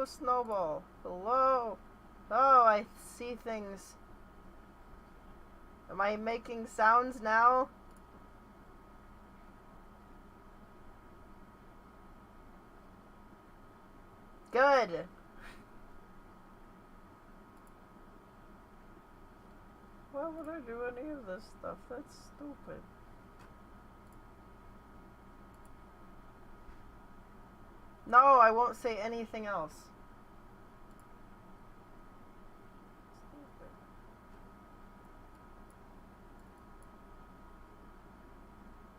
Snowball. Hello. Oh, I see things. Am I making sounds now? Good. Why would I do any of this stuff? That's stupid. No, I won't say anything else. Stupid.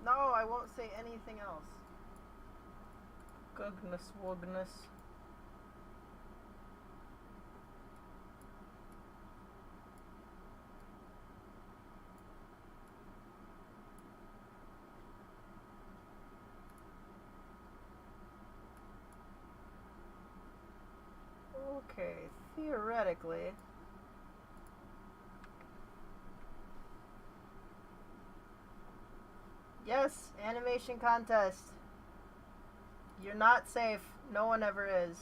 No, I won't say anything else. Goodness, woodness. Okay, theoretically. Yes, animation contest. You're not safe. No one ever is.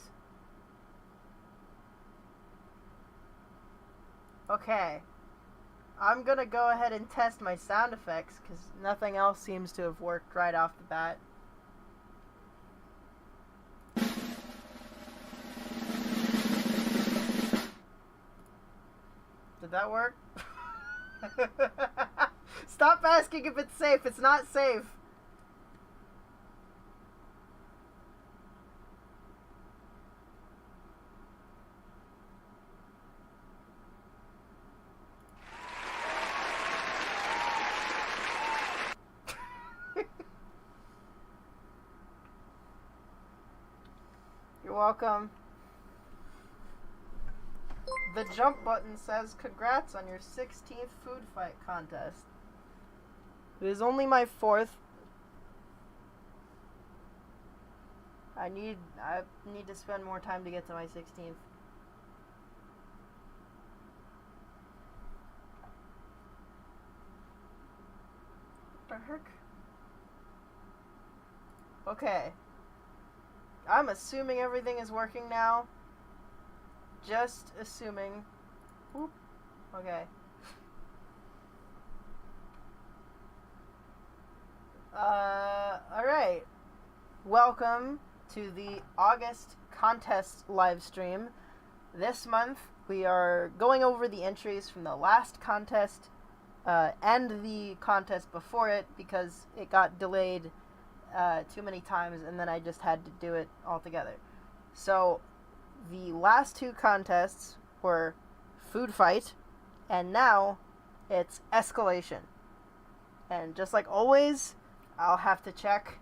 Okay. I'm gonna go ahead and test my sound effects because nothing else seems to have worked right off the bat. Did that work? Stop asking if it's safe. It's not safe. You're welcome. The jump button says congrats on your 16th food fight contest. It is only my 4th. I need to spend more time to get to my 16th. What the heck? Okay. I'm assuming everything is working now. Just assuming. Whoop. Okay. Alright. Welcome to the August contest live stream. This month we are going over the entries from the last contest and the contest before it because it got delayed too many times and then I just had to do it all together. So the last two contests were Food Fight and now it's Escalation. And just like always, I'll have to check.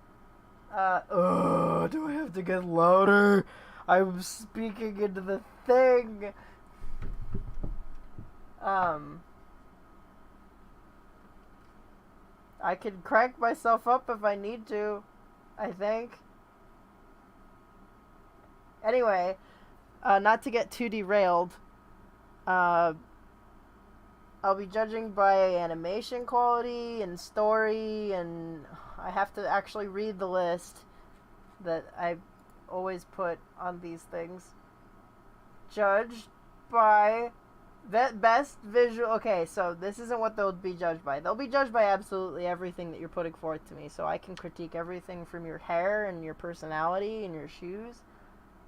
Do I have to get louder? I'm speaking into the thing. I can crank myself up if I need to, I think. Anyway, not to get too derailed, I'll be judging by animation quality and story, and I have to actually read the list that I always put on these things. Judged by best visual. Okay, so this isn't what they'll be judged by. They'll be judged by absolutely everything that you're putting forth to me, so I can critique everything from your hair and your personality and your shoes.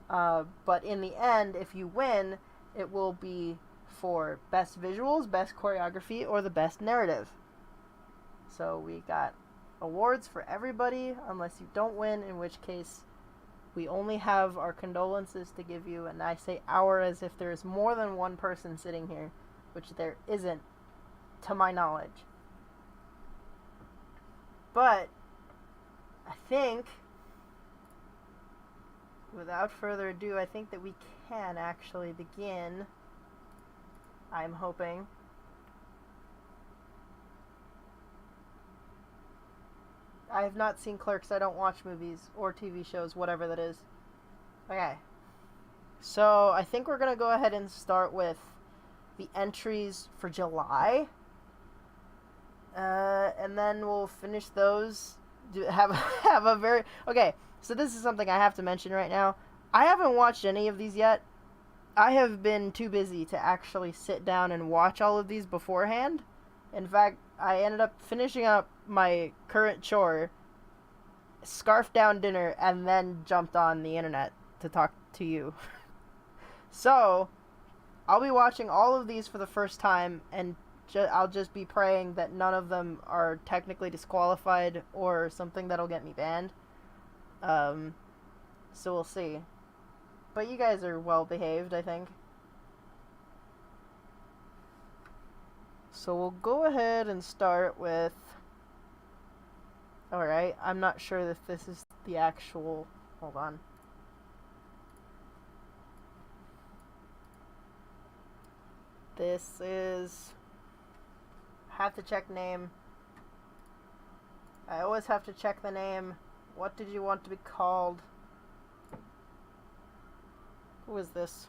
But in the end, if you win, it will be for best visuals, best choreography, or the best narrative. So we got awards for everybody, unless you don't win, in which case we only have our condolences to give you, and I say our as if there is more than one person sitting here, which there isn't, to my knowledge. But I think, without further ado, I think that we can actually begin. I'm hoping. I have not seen Clerks. I don't watch movies or TV shows, whatever that is. Okay. So I think we're going to go ahead and start with the entries for July. And then we'll finish those. Have a very... Okay, so this is something I have to mention right now. I haven't watched any of these yet. I have been too busy to actually sit down and watch all of these beforehand. In fact, I ended up finishing up my current chore, scarfed down dinner, and then jumped on the internet to talk to you. So, I'll be watching all of these for the first time, and I'll just be praying that none of them are technically disqualified or something that'll get me banned. So we'll see. But you guys are well behaved, I think. So we'll go ahead and start with... Alright, I'm not sure if this is the actual... Hold on. This is... Have to check name. I always have to check the name. What did you want to be called? Who is this?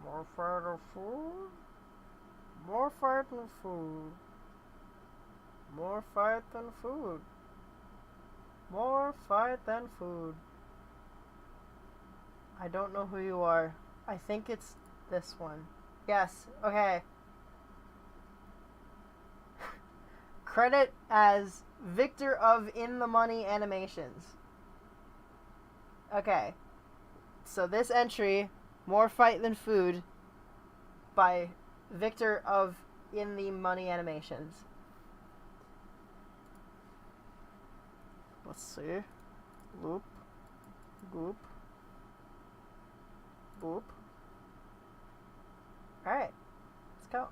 More fight than food? More fight than food. More fight than food. More fight than food. I don't know who you are. I think it's this one. Yes, okay. Credit as Victor of In the Money Animations. Okay. So this entry, More Fight Than Food, by Victor of In the Money Animations. Let's see. Loop. Goop. Boop. Alright. Let's go.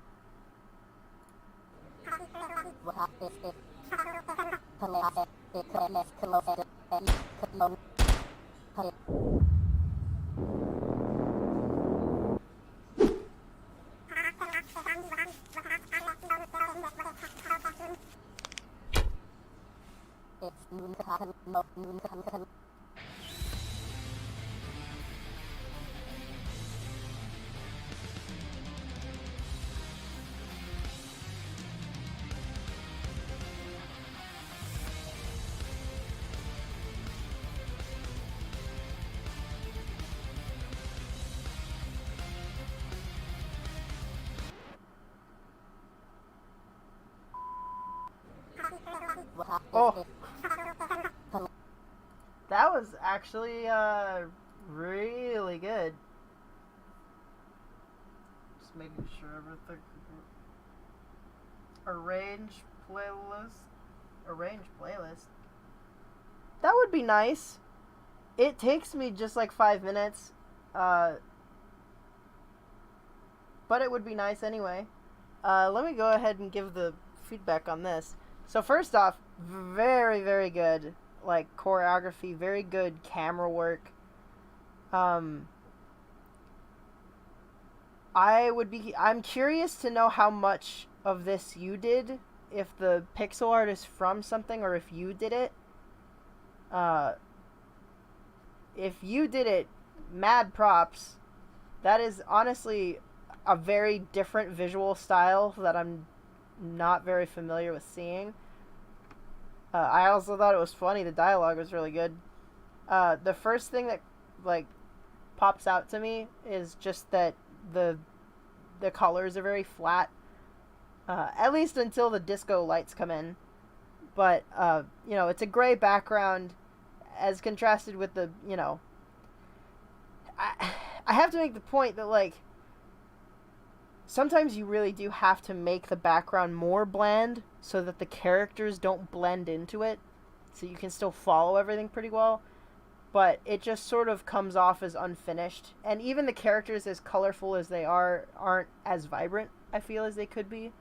Oh, that was actually really good. Just making sure everything. Arrange playlist. That would be nice. It takes me just like 5 minutes, but it would be nice anyway. Let me go ahead and give the feedback on this. So first off, very, very good, like, choreography, very good camera work. I'm curious to know how much of this you did, if the pixel art is from something or if you did it. If you did it, mad props. That is honestly a very different visual style that I'm not very familiar with seeing. I also thought it was funny. The dialogue was really good. The first thing that like pops out to me is just that the colors are very flat. At least until the disco lights come in. But you know, it's a gray background as contrasted with the, you know, I have to make the point that, like, sometimes you really do have to make the background more bland so that the characters don't blend into it, so you can still follow everything pretty well, but it just sort of comes off as unfinished, and even the characters, as colorful as they are, aren't as vibrant, I feel, as they could be.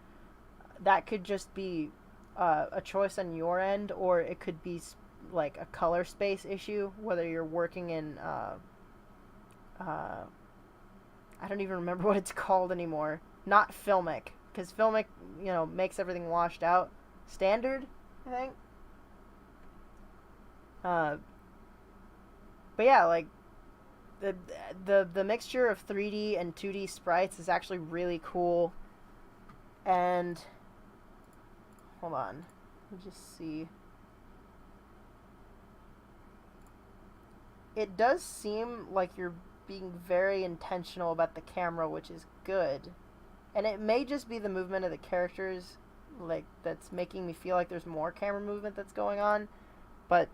That could just be a choice on your end, or it could be like a color space issue, whether you're working in I don't even remember what it's called anymore. Not Filmic, because Filmic, you know, makes everything washed out. Standard, I think. But yeah, like the mixture of 3D and 2D sprites is actually really cool, and hold on. Let me just see. It does seem like you're being very intentional about the camera, which is good. And it may just be the movement of the characters, like, that's making me feel like there's more camera movement that's going on. But,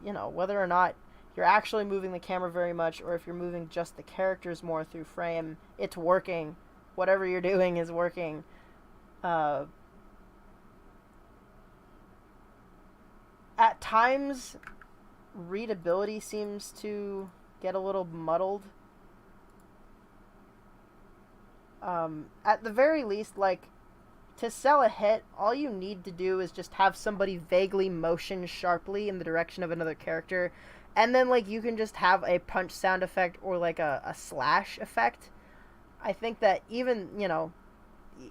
you know, whether or not you're actually moving the camera very much, or if you're moving just the characters more through frame, it's working. Whatever you're doing is working. At times, readability seems to get a little muddled. At the very least, like, to sell a hit, all you need to do is just have somebody vaguely motion sharply in the direction of another character, and then, like, you can just have a punch sound effect or, like, a slash effect. I think that even, you know,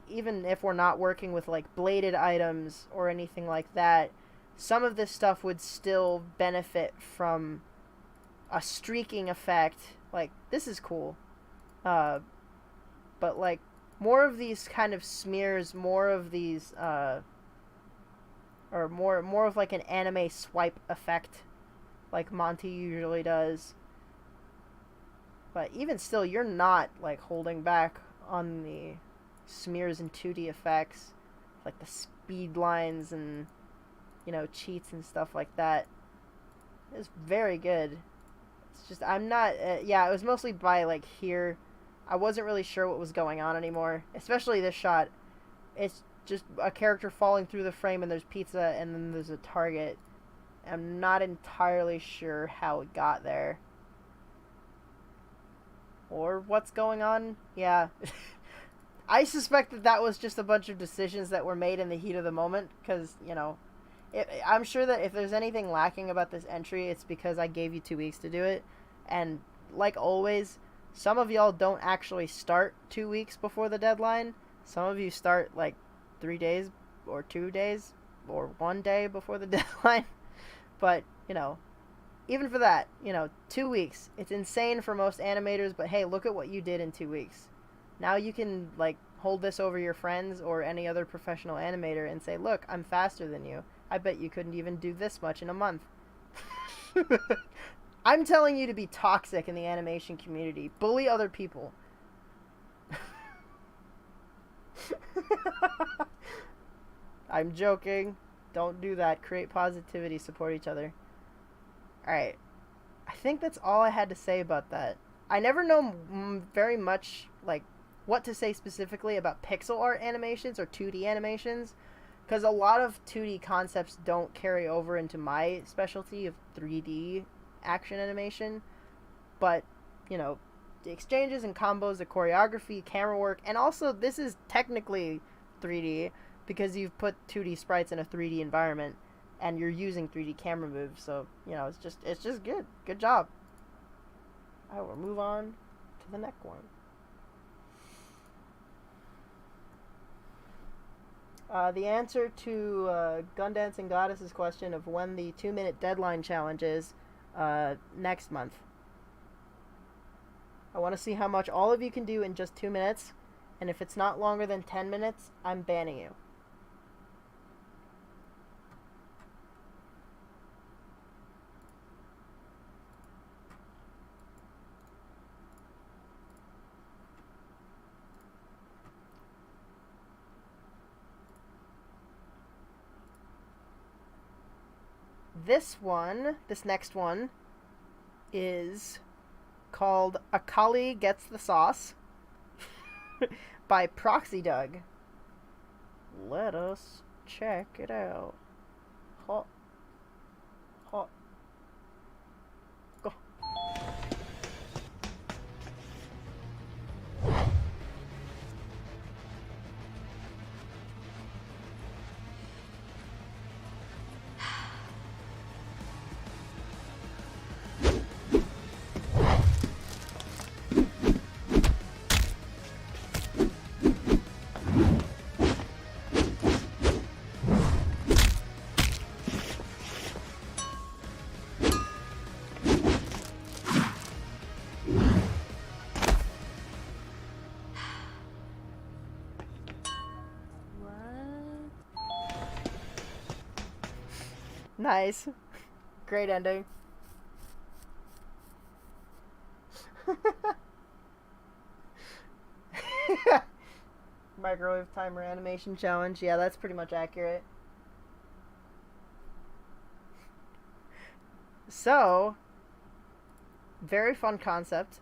even if we're not working with, like, bladed items or anything like that, some of this stuff would still benefit from a streaking effect. Like, this is cool. But, like, more of these kind of smears, more of these, or more of, like, an anime swipe effect, like Monty usually does. But even still, you're not, like, holding back on the smears and 2D effects, like the speed lines and, you know, cheats and stuff like that. It's very good. It's just, I'm not, yeah, it was mostly by, like, here. I wasn't really sure what was going on anymore, especially this shot. It's just a character falling through the frame and there's pizza and then there's a target. I'm not entirely sure how it got there. Or what's going on. Yeah. I suspect that that was just a bunch of decisions that were made in the heat of the moment, because, you know, I'm sure that if there's anything lacking about this entry, it's because I gave you 2 weeks to do it. And, like always, some of y'all don't actually start 2 weeks before the deadline. Some of you start, like, 3 days, or 2 days, or 1 day before the deadline. But, you know, even for that, you know, 2 weeks. It's insane for most animators, but hey, look at what you did in 2 weeks. Now you can, like, hold this over your friends or any other professional animator and say, look, I'm faster than you. I bet you couldn't even do this much in a month. I'm telling you to be toxic in the animation community. Bully other people. I'm joking. Don't do that. Create positivity. Support each other. Alright. I think that's all I had to say about that. I never know very much, like, what to say specifically about pixel art animations or 2D animations, because a lot of 2D concepts don't carry over into my specialty of 3D action animation. But, you know, the exchanges and combos, the choreography, camera work, and also this is technically 3D because you've put 2D sprites in a 3D environment and you're using 3D camera moves, so, you know, it's just good. Good job. I will move on to the next one. The answer to Gun Dancing Goddess's question of when the 2-minute deadline challenge is, next month. I want to see how much all of you can do in just 2 minutes, and if it's not longer than 10 minutes, I'm banning you. This next one, is called Akali Gets the Sauce by Proxy Doug. Let us check it out. Hot. Hot. Go. Nice. Great ending. Microwave timer animation challenge. Yeah, that's pretty much accurate. So, very fun concept.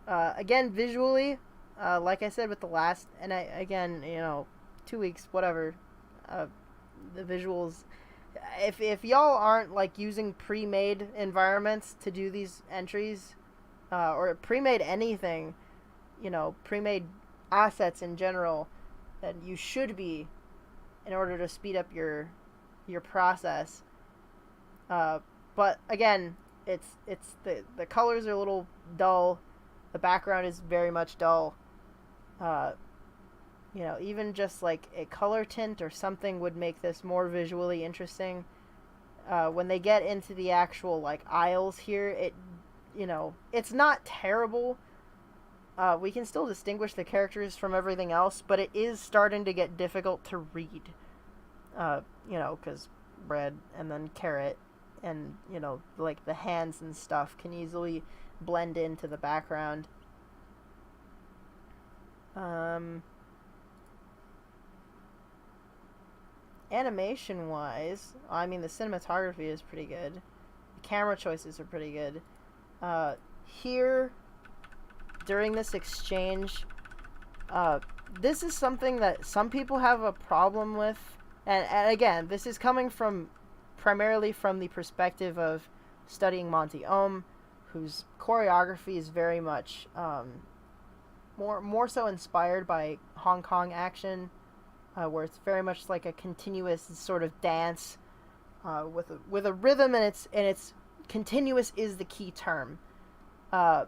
Again, visually, like I said with the last, and again, 2 weeks, whatever. Uh, the visuals. If y'all aren't like using pre-made environments to do these entries, or pre-made anything, pre-made assets in general, then you should be, in order to speed up your process. But again, it's the colors are a little dull. The background is very much dull. Uh, even just like a color tint or something would make this more visually interesting. When they get into the actual like aisles here, it's not terrible. We can still distinguish the characters from everything else, but it is starting to get difficult to read. Because bread and then carrot and, like the hands and stuff can easily blend into the background. Animation wise, I mean, the cinematography is pretty good. The camera choices are pretty good. Here, during this exchange, this is something that some people have a problem with. And again, this is coming primarily from the perspective of studying Monty Oum, whose choreography is very much more so inspired by Hong Kong action, where it's very much like a continuous sort of dance with a rhythm, and it's continuous is the key term. And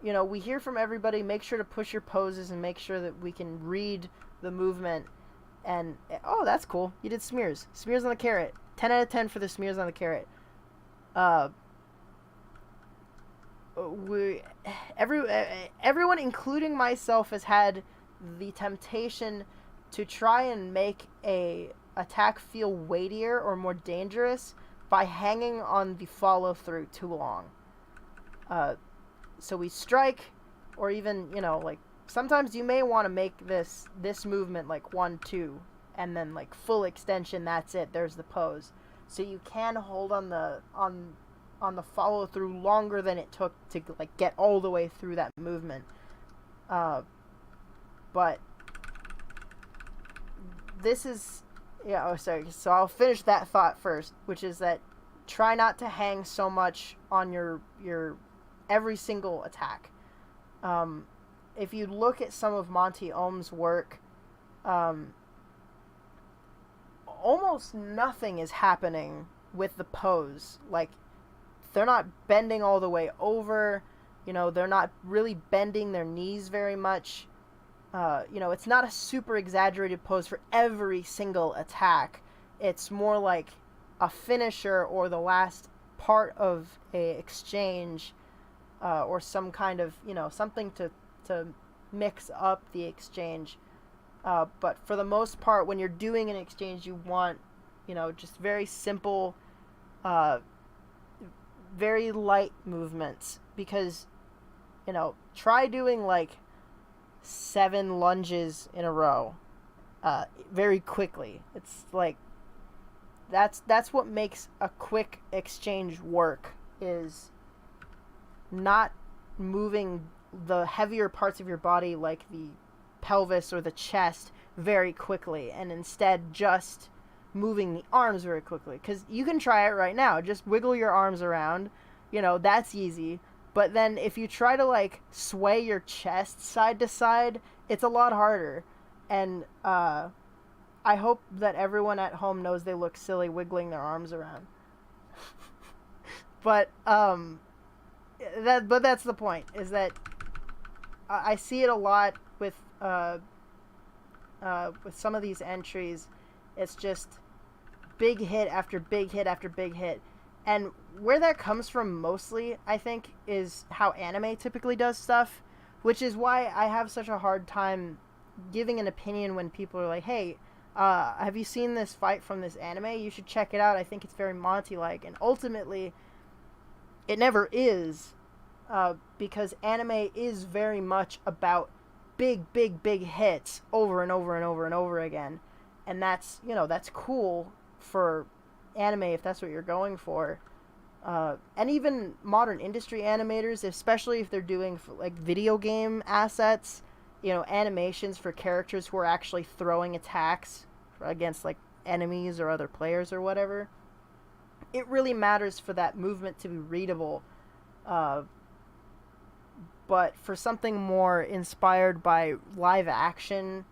we hear from everybody, make sure to push your poses and make sure that we can read the movement. And oh, that's cool, you did smears on the carrot. 10 out of 10 for the smears on the carrot. Everyone, including myself, has had the temptation to try and make a attack feel weightier or more dangerous by hanging on the follow through too long. So we strike, or even like sometimes you may want to make this movement like 1-2, and then like full extension. That's it. There's the pose. So you can hold on the follow through longer than it took to like get all the way through that movement. But this is sorry. So I'll finish that thought first, which is that try not to hang so much on your every single attack. If you look at some of Monty Oum's work, almost nothing is happening with the pose. Like, they're not bending all the way over. They're not really bending their knees very much. It's not a super exaggerated pose for every single attack. It's more like a finisher or the last part of a exchange, or some kind of, something to mix up the exchange. But for the most part, when you're doing an exchange, you want, just very simple, very light movements. Because, try doing like 7 lunges in a row, very quickly. It's like, that's what makes a quick exchange work, is not moving the heavier parts of your body like the pelvis or the chest very quickly, and instead just moving the arms very quickly. Because you can try it right now. Just wiggle your arms around. That's easy. But then if you try to like sway your chest side to side, it's a lot harder. And I hope that everyone at home knows they look silly wiggling their arms around. But that's the point, is that I see it a lot with some of these entries. It's just big hit after big hit after big hit. And where that comes from mostly, I think, is how anime typically does stuff, which is why I have such a hard time giving an opinion when people are like, hey, Have you seen this fight from this anime? You should check it out. I think it's very Monty-like, and ultimately, it never is, because anime is very much about big hits over and over and over and over again, and that's that's cool for anime if that's what you're going for. And even modern industry animators, especially if they're doing like video game assets, animations for characters who are actually throwing attacks against like enemies or other players or whatever. It really matters for that movement to be readable. Uh, but for something more inspired by live action,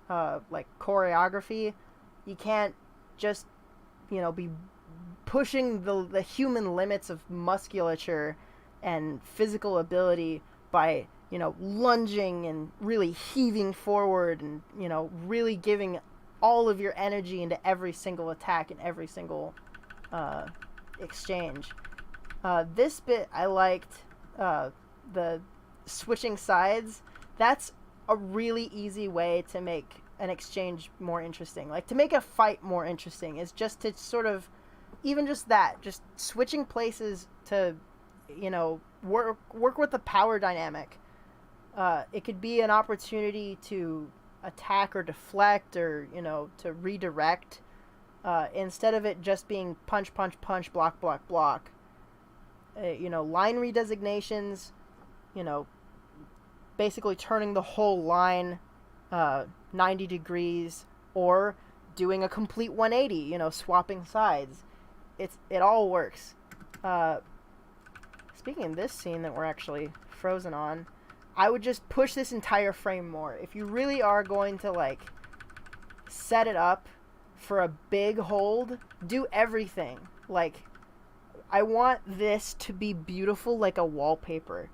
like choreography, you can't just be pushing the human limits of musculature and physical ability by lunging and really heaving forward and really giving all of your energy into every single attack and every single exchange. This bit I liked, the switching sides. That's a really easy way to make an exchange more interesting. Like, to make a fight more interesting is just to sort of, even just that, just switching places to, work with the power dynamic. It could be an opportunity to attack or deflect or, to redirect, instead of it just being punch, block, block. Line redesignations, basically turning the whole line 90 degrees, or doing a complete 180, swapping sides. It all works. Speaking of this scene that we're actually frozen on, I would just push this entire frame more. If you really are going to like set it up for a big hold, do everything. Like, I want this to be beautiful like a wallpaper.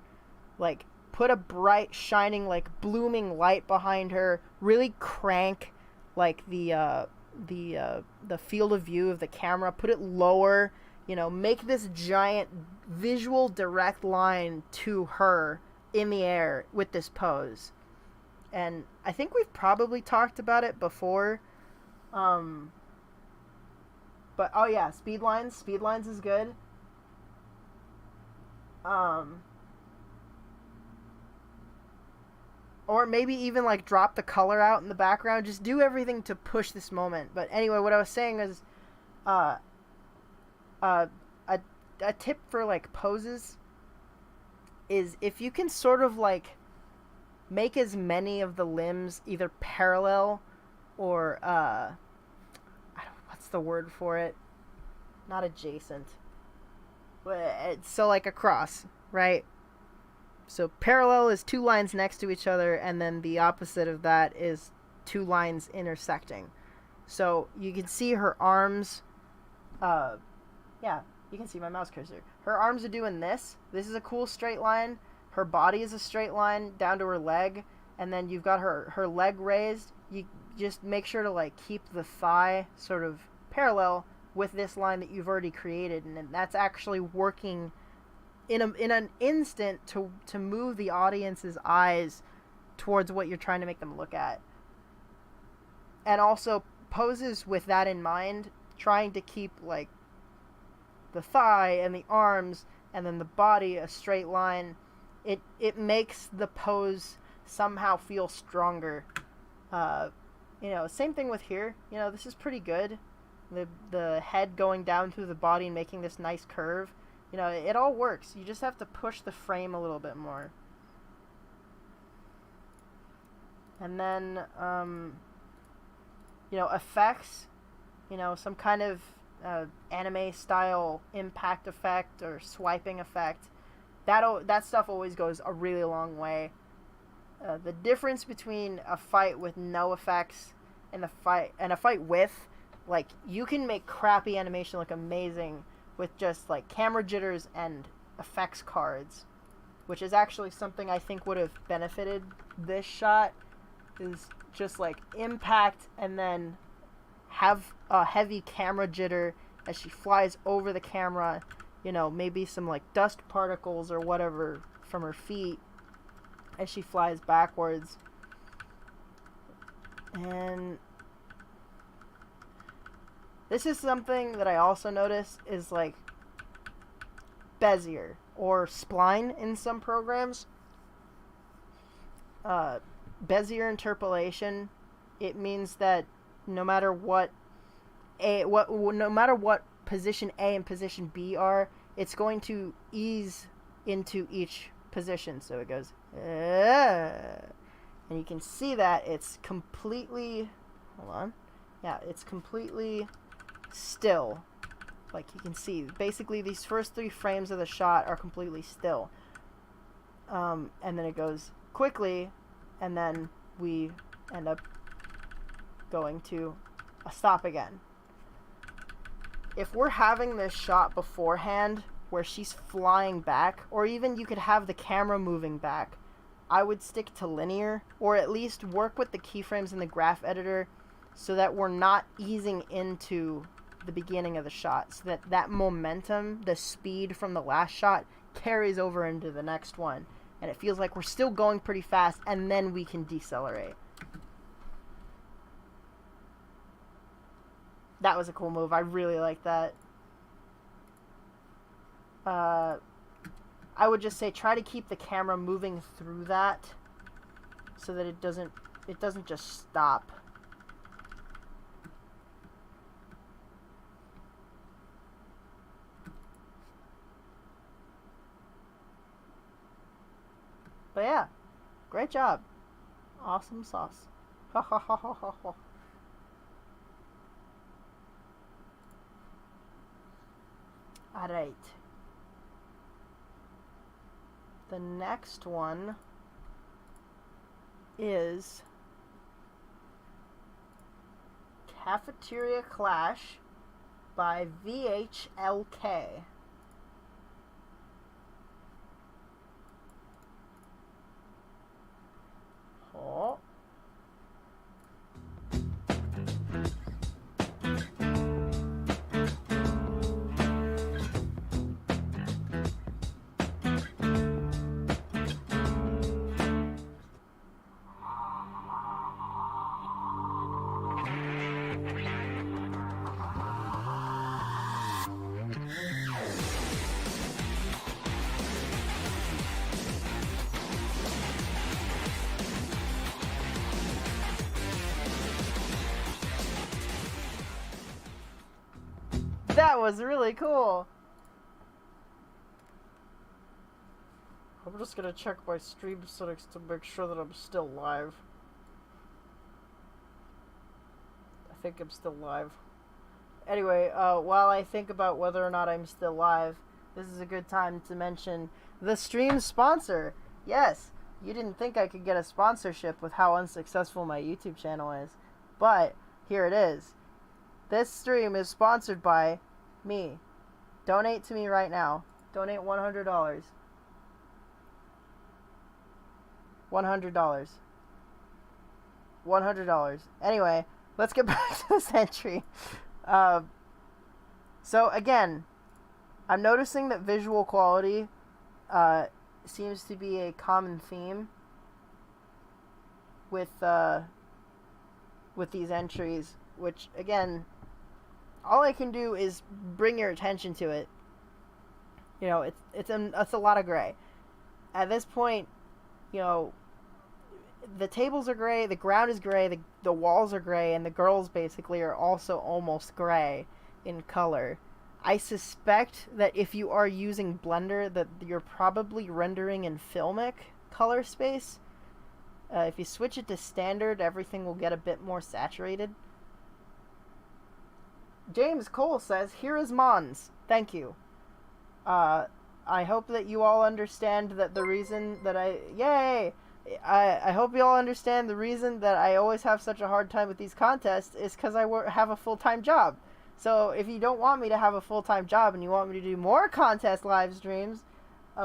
Like, put a bright, shining, like blooming light behind her. Really crank like the field of view of the camera. Put it lower. Make this giant visual direct line to her in the air with this pose. And I think we've probably talked about it before. But oh yeah, speed lines. Speed lines is good. Or maybe even like drop the color out in the background. Just do everything to push this moment. But anyway, what I was saying is, a tip for like poses is if you can sort of like make as many of the limbs either parallel or what's the word for it? Not adjacent. So like across, right? So parallel is two lines next to each other, and then the opposite of that is two lines intersecting. So you can see her arms. Yeah, you can see my mouse cursor. Her arms are doing this. This is a cool straight line. Her body is a straight line down to her leg, and then you've got her leg raised. You just make sure to like keep the thigh sort of parallel with this line that you've already created, and that's actually working in an instant to move the audience's eyes towards what you're trying to make them look at. And also poses with that in mind, trying to keep like the thigh and the arms and then the body a straight line. It makes the pose somehow feel stronger. Same thing with here. This is pretty good. The head going down through the body and making this nice curve. It all works. You just have to push the frame a little bit more. And then, effects. Some kind of anime style impact effect or swiping effect. That stuff always goes a really long way. The difference between a fight with no effects and a fight with, like, you can make crappy animation look amazing with just like camera jitters and effects cards, which is actually something I think would have benefited this shot, is just like impact and then have a heavy camera jitter as she flies over the camera, maybe some like dust particles or whatever from her feet as she flies backwards. And This is something that I also notice is like Bezier or spline in some programs. Bezier interpolation, it means that no matter what no matter what position A and position B are, it's going to ease into each position. So it goes, and you can see that it's completely, hold on, yeah, it's completely still. Like you can see, basically these first 3 frames of the shot are completely still. And then it goes quickly, and then we end up going to a stop again. If we're having this shot beforehand where she's flying back, or even you could have the camera moving back, I would stick to linear, or at least work with the keyframes in the graph editor so that we're not easing into the beginning of the shot, so that that momentum, the speed from the last shot, carries over into the next one, and it feels like we're still going pretty fast, and then we can decelerate. That was a cool move. I really like that. I would just say try to keep the camera moving through that so that it doesn't just stop. But yeah, great job. Awesome sauce. Ha ha ha ha ha ha. Alright. The next one is Cafeteria Clash by VHLK. Oh. That was really cool. I'm just gonna check my stream settings to make sure that I'm still live. I think I'm still live. Anyway, while I think about whether or not I'm still live, this is a good time to mention the stream sponsor. Yes, you didn't think I could get a sponsorship with how unsuccessful my YouTube channel is, but here it is. This stream is sponsored by me. Donate to me right now. Donate $100. $100. $100. Anyway, let's get back to this entry. So again, I'm noticing that visual quality seems to be a common theme with these entries, which again, all I can do is bring your attention to it. You know, it's a lot of gray. At this point, you know, the tables are gray, the ground is gray, the walls are gray, and the girls basically are also almost gray in color. I suspect that if you are using Blender, that you're probably rendering in filmic color space. If you switch it to standard, everything will get a bit more saturated. James Cole says, "Here is Mons." Thank you. I hope that you all understand that the reason that I hope you all understand the reason that I always have such a hard time with these contests is because I have a full-time job. So if you don't want me to have a full-time job and you want me to do more contest live streams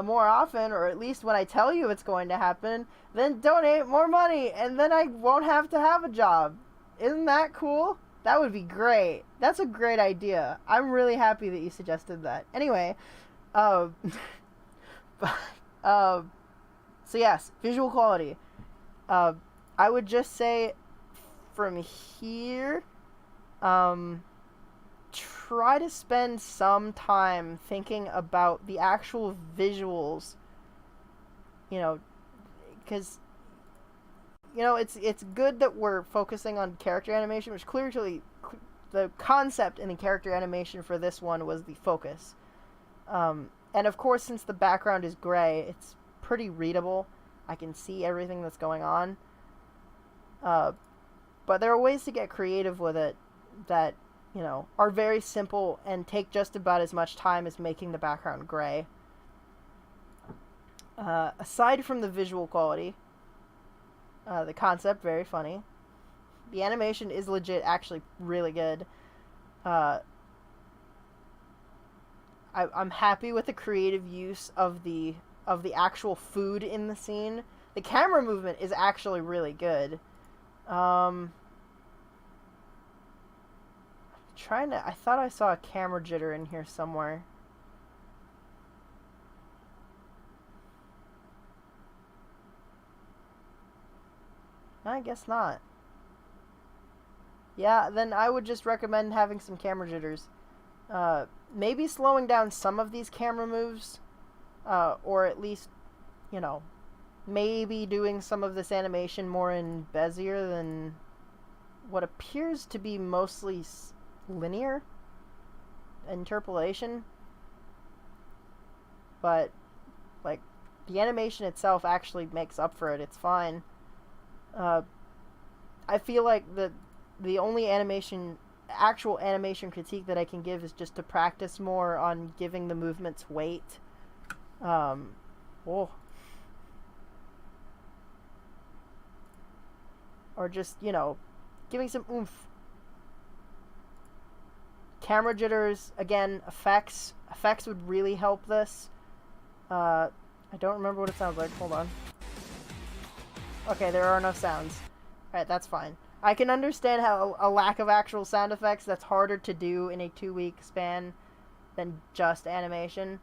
more often, or at least when I tell you it's going to happen, then donate more money, and then I won't have to have a job. Isn't that cool? That would be great. That's a great idea. I'm really happy that you suggested that. Anyway, so yes, visual quality. I would just say from here, try to spend some time thinking about the actual visuals, because it's good that we're focusing on character animation, which clearly the concept in the character animation for this one was the focus. And of course, since the background is gray, it's pretty readable. I can see everything that's going on. But there are ways to get creative with it that, are very simple and take just about as much time as making the background gray. Aside from the visual quality, the concept, very funny. The animation is legit, actually really good. I'm happy with the creative use of the actual food in the scene. The camera movement is actually really good. I thought I saw a camera jitter in here somewhere. I guess not. Yeah, then I would just recommend having some camera jitters. Maybe slowing down some of these camera moves, or at least, maybe doing some of this animation more in Bezier than what appears to be mostly linear interpolation. But, like, the animation itself actually makes up for it. It's fine. I feel like the only actual animation critique that I can give is just to practice more on giving the movements weight. Or just, giving some oomph. Camera jitters, again, effects. Effects would really help this. I don't remember what it sounds like. Hold on. Okay, there are no sounds. Alright, that's fine. I can understand how a lack of actual sound effects, that's harder to do in a 2-week span than just animation.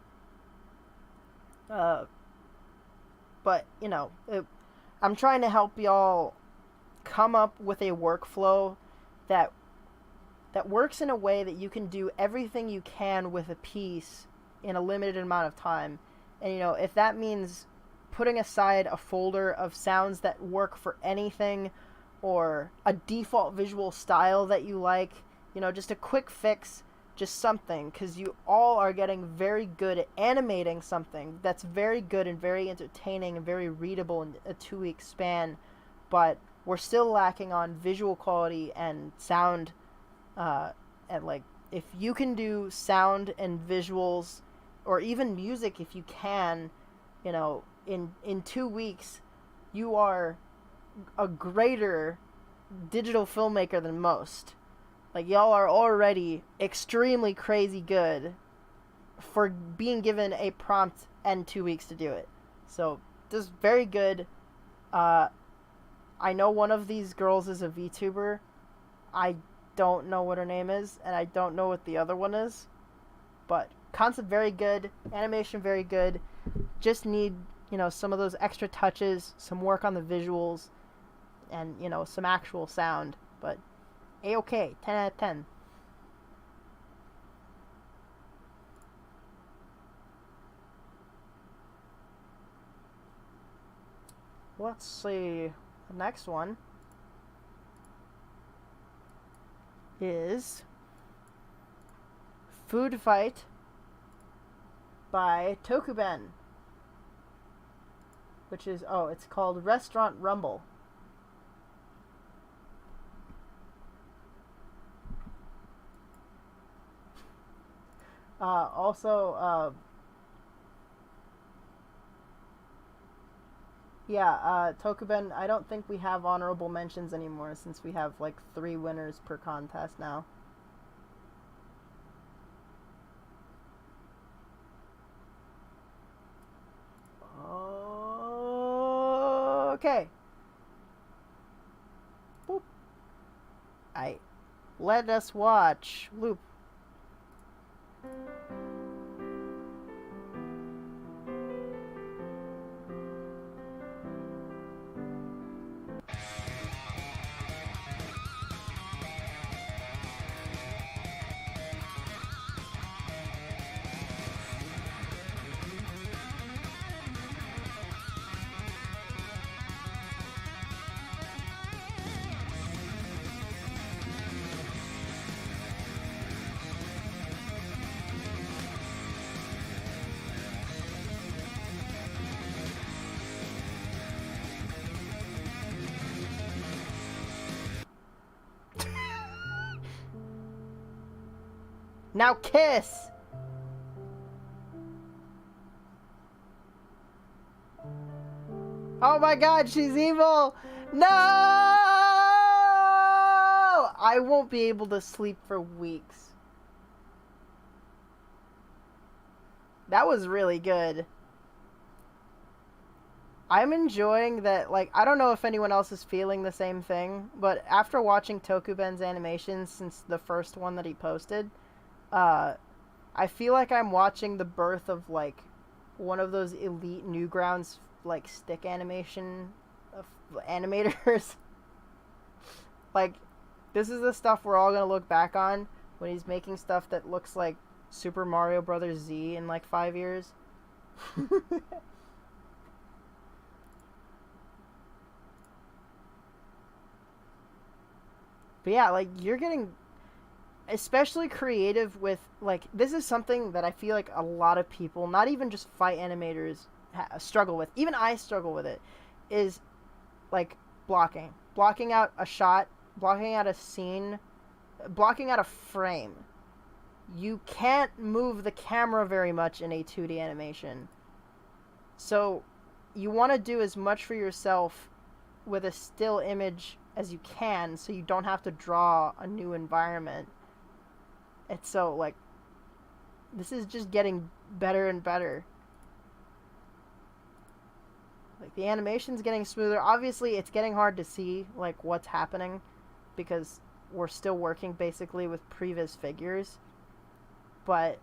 But, I'm trying to help y'all come up with a workflow that works in a way that you can do everything you can with a piece in a limited amount of time. And, if that means putting aside a folder of sounds that work for anything, or a default visual style that you like, just a quick fix, just something, because you all are getting very good at animating something that's very good and very entertaining and very readable in a 2-week span, but we're still lacking on visual quality and sound, and if you can do sound and visuals, or even music if you can, in 2 weeks, you are a greater digital filmmaker than most. Y'all are already extremely crazy good for being given a prompt and 2 weeks to do it. So, this is very good. I know one of these girls is a VTuber. I don't know what her name is, and I don't know what the other one is. But concept very good, animation very good. Just need, some of those extra touches, some work on the visuals, and, some actual sound. But A-okay, 10 out of 10. Let's see. The next one is Food Fight by Tokuben, which is, it's called Restaurant Rumble. Tokuben, I don't think we have honorable mentions anymore since we have 3 winners per contest now. Okay. Boop. Let us watch. Loop. Now kiss! Oh my god, she's evil! No! I won't be able to sleep for weeks. That was really good. I'm enjoying that, like, I don't know if anyone else is feeling the same thing, but after watching Tokuben's animations since the first one that he posted, I feel like I'm watching the birth of, like, one of those elite Newgrounds, like, stick animation animators. Like, this is the stuff we're all gonna look back on when he's making stuff that looks like Super Mario Brothers Z in, like, 5 years. But yeah, like, you're getting especially creative with, like, this is something that I feel like a lot of people, not even just fight animators, struggle with. Even I struggle with it. Is, like, blocking out a shot, blocking out a scene, blocking out a frame. You can't move the camera very much in a 2D animation. So you want to do as much for yourself with a still image as you can, so you don't have to draw a new environment. It's so, like, this is just getting better and better. Like, the animation's getting smoother. Obviously, it's getting hard to see, like, what's happening, because we're still working basically with previs figures. But,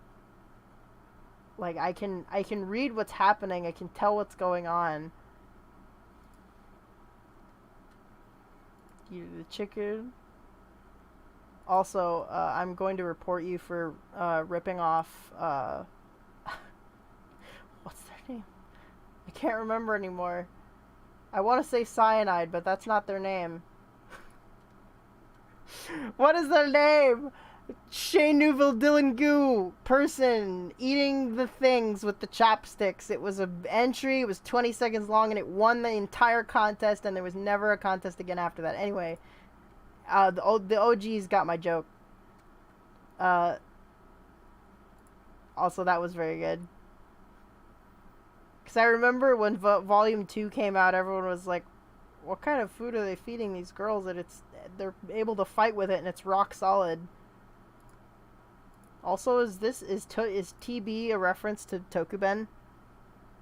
like, I can read what's happening. I can tell what's going on. You the chicken. Also, I'm going to report you for ripping off. What's their name? I can't remember anymore. I want to say Cyanide, but that's not their name. What is their name? Chez Nouvelle Dylan Goo person eating the things with the chopsticks. It was an entry, it was 20 seconds long, and it won the entire contest, and there was never a contest again after that. Anyway, the OGs got my joke. Also, that was very good. Because I remember when Volume 2 came out, everyone was like, what kind of food are they feeding these girls that they're able to fight with it and it's rock solid? Also, is TB a reference to Tokuben?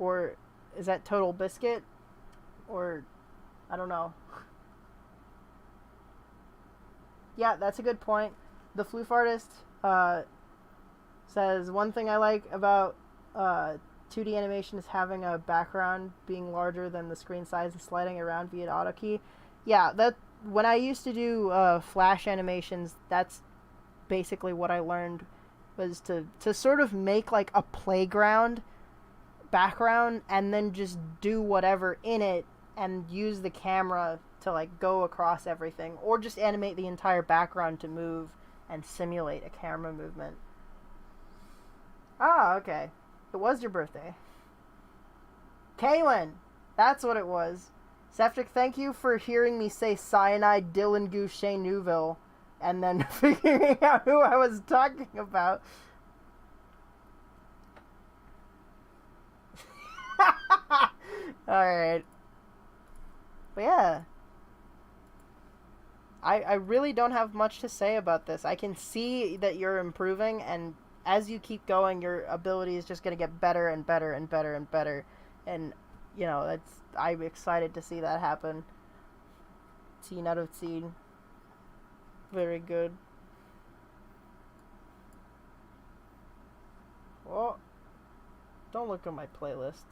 Or is that Total Biscuit? Or, I don't know. Yeah, that's a good point. The Floof Artist says, one thing I like about 2D animation is having a background being larger than the screen size and sliding around via auto key. Yeah, that when I used to do Flash animations, that's basically what I learned, was to sort of make like a playground background and then just do whatever in it and use the camera to like go across everything, or just animate the entire background to move and simulate a camera movement. Ah, okay. It was your birthday. Kaylin! That's what it was. Septic, thank you for hearing me say Cyanide, Dylan Goucher, Newville, and then figuring out who I was talking about. Alright. But yeah. I really don't have much to say about this. I can see that you're improving, and as you keep going, your ability is just going to get better and better and better and better. And, you know, I'm excited to see that happen. 10 out of 10. Very good. Well, don't look at my playlist.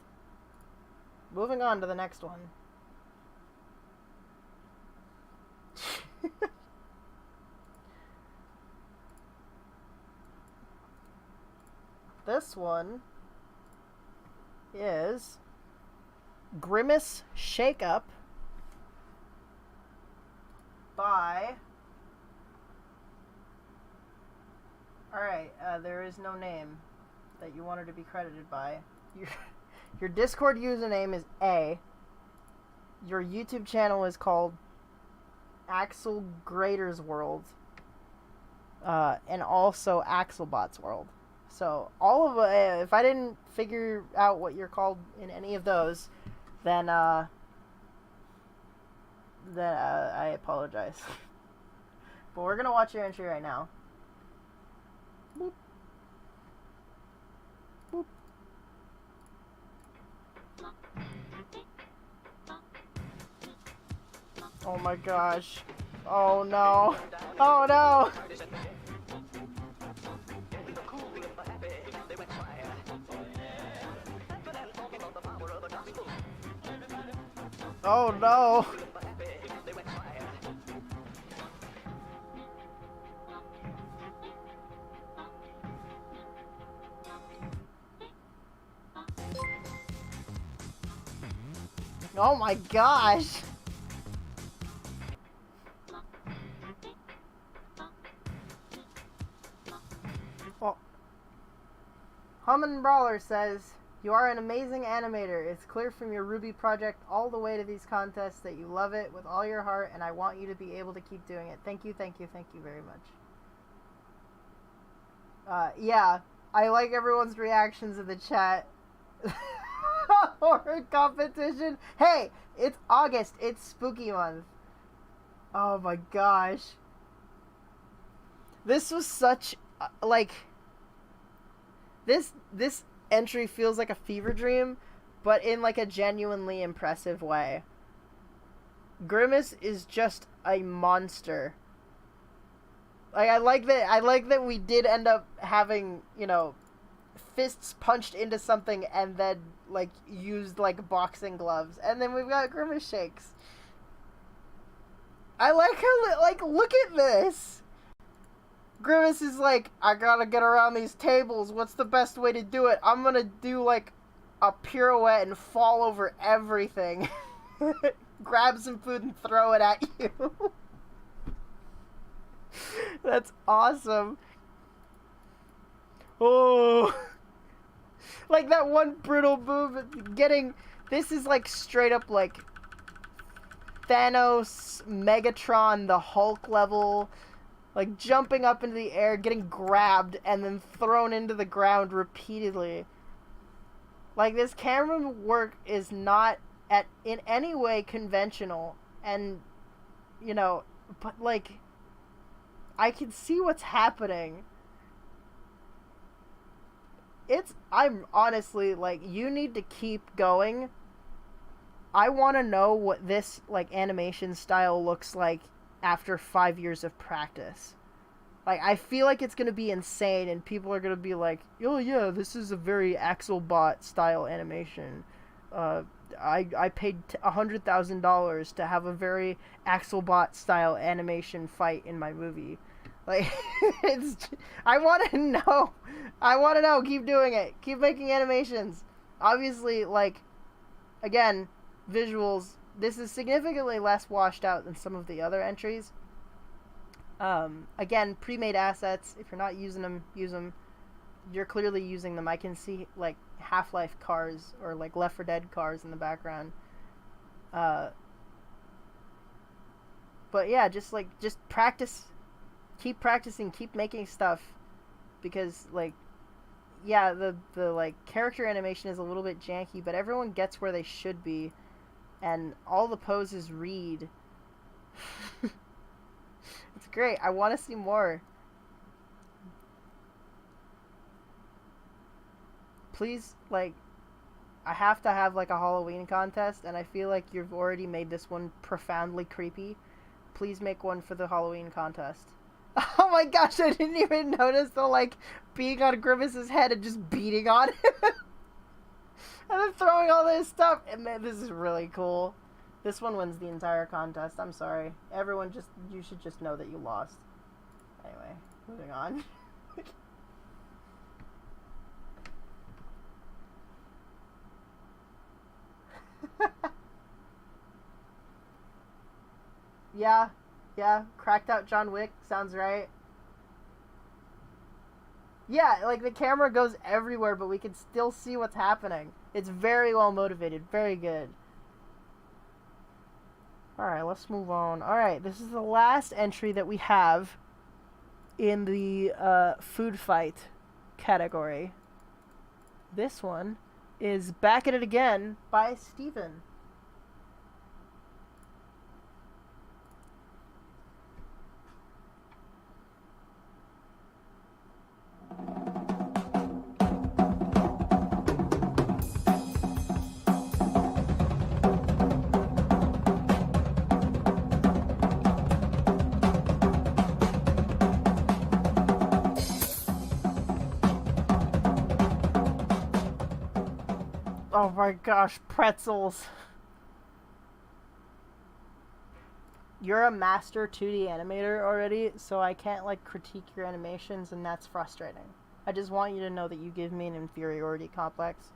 Moving on to the next one. This one is Grimace Shake-Up by... Alright, there is no name that you wanted to be credited by. Your Discord username is A. Your YouTube channel is called Axel Grader's World. and also Axelbot's world. So all of if I didn't figure out what you're called in any of those, then I apologize. But we're gonna watch your entry right now. Boop. Boop. Oh my gosh. Oh no. Oh no. Oh no. Oh my gosh. Well, Hummin' Brawler says, "You are an amazing animator. It's clear from your Ruby project all the way to these contests that you love it with all your heart, and I want you to be able to keep doing it. Thank you, thank you, thank you very much." Yeah, I like everyone's reactions in the chat. Horror competition. Hey, it's August. It's spooky month. Oh my gosh. This was such like this entry feels like a fever dream, but in like a genuinely impressive way. Grimace is just a monster. Like I like that we did end up having, you know, fists punched into something and then like used like boxing gloves, and then we've got Grimace shakes. I like her. Like, look at this. Grimace is like, I gotta get around these tables. What's the best way to do it? I'm gonna do like a pirouette and fall over everything. Grab some food and throw it at you. That's awesome. Oh. Like that one brutal move getting... This is like straight up like Thanos, Megatron, the Hulk level. Like jumping up into the air, getting grabbed, and then thrown into the ground repeatedly. Like this camera work is not in any way conventional. And, you know, but like... I can see what's happening. I'm honestly like, you need to keep going. I want to know what this like animation style looks like after 5 years of practice. Like, I feel like it's gonna be insane, and people are gonna be like, "Oh yeah, this is a very Axelbot style animation." I paid $100,000 to have a very Axelbot style animation fight in my movie. Like, I want to know. I want to know. Keep doing it. Keep making animations. Obviously, like, again, visuals. This is significantly less washed out than some of the other entries. Again, pre-made assets. If you're not using them, use them. You're clearly using them. I can see, like, Half-Life cars or, like, Left 4 Dead cars in the background. But, yeah, just practice. Keep practicing, keep making stuff, because like, yeah, the like character animation is a little bit janky, but everyone gets where they should be, and all the poses read. It's great. I want to see more. Please, like, I have to have like a Halloween contest, and I feel like you've already made this one profoundly creepy. Please make one for the Halloween contest. Oh my gosh, I didn't even notice the, like, being on Grimace's head and just beating on him. And then throwing all this stuff. And man, this is really cool. This one wins the entire contest. I'm sorry. Everyone you should just know that you lost. Anyway, moving on. Yeah, cracked out John Wick, sounds right. Yeah, like the camera goes everywhere, but we can still see what's happening. It's very well motivated, very good. Alright, let's move on. Alright, this is the last entry that we have in the food fight category. This one is Back at It Again by Steven. Oh my gosh, pretzels. You're a master 2D animator already, so I can't like critique your animations, and that's frustrating. I just want you to know that you give me an inferiority complex.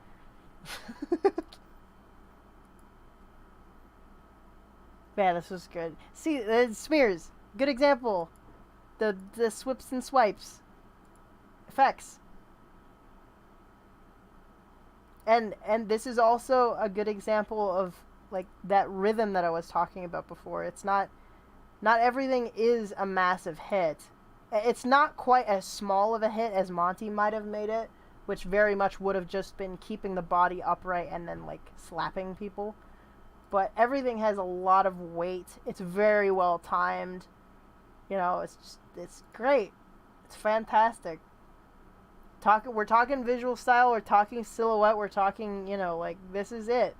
Man, this was good. See, smears. Good example. The swips and swipes. Effects. And this is also a good example of like that rhythm that I was talking about before. It's not everything is a massive hit. It's not quite as small of a hit as Monty might have made it, which very much would have just been keeping the body upright and then like slapping people. But everything has a lot of weight. It's very well timed. You know, it's great. It's fantastic. We're talking visual style, we're talking silhouette, we're talking, you know, like, this is it.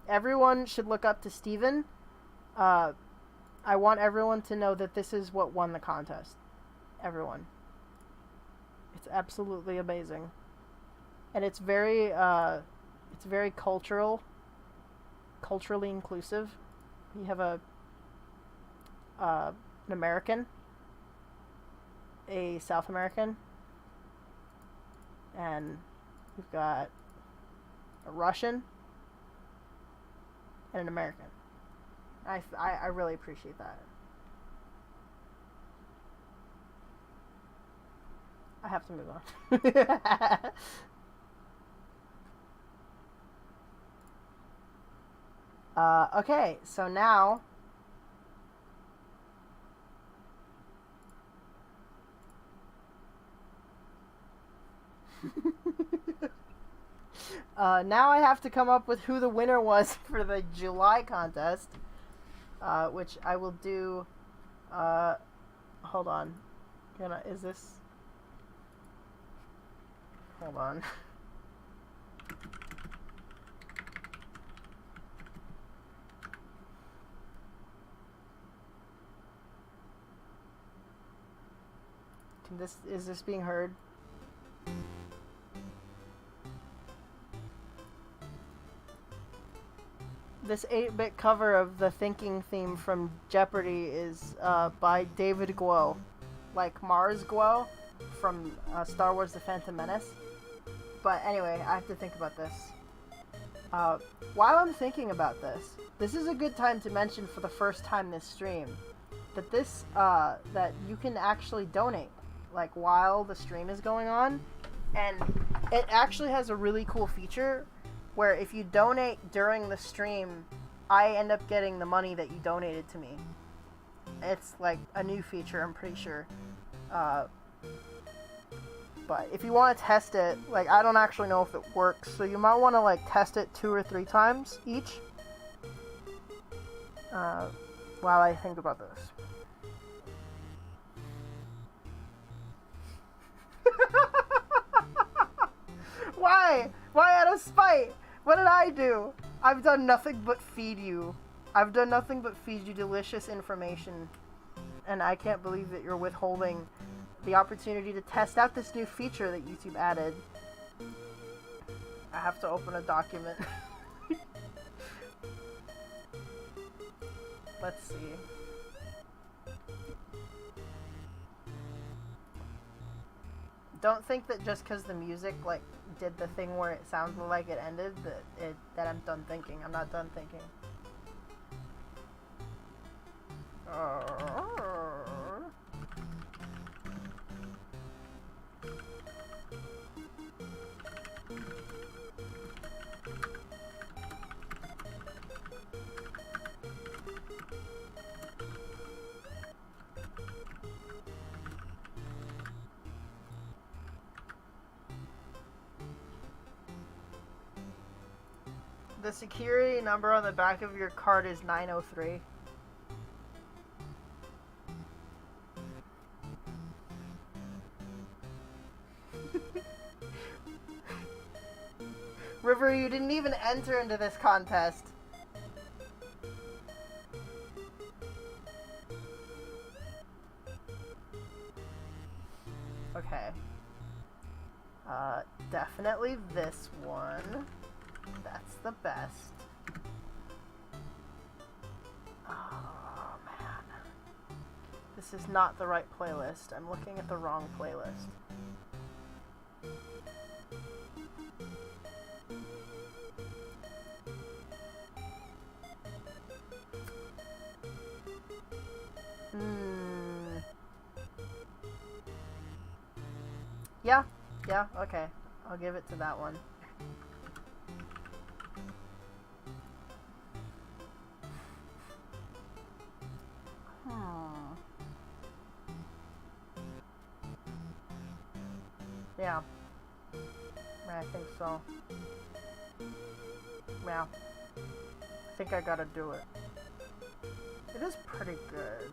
Everyone should look up to Steven. I want everyone to know that this is what won the contest. Everyone. It's absolutely amazing. And it's very culturally inclusive. You have an American, a South American, and we've got a Russian and an American. I really appreciate that. I have to move on. Okay, so now now I have to come up with who the winner was for the July contest, which I will do. Hold on. Is this? Hold on. Is this being heard? This 8-bit cover of the thinking theme from Jeopardy is by David Guo, like Mars Guo from Star Wars The Phantom Menace. But anyway, I have to think about this. While I'm thinking about this is a good time to mention for the first time this stream that that you can actually donate, like, while the stream is going on. And it actually has a really cool feature where if you donate during the stream, I end up getting the money that you donated to me. It's like a new feature, I'm pretty sure. But if you want to test it, like, I don't actually know if it works, so you might want to like test it 2 or 3 times each. While I think about this. Why? Why out of spite? What did I do? I've done nothing but feed you. I've done nothing but feed you delicious information. And I can't believe that you're withholding the opportunity to test out this new feature that YouTube added. I have to open a document. Let's see. Don't think that just because the music, like, did the thing where it sounded like it ended, that I'm done thinking. I'm not done thinking. the security number on the back of your card is 903. River, you didn't even enter into this contest. Okay. Definitely this one. That's the best. Oh, man. This is not the right playlist. I'm looking at the wrong playlist. Yeah, okay. I'll give it to that one. Yeah. I think so. Yeah. I think I gotta do it. It is pretty good.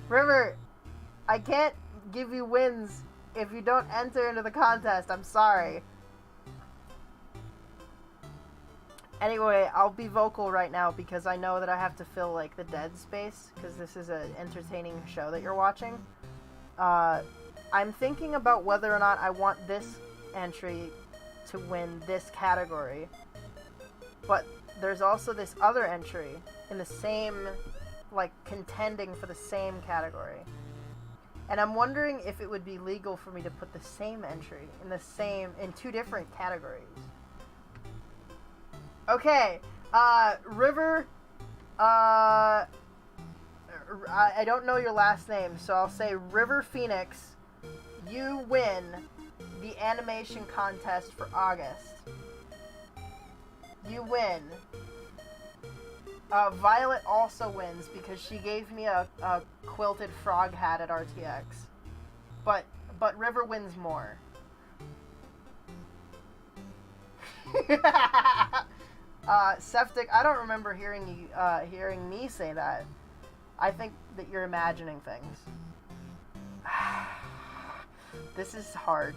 River, I can't give you wins if you don't enter into the contest. I'm sorry. Anyway, I'll be vocal right now because I know that I have to fill, like, the dead space because this is an entertaining show that you're watching. I'm thinking about whether or not I want this entry to win this category. But there's also this other entry in the same, like, contending for the same category. And I'm wondering if it would be legal for me to put the same entry in two different categories. Okay, River, I don't know your last name, so I'll say River Phoenix, you win the animation contest for August. You win. Violet also wins because she gave me a quilted frog hat at RTX. But River wins more. Septic, I don't remember hearing me say that. I think that you're imagining things. This is hard.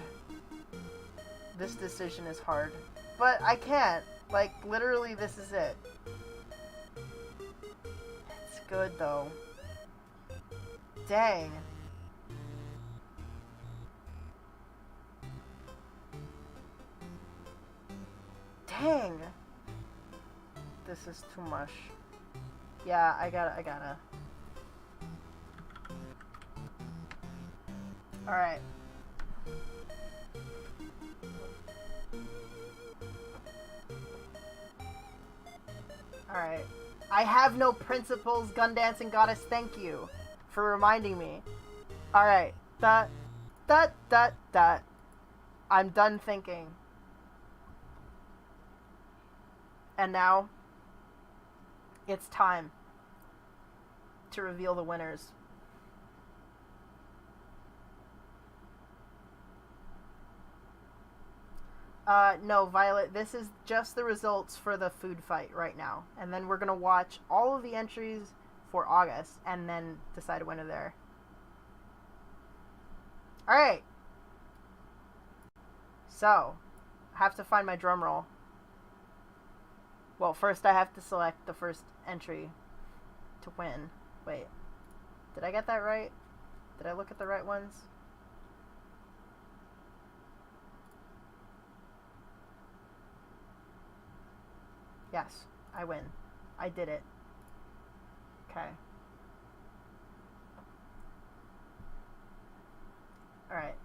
This decision is hard. But I can't. Like, literally, this is it. It's good, though. Dang. Dang. This is too much. Yeah, I gotta. Alright. Alright. I have no principles, Gun Dancing Goddess, thank you for reminding me. Alright. I'm done thinking. And now, it's time to reveal the winners. No, Violet, this is just the results for the food fight right now. And then we're gonna watch all of the entries for August, and then decide a winner there. Alright. So, I have to find my drum roll. Well, first I have to select the first entry to win. Wait, did I get that right? Did I look at the right ones? Yes, I win. I did it. Okay. Alright.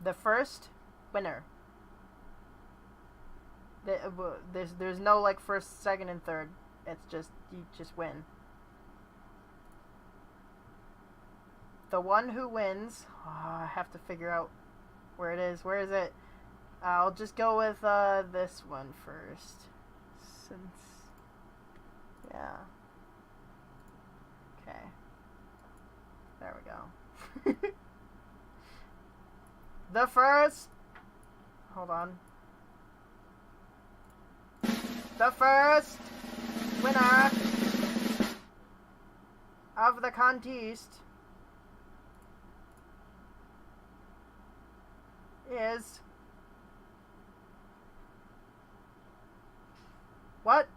The first winner. There's no, like, first, second, and third. It's just, you just win. The one who wins... Oh, I have to figure out where it is. Where is it? I'll just go with this one first. Since... Yeah. Okay. There we go. The first... Hold on. The first winner of the contest is... What?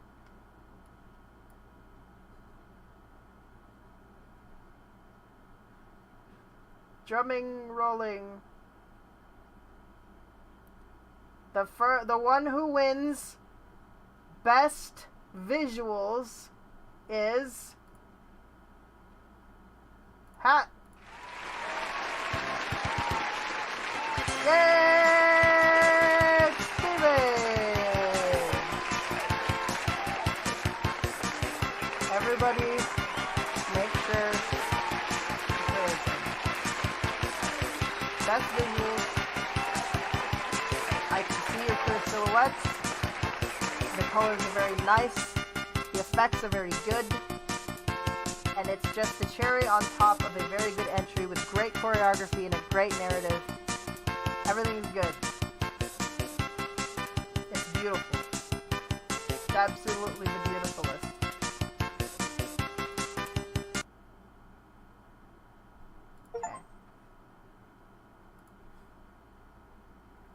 Drumming, rolling. The one who wins best visuals is Hat. Yay! Steven! Everybody, make sure to listen. Best visuals. I can see your clear silhouettes. The colors are very nice. The effects are very good. And it's just the cherry on top of a very good entry with great choreography and a great narrative. Everything is good. It's beautiful. It's absolutely the beautifulest. Okay.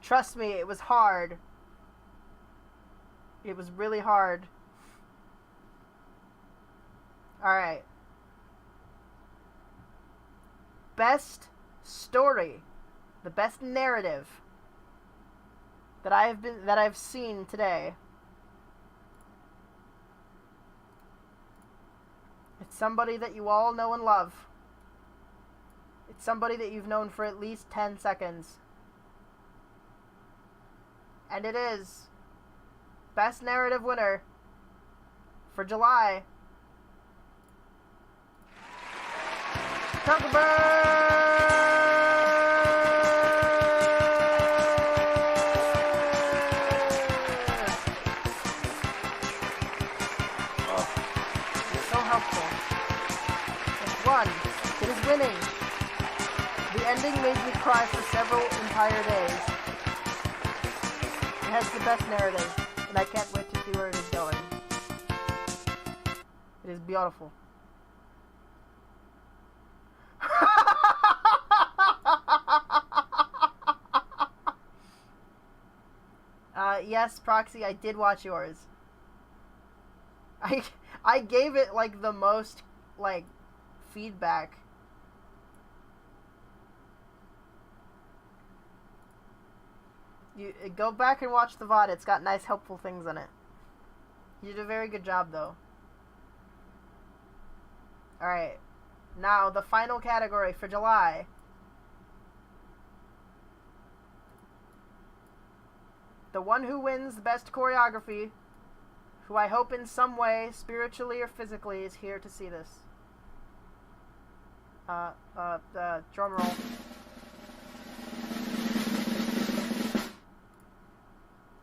Trust me, it was hard. It was really hard. Alright. Best story. The best narrative that I've seen today. It's somebody that you all know and love. It's somebody that you've known for at least 10 seconds. And it is best narrative winner for July. It is winning. The ending made me cry for several entire days. It has the best narrative, and I can't wait to see where it is going. It is beautiful. Yes, Proxy, I did watch yours. I gave it, like, the most, like, feedback. You go back and watch the VOD. It's got nice, helpful things in it. You did a very good job, though. Alright. Now, the final category for July. The one who wins the best choreography, who I hope in some way, spiritually or physically, is here to see this. Drum roll.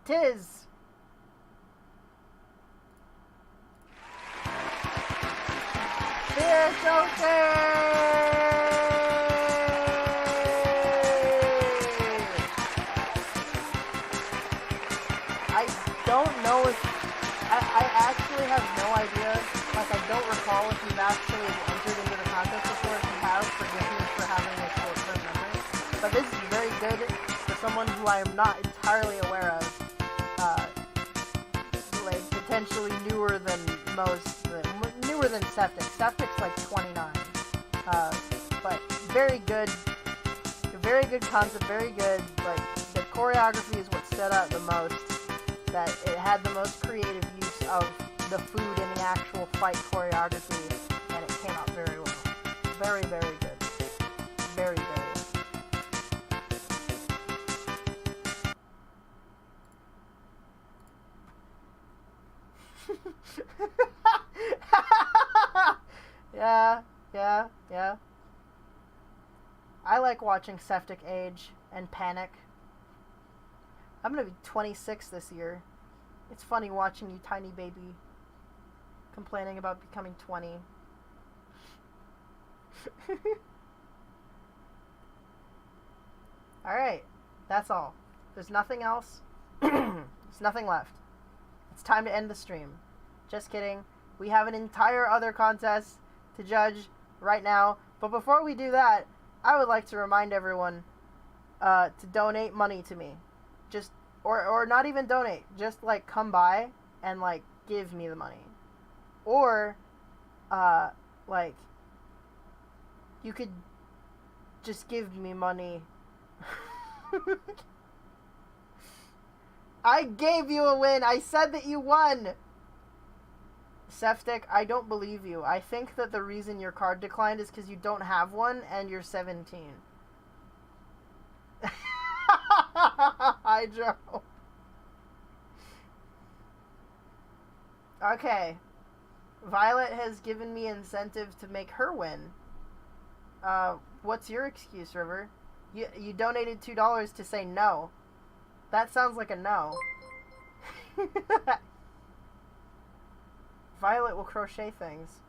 Tis I don't know if I actually have no idea. Like, I don't recall if you've actually entered into the contest before. If you have, forgive me for having a short-term memory. But this is very good for someone who I am not entirely aware of. Like, potentially newer than most, newer than Septic. Septic's like 29. But very good concept, very good. Like, the choreography is what stood out the most. That it had the most creative use of the food in the actual fight choreography, and it came out very well. Very, very good. Very, very Yeah. I like watching Septic age and panic. I'm gonna be 26 this year. It's funny watching you tiny baby complaining about becoming 20. Alright. That's all. There's nothing else. There's nothing left. It's time to end the stream. Just kidding. We have an entire other contest to judge right now. But before we do that, I would like to remind everyone to donate money to me. Just, or not even donate. Just, like, come by and, like, give me the money. Or, like, you could just give me money. I gave you a win. I said that you won. Septic, I don't believe you. I think that the reason your card declined is because you don't have one and you're 17. Hi, Joe. Okay. Violet has given me incentive to make her win. What's your excuse, River? You donated $2 to say no. That sounds like a no. Violet will crochet things.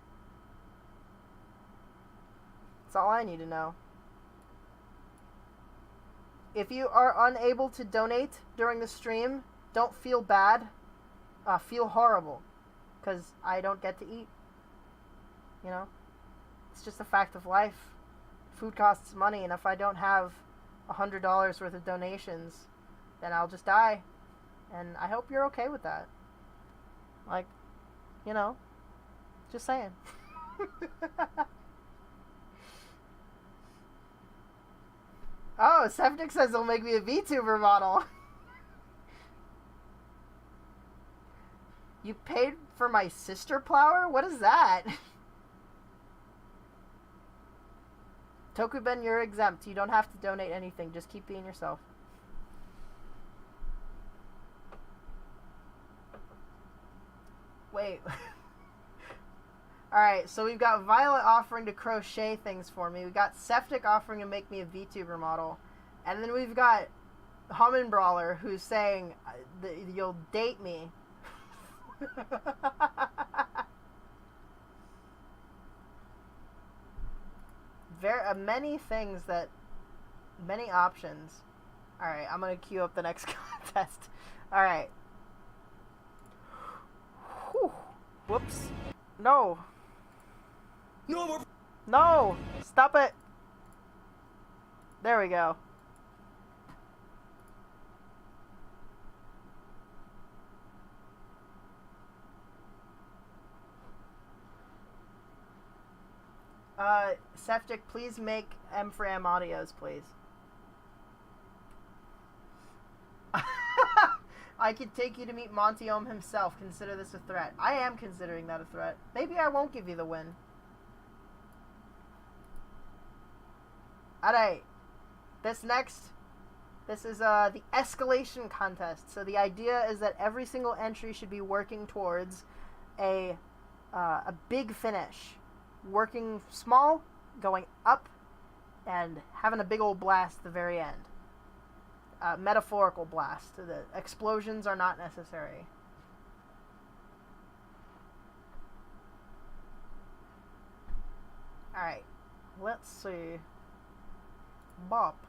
That's all I need to know. If you are unable to donate during the stream, don't feel bad. Feel horrible. Because I don't get to eat. You know? It's just a fact of life. Food costs money, and if I don't have $100 worth of donations, then I'll just die. And I hope you're okay with that. Like, you know, just saying. Oh, Septic says he'll make me a VTuber model. You paid for my sister plower? What is that? Tokuben, you're exempt. You don't have to donate anything. Just keep being yourself. Wait. Alright, so we've got Violet offering to crochet things for me. We've got Septic offering to make me a VTuber model. And then we've got Hummin Brawler who's saying that you'll date me. Many things that... Many options. Alright, I'm gonna queue up the next contest. Alright. Whoops. No. No more. No! Stop it! There we go. Septic, please make M for M audios, please. I could take you to meet Monty Ohm himself. Consider this a threat. I am considering that a threat. Maybe I won't give you the win. Alright. This is the Escalation contest. So the idea is that every single entry should be working towards a big finish. Working small, going up, and having a big old blast at the very end. Metaphorical blast. The explosions are not necessary. Alright, let's see. Bop.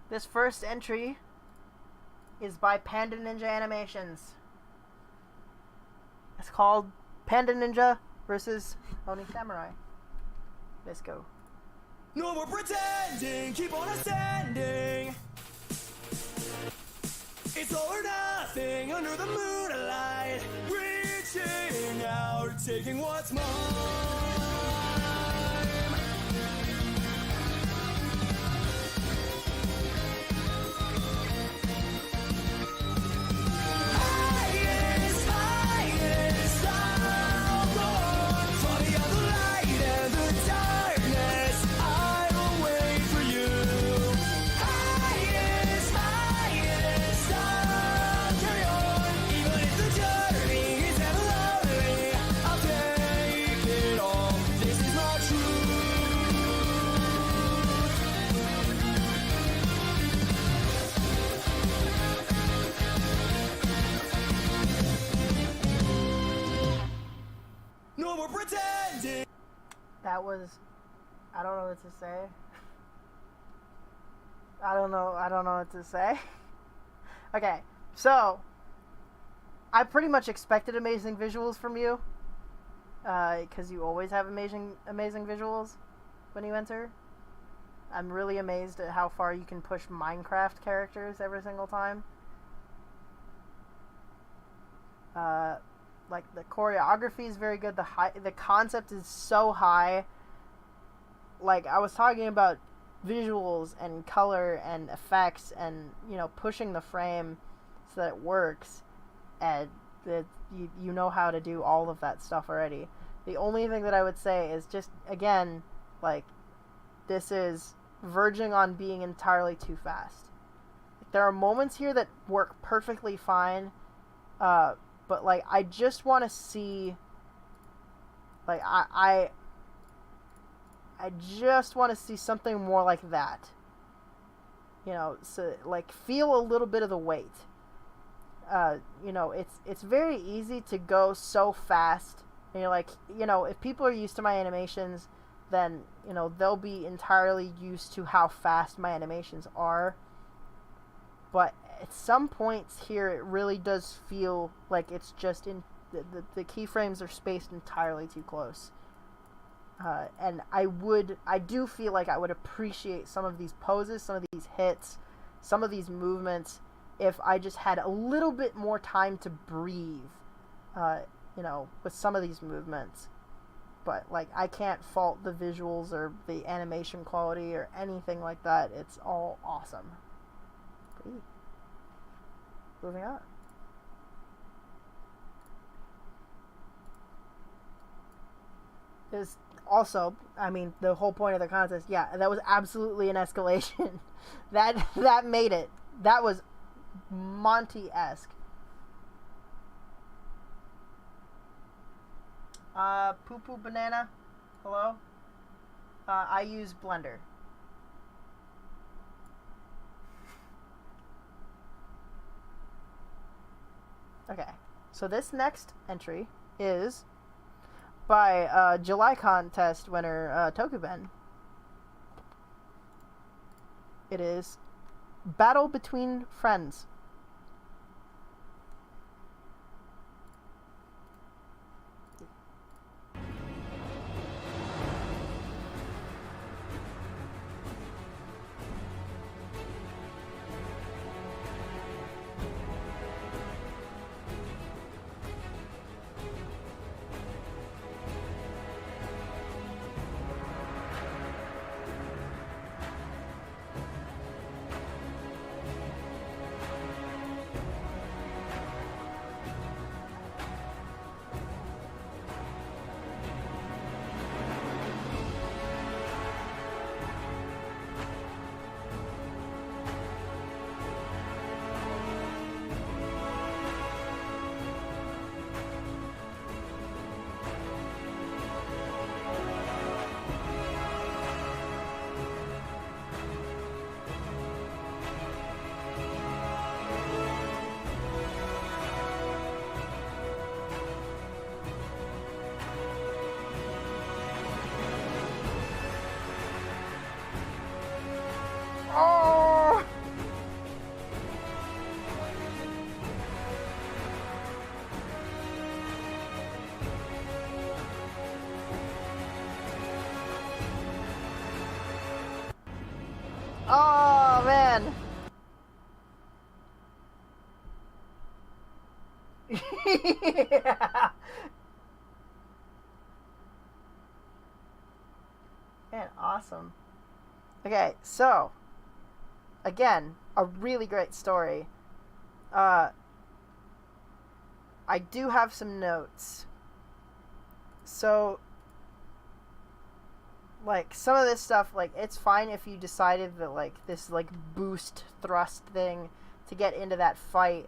This first entry is by Panda Ninja Animations. It's called Panda Ninja versus Oni Samurai. Let's go. No more pretending, keep on ascending. It's all or nothing under the moonlight. Reaching out, taking what's mine. Highest, I'll go on. For the other light and the darkness, I will wait for you. Highest, I'll carry on. Even if the journey is ever lonely, I'll take it all. This is my truth. No more pretending. That was... I don't know what to say. I don't know what to say. Okay, so I pretty much expected amazing visuals from you, because you always have amazing visuals when you enter. I'm really amazed at how far you can push Minecraft characters every single time. Uh, like the choreography is very good. The concept is so high. Like I was talking about visuals and color and effects and pushing the frame so that it works, and that you know how to do all of that stuff already. The only thing that I would say is just again, like, this is verging on being entirely too fast. There are moments here that work perfectly fine, but like I just want to see, like I just want to see something more like that. So like feel a little bit of the weight. It's very easy to go so fast. And you're like, if people are used to my animations, then they'll be entirely used to how fast my animations are. But at some points here, it really does feel like it's just in the keyframes are spaced entirely too close. And I do feel like I would appreciate some of these poses, some of these hits, some of these movements if I just had a little bit more time to breathe, with some of these movements. But like I can't fault the visuals or the animation quality or anything like that. It's all awesome. Moving on. Is also, I mean, the whole point of the contest. Yeah, that was absolutely an escalation. that made it. That was Monty-esque. Poo Poo Banana. Hello. I use Blender. Okay, so this next entry is by July contest winner Tokuben. It is Battle Between Friends. Oh! Oh, man. Yeah. Man, awesome. Okay, so again, a really great story. Uh, I do have some notes. So, like, some of this stuff, like, it's fine if you decided that, like, this, like, boost thrust thing to get into that fight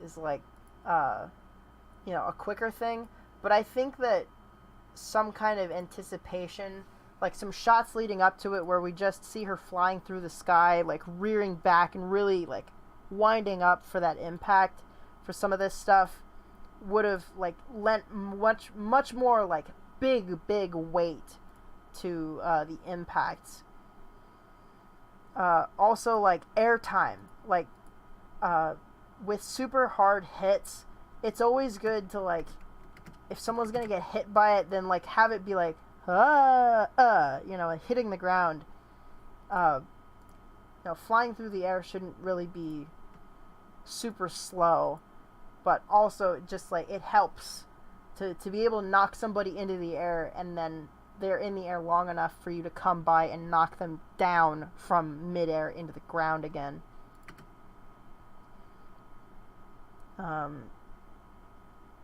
is, like, a quicker thing. But I think that some kind of anticipation, like some shots leading up to it where we just see her flying through the sky, like rearing back and really like winding up for that impact for some of this stuff would have like lent much more like big weight to the impacts. Also, like, airtime. Like, with super hard hits, it's always good to, like, if someone's gonna get hit by it, then, like, have it be like, you know, hitting the ground. You know, flying through the air shouldn't really be super slow, but also just, like, it helps to be able to knock somebody into the air, and then they're in the air long enough for you to come by and knock them down from midair into the ground again.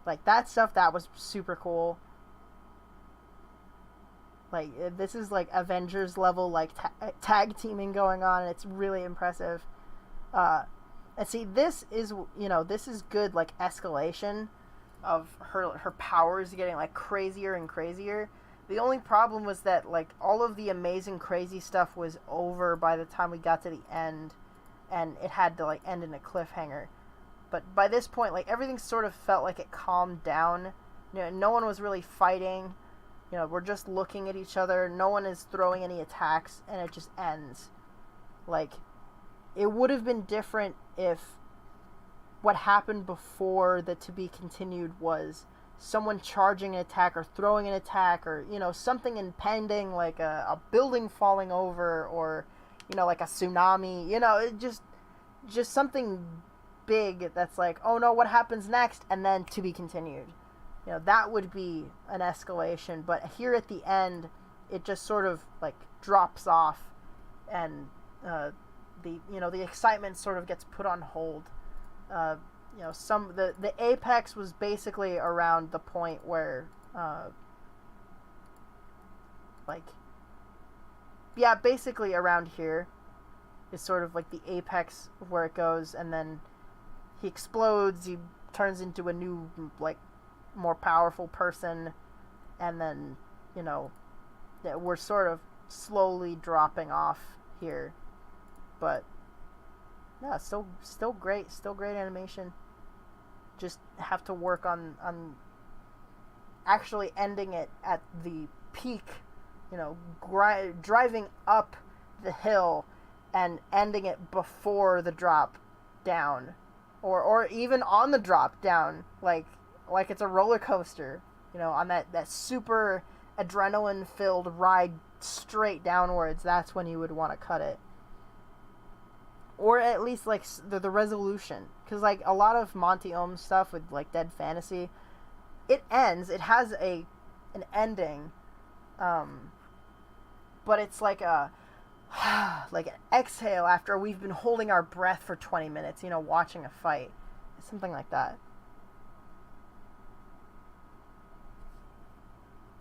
Like, that stuff, that was super cool. Like, this is, like, Avengers level, like, tag teaming going on, and it's really impressive. And see, this is, you know, this is good, like, escalation of her powers getting, like, crazier and crazier. The only problem was that, like, all of the amazing crazy stuff was over by the time we got to the end, and it had to, like, end in a cliffhanger. But by this point, like, everything sort of felt like it calmed down. You know, no one was really fighting. You know, we're just looking at each other. No one is throwing any attacks, and it just ends. Like, it would have been different if what happened before the to be continued was someone charging an attack or throwing an attack, or, you know, something impending, like a building falling over, or, you know, like a tsunami. You know, it just something big that's like, oh no, what happens next, and then to be continued. You know, that would be an escalation. But here at the end, it just sort of, like, drops off, and the excitement sort of gets put on hold. You know, the apex was basically around the point where, like, yeah, basically around here is sort of like the apex of where it goes, and then he explodes, he turns into a new, like, more powerful person, and then, you know, we're sort of slowly dropping off here. But yeah, still great animation. Just have to work on actually ending it at the peak, you know, driving up the hill and ending it before the drop down, or even on the drop down, like it's a roller coaster, you know, on that super adrenaline filled ride straight downwards. That's when you would want to cut it. Or at least, like, the resolution, because, like, a lot of Monty Ohm stuff with, like, Dead Fantasy, it ends, it has an ending, but it's like like an exhale after we've been holding our breath for 20 minutes, you know, watching a fight. Something like that.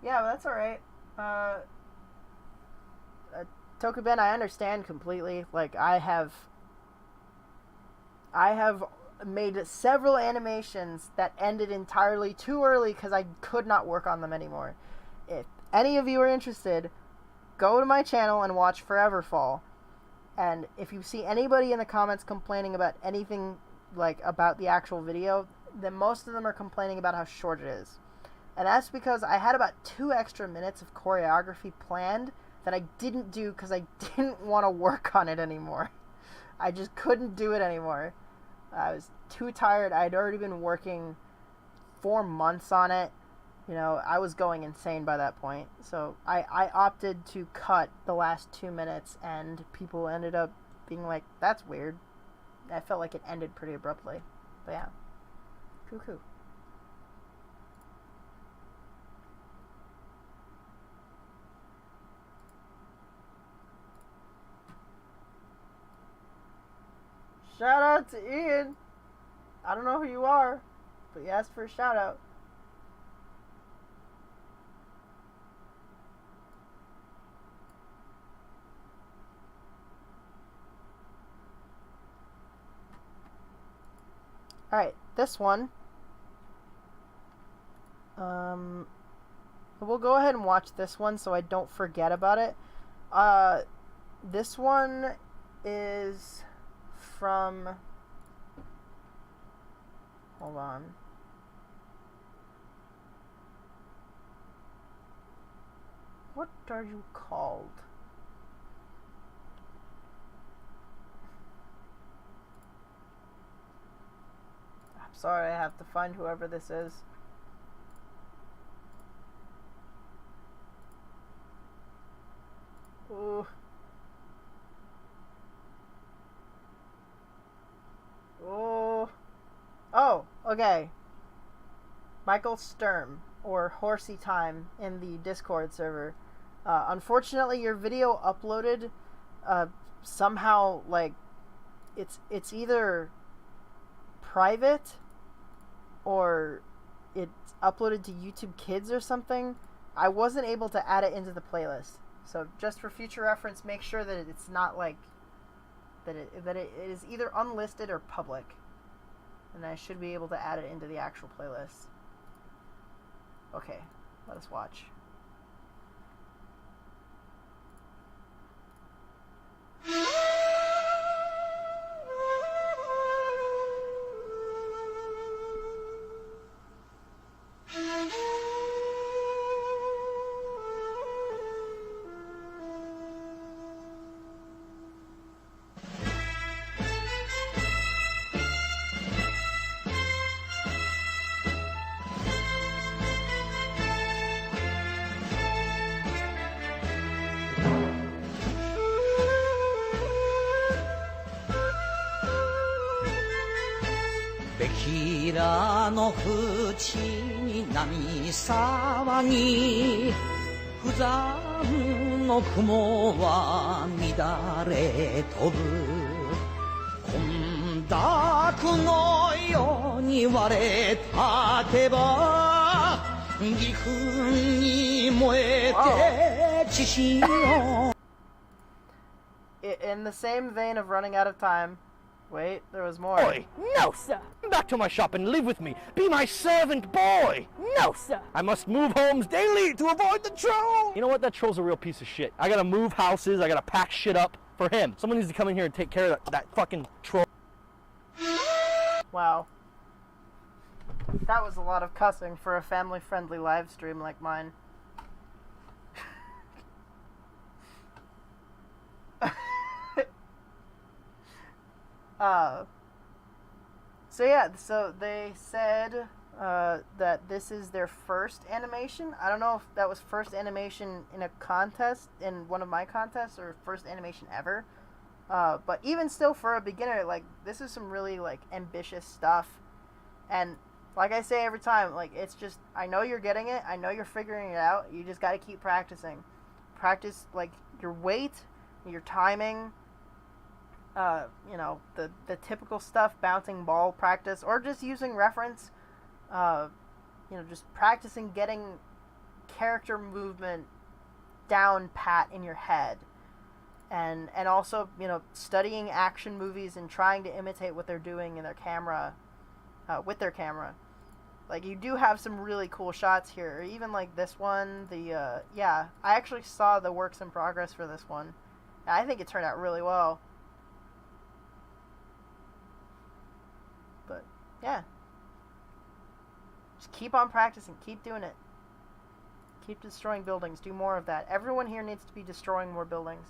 Yeah, that's alright. Tokuben, I understand completely. Like, I have made several animations that ended entirely too early because I could not work on them anymore. If any of you are interested, go to my channel and watch Forever Fall. And if you see anybody in the comments complaining about anything, like, about the actual video, then most of them are complaining about how short it is. And that's because I had about 2 extra minutes of choreography planned that I didn't do because I didn't want to work on it anymore. I just couldn't do it anymore. I was too tired. I had already been working 4 months on it. You know, I was going insane by that point. So I opted to cut the last 2 minutes, and people ended up being like, that's weird. I felt like it ended pretty abruptly. But yeah. Cuckoo. Shout out to Ian. I don't know who you are, but you asked for a shout out. Alright, this one. We'll go ahead and watch this one so I don't forget about it. This one is from... Hold on. What are you called? sorry, I have to find whoever this is. Ooh. Ooh. Oh, okay. Michael Sturm, or Horsey Time in the Discord server. Unfortunately, your video uploaded somehow, like, it's either private or it's uploaded to YouTube Kids or something. I wasn't able to add it into the playlist. So just for future reference, make sure that it's not like that it is either unlisted or public. And I should be able to add it into the actual playlist. Okay, let us watch.べきらの淵に波騒ぎ不残の雲は乱れ飛ぶ混濁のように割れ立てば義憤に燃えて血潮 In the same vein of running out of time. Wait, there was more. Boy, no, sir. Come back to my shop and live with me. Be my servant boy. No, sir. I must move homes daily to avoid the troll. You know what? That troll's a real piece of shit. I gotta move houses. I gotta pack shit up for him. Someone needs to come in here and take care of that fucking troll. Wow. That was a lot of cussing for a family-friendly live stream like mine. So yeah, so they said that this is their first animation. I don't know if that was first animation in a contest, in one of my contests, or first animation ever. But even still, for a beginner, like, this is some really, like, ambitious stuff. And like I say every time, like, it's just, I know you're getting it, I know you're figuring it out, you just gotta keep practicing. Practice, like, your weight, your timing, you know, the typical stuff, bouncing ball practice, or just using reference, you know, just practicing getting character movement down pat in your head. And also, you know, studying action movies and trying to imitate what they're doing in their camera, with their camera. Like, you do have some really cool shots here. Even, like, this one, yeah, I actually saw the works in progress for this one. I think it turned out really well. But, yeah. Just keep on practicing. Keep doing it. Keep destroying buildings. Do more of that. Everyone here needs to be destroying more buildings.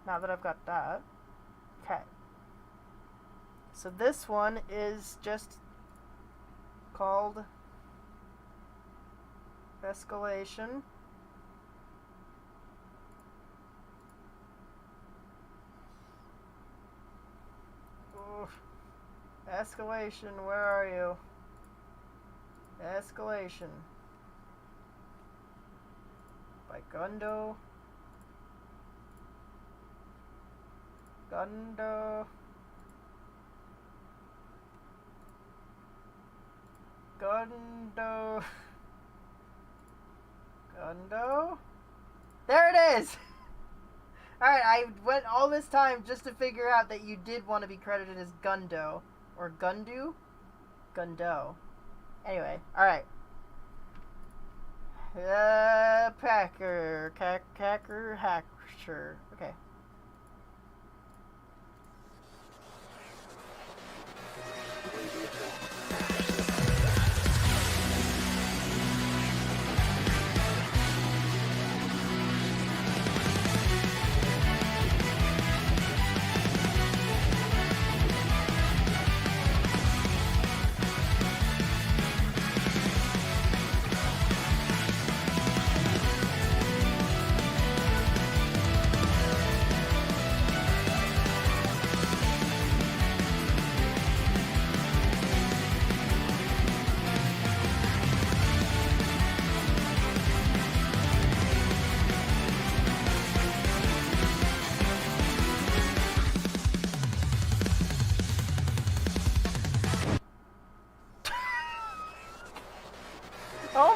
Now that I've got that. Okay. So this one is just called Escalation. Oof. Escalation, where are you? Escalation. By Gundo. Gundo. There it is! Alright, I went all this time just to figure out that you did want to be credited as Gundo. Or Gundu? Gundo. Anyway, alright. Packer. Cacker. Hacker. Okay.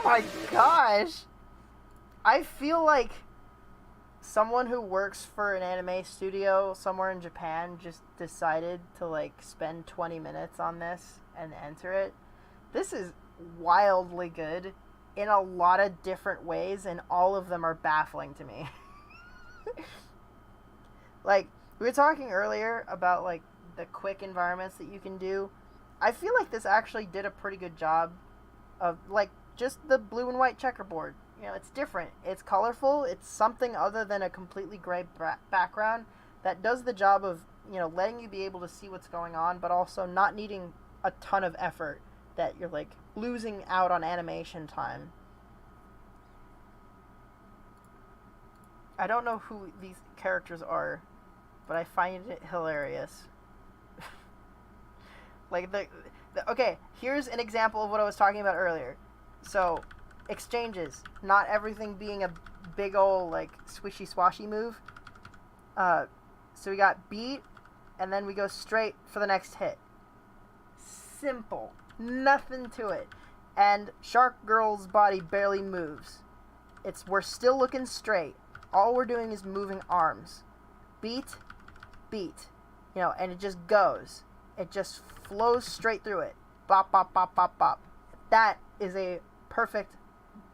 my gosh! I feel like someone who works for an anime studio somewhere in Japan just decided to like spend 20 minutes on this and enter it. This is wildly good in a lot of different ways, and all of them are baffling to me. Like, we were talking earlier about like the quick environments that you can do. I feel like this actually did a pretty good job of like just the blue and white checkerboard. You know, it's different. It's colorful. It's something other than a completely gray background that does the job of, you know, letting you be able to see what's going on, but also not needing a ton of effort that you're like losing out on animation time. I don't know who these characters are, but I find it hilarious. Like okay, here's an example of what I was talking about earlier. So, exchanges, not everything being a big ol' like swishy swashy move. So we got beat, and then we go straight for the next hit. Simple, nothing to it. And Shark Girl's body barely moves. We're still looking straight. All we're doing is moving arms. Beat, beat. You know, and it just goes. It just flows straight through it. Bop, bop, bop, bop, bop. That is a perfect,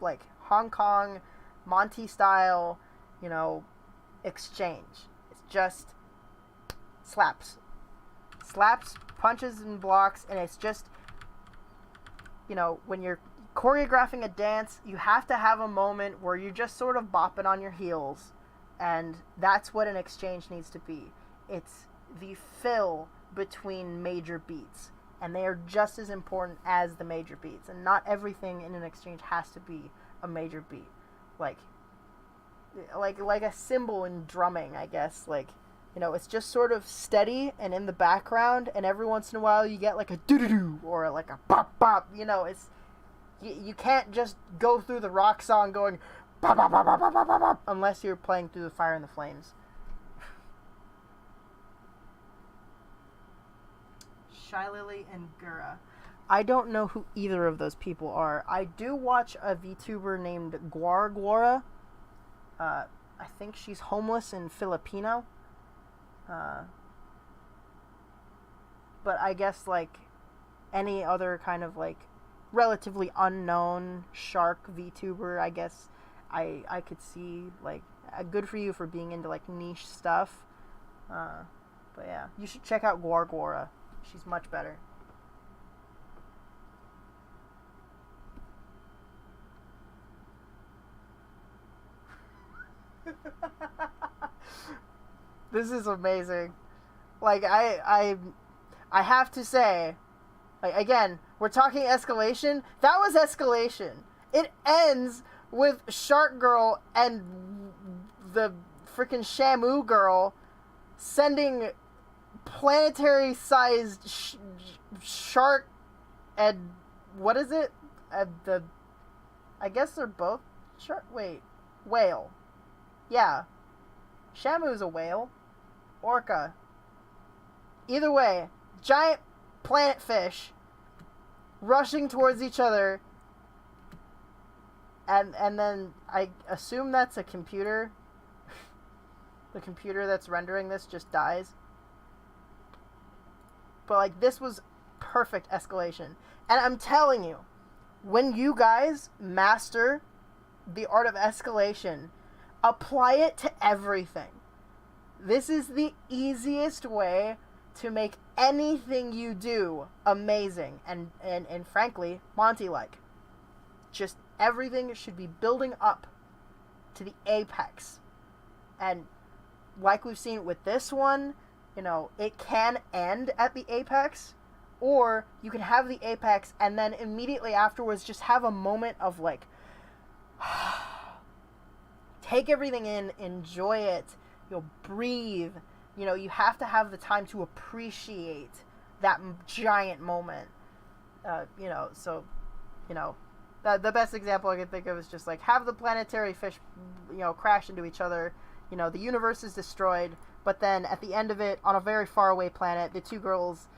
like, Hong Kong, Monty style, you know, exchange. It's just slaps. Slaps, punches, and blocks, and it's just, you know, when you're choreographing a dance, you have to have a moment where you're just sort of bopping on your heels, and that's what an exchange needs to be. It's the fill between major beats, and they are just as important as the major beats, and not everything in an exchange has to be a major beat. Like a cymbal in drumming, I guess. Like, you know, it's just sort of steady and in the background, and every once in a while you get like a doo-doo-doo or like a bop-bop. You know, it's you can't just go through the rock song going bop, bop, bop, bop, bop, bop, bop, unless you're playing through the Fire and the Flames. Shy Lily and Gura. I don't know who either of those people are. I do watch a VTuber named Guara. I think she's homeless in Filipino. But I guess like any other kind of like relatively unknown shark VTuber, I guess I could see like good for you for being into like niche stuff. But yeah, you should check out Guara. She's much better. This is amazing. Like I have to say, like, again, we're talking Escalation. That was Escalation. It ends with Shark Girl and the freaking Shamu Girl sending planetary-sized shark and what is it? I guess they're both shark. Wait, whale. Yeah, Shamu's a whale. Orca. Either way, giant planet fish rushing towards each other, and then I assume that's a computer. The computer that's rendering this just dies. But like, this was perfect Escalation. And I'm telling you, when you guys master the art of Escalation, apply it to everything. This is the easiest way to make anything you do amazing and frankly, Monty-like. Just everything should be building up to the apex. And like we've seen with this one, you know, it can end at the apex, or you can have the apex and then immediately afterwards just have a moment of like, take everything in, enjoy it, you'll breathe. You know, you have to have the time to appreciate that giant moment. You know, so, you know, the best example I can think of is just like, have the planetary fish, you know, crash into each other. You know, the universe is destroyed, but then at the end of it, on a very far away planet, the two girls,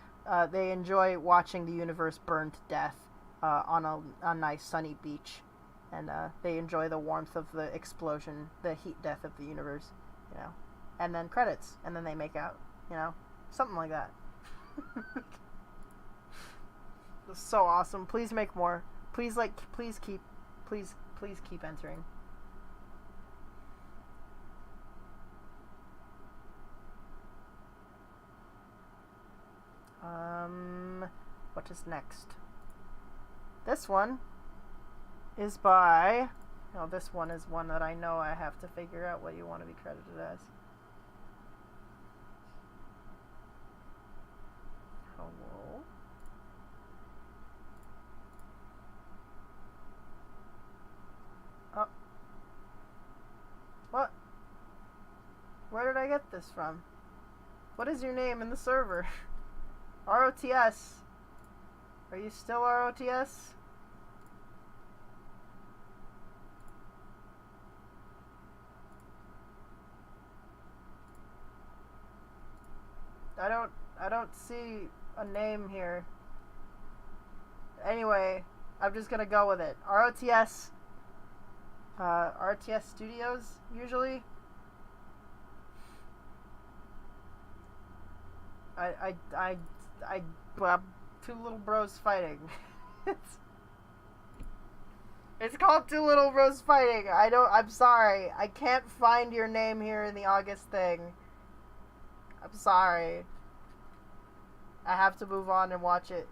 they enjoy watching the universe burn to death on a nice sunny beach. and they enjoy the warmth of the explosion, the heat death of the universe, you know. And then credits, and then they make out, you know, something like that. It's so awesome. Please make more. Please keep entering. What is next? This one is by... No, this one is one that I know I have to figure out what you want to be credited as. Hello? Oh. What? Where did I get this from? What is your name in the server? ROTS. Are you still ROTS? I don't see a name here. Anyway, I'm just gonna go with it. ROTS. RTS Studios, usually. Well, two little bros fighting. It's called Two Little Bros Fighting. I'm sorry. I can't find your name here in the August thing. I'm sorry. I have to move on and watch it.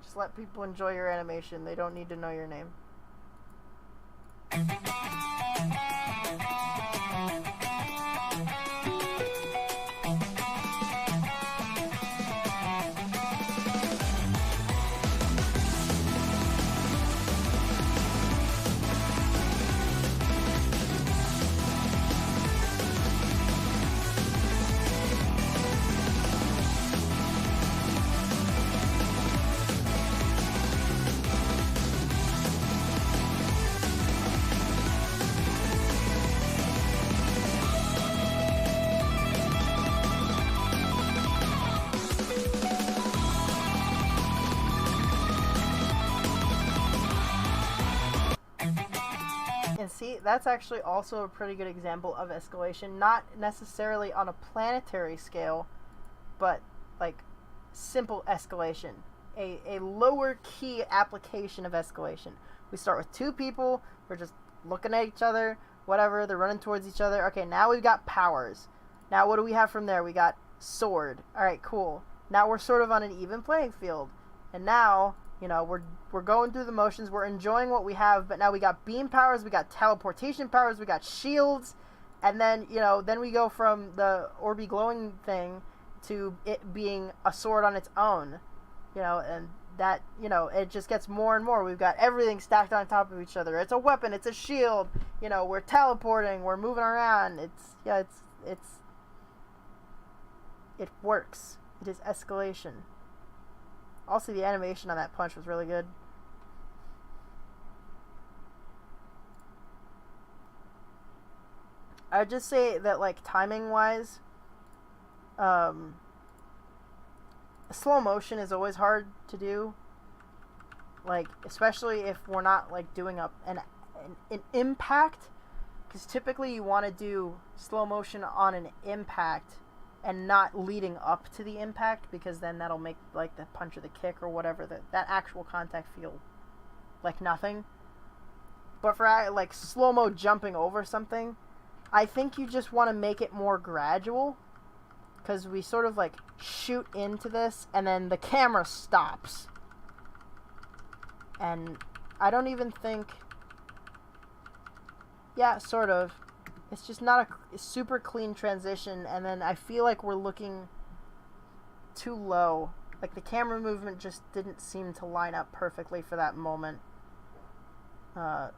Just let people enjoy your animation. They don't need to know your name. See, that's actually also a pretty good example of escalation, not necessarily on a planetary scale, but like simple escalation, a lower key application of escalation. We start with two people, we're just looking at each other, whatever, they're running towards each other. Okay, now we've got powers. Now what do we have from there? We got sword. Alright, cool. Now we're sort of on an even playing field. And now, you know, we're going through the motions, we're enjoying what we have, but now we got beam powers, we got teleportation powers, we got shields, and then, you know, then we go from the orby glowing thing to it being a sword on its own, you know, and that, you know, it just gets more and more. We've got everything stacked on top of each other. It's a weapon, it's a shield, you know, we're teleporting, we're moving around. It works. It is escalation. Also, the animation on that punch was really good. I would just say that, like, timing-wise, slow motion is always hard to do. Like, especially if we're not, like, doing an impact. Because typically you want to do slow motion on an impact and not leading up to the impact, because then that'll make, like, the punch or the kick or whatever, that actual contact feel like nothing. But for, like, slow-mo jumping over something, I think you just want to make it more gradual, because we sort of, like, shoot into this, and then the camera stops. And I don't even think... Yeah, sort of. It's just not a super clean transition, and then I feel like we're looking too low. Like, the camera movement just didn't seem to line up perfectly for that moment. But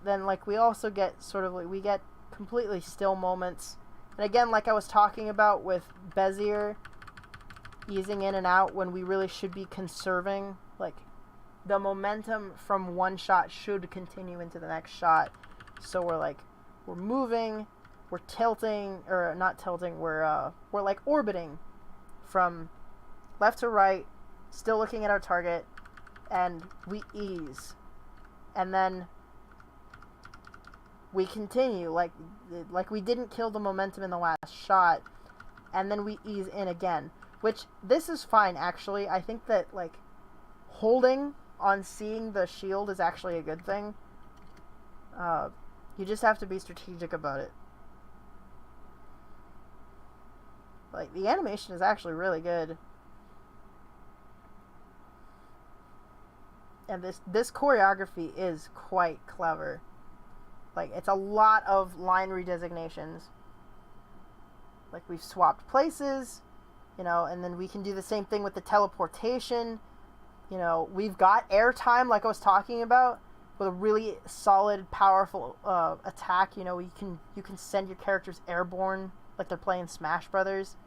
then, like, we also get sort of, like, we get completely still moments. And again, like I was talking about with Bezier easing in and out when we really should be conserving, like, the momentum from one shot should continue into the next shot. So we're moving, we're tilting, or not tilting, we're like orbiting from left to right, still looking at our target, and we ease. and then we continue like we didn't kill the momentum in the last shot, and then we ease in again, which this is fine actually. I think that like holding on seeing the shield is actually a good thing. You just have to be strategic about it. Like, the animation is actually really good. And this choreography is quite clever. Like, it's a lot of line redesignations. Like, we've swapped places, you know, and then we can do the same thing with the teleportation. You know, we've got airtime, like I was talking about, with a really solid, powerful attack. You know, you can send your characters airborne, like they're playing Smash Brothers.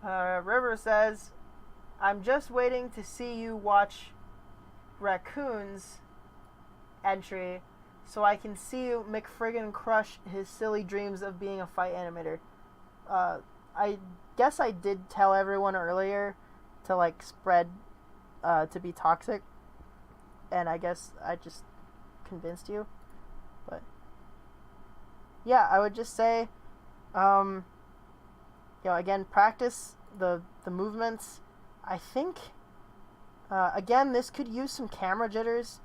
River says, I'm just waiting to see you watch Raccoon's entry so I can see you McFriggin crush his silly dreams of being a fight animator. I guess I did tell everyone earlier to like spread to be toxic, and I guess I just convinced you. But yeah, I would just say, you know, again, practice the movements. I think, again, this could use some camera jitters.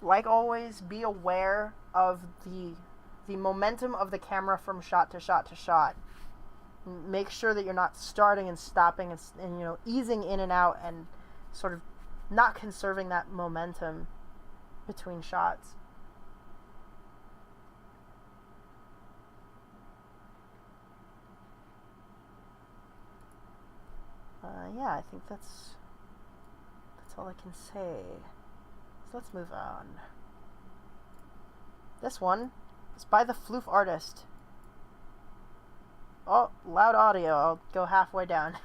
Like always, be aware of the momentum of the camera from shot to shot to shot. Make sure that you're not starting and stopping and you know, easing in and out and sort of not conserving that momentum between shots. Yeah, I think that's all I can say. So let's move on. This one is by the Floof artist. Oh, loud audio. I'll go halfway down.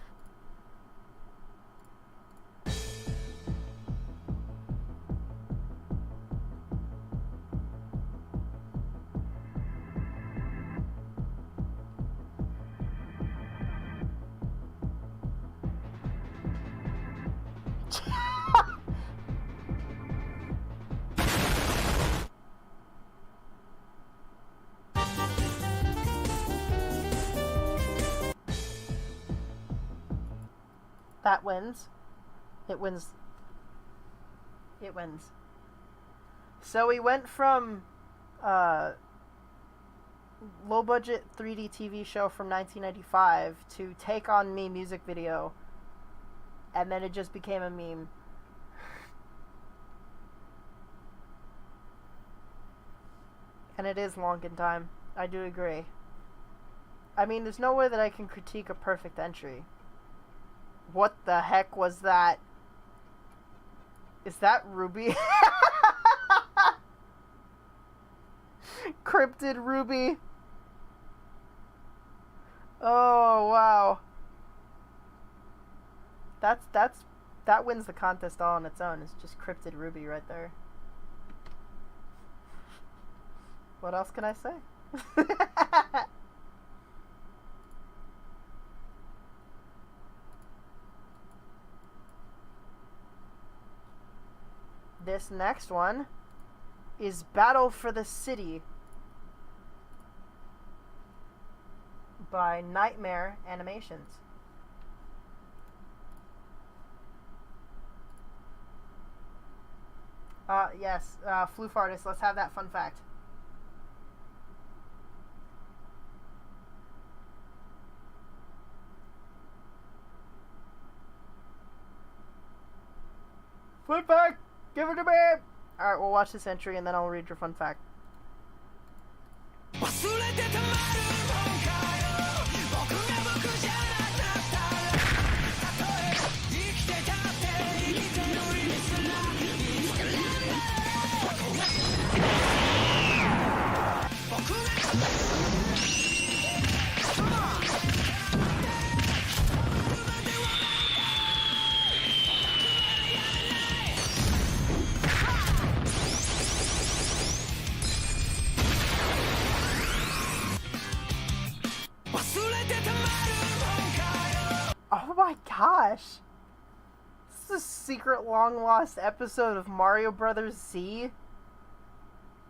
That wins. It wins. It wins. So we went from low budget 3D TV show from 1995 to Take On Me music video, and then it just became a meme. And it is long in time. I do agree. I mean, there's no way that I can critique a perfect entry. What the heck was that? Is that Ruby? Cryptid Ruby. Oh, wow. That wins the contest all on its own. It's just Cryptid Ruby right there. What else can I say? This next one is Battle for the City by Nightmare Animations. Yes, Floof artist, let's have that fun fact. Fun fact! Give it to me! Alright, we'll watch this entry and then I'll read your fun fact. Oh my gosh! It's a secret long lost episode of Mario Brothers Z.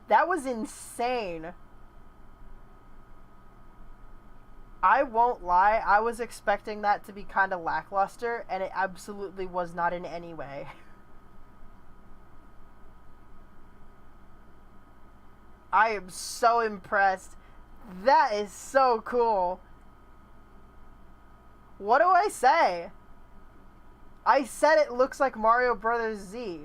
That was insane. I won't lie, I was expecting that to be kind of lackluster, and it absolutely was not in any way. I am so impressed. That is so cool. What do I say? I said it looks like Mario Brothers Z.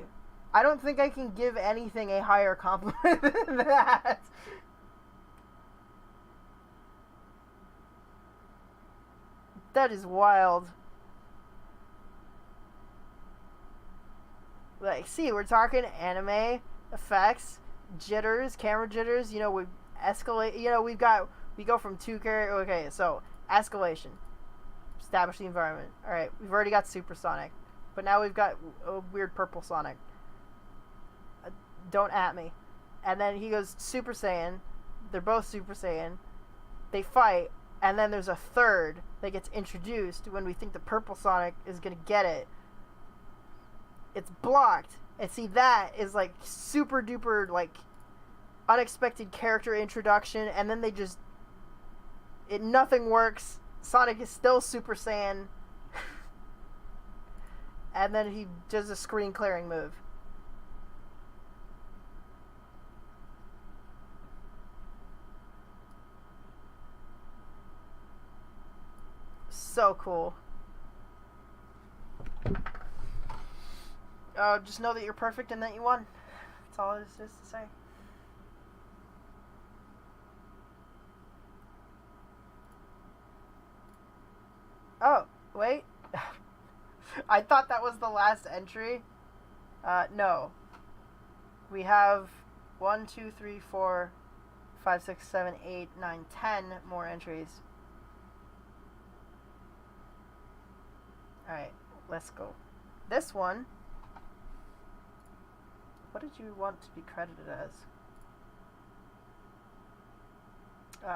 I don't think I can give anything a higher compliment than that. That is wild. Like, see, we're talking anime effects, jitters, camera jitters. You know, we escalate. You know, we go from two character. Okay, so escalation, establish the environment. All right, we've already got supersonic, but now we've got a weird purple Sonic. Don't at me. And then he goes Super Saiyan. They're both Super Saiyan. They fight, and then there's a third that gets introduced when we think the purple Sonic is gonna get it. It's blocked. And see, that is like super duper like unexpected character introduction, and then they just nothing works. Sonic is still Super Saiyan. And then he does a screen clearing move. So cool. Just know that you're perfect and that you won. That's all it is to say. Oh, wait. I thought that was the last entry. No. We have 1, 2, 3, 4, 5, 6, 7, 8, 9, 10 more entries. Alright, let's go. This one, what did you want to be credited as?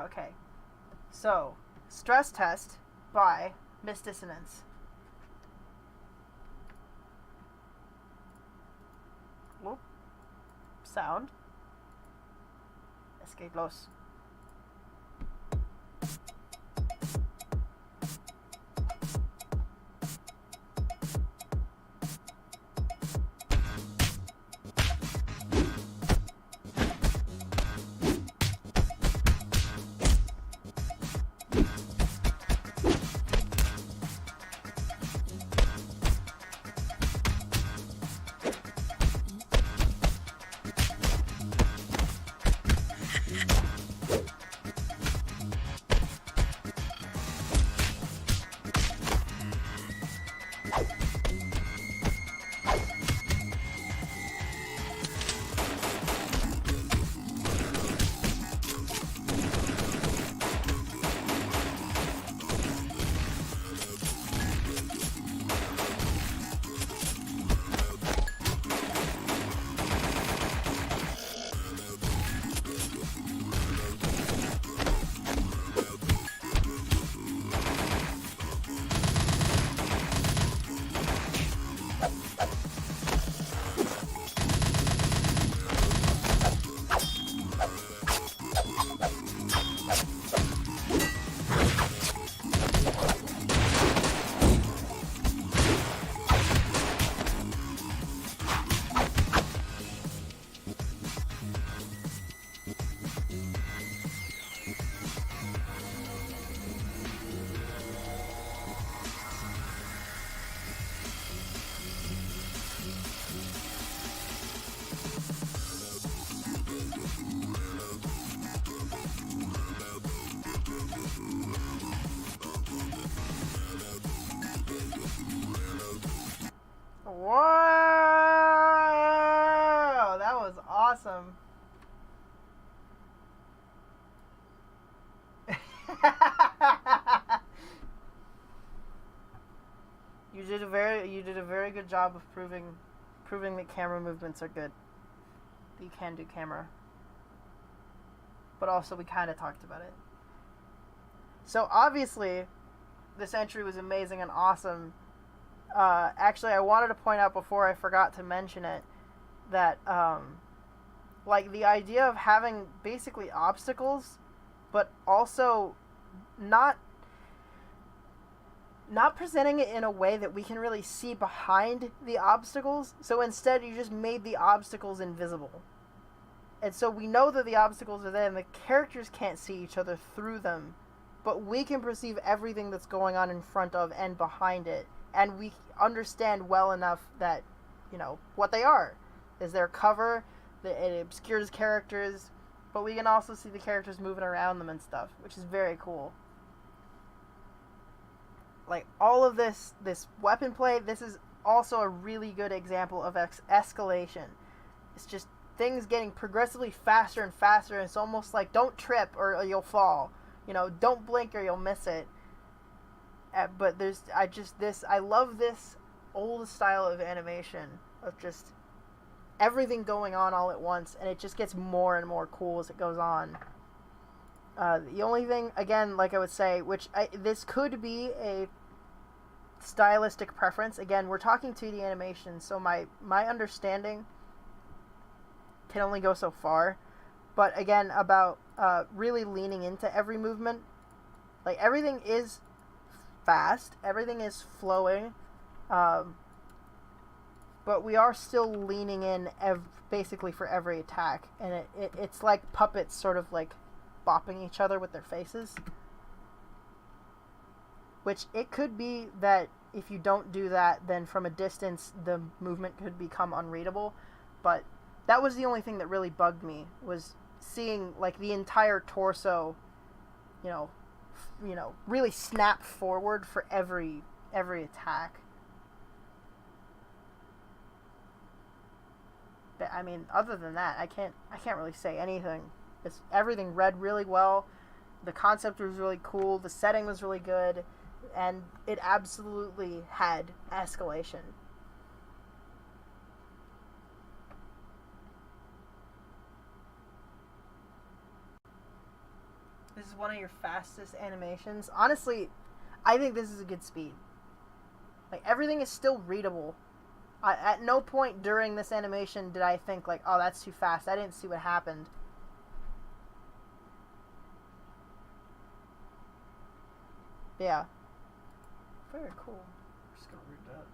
Okay. So, Stress Test by Miss Dissonance. Whoop. Sound. Escalos. Whoa! That was awesome. You did a very good job of proving that camera movements are good. That you can do camera. But also we kind of talked about it. So obviously this entry was amazing and awesome. Actually, I wanted to point out before I forgot to mention it that like the idea of having basically obstacles, but also not presenting it in a way that we can really see behind the obstacles. So instead, you just made the obstacles invisible. And so we know that the obstacles are there and the characters can't see each other through them, but we can perceive everything that's going on in front of and behind it. And we understand well enough that, you know, what they are. Is there cover, that it obscures characters, but we can also see the characters moving around them and stuff, which is very cool. Like, all of this weapon play, this is also a really good example of escalation. It's just things getting progressively faster and faster, and it's almost like, don't trip or you'll fall. You know, don't blink or you'll miss it. But I love this old style of animation, of just everything going on all at once, and it just gets more and more cool as it goes on. The only thing, again, like I would say, this could be a stylistic preference. Again, we're talking 2D animation, so my understanding can only go so far. But again, about really leaning into every movement. Like, everything is fast, everything is flowing, but we are still leaning in basically for every attack, and it's like puppets sort of like bopping each other with their faces, which it could be that if you don't do that, then from a distance the movement could become unreadable. But that was the only thing that really bugged me, was seeing like the entire torso, you know, really snap forward for every attack. But I mean, other than that, I can't really say anything. Everything read really well. The concept was really cool. The setting was really good, and it absolutely had escalation. This is one of your fastest animations. Honestly, I think this is a good speed. Like, everything is still readable. At no point during this animation did I think, like, oh, that's too fast. I didn't see what happened. Yeah. Very cool. I'm just gonna read that.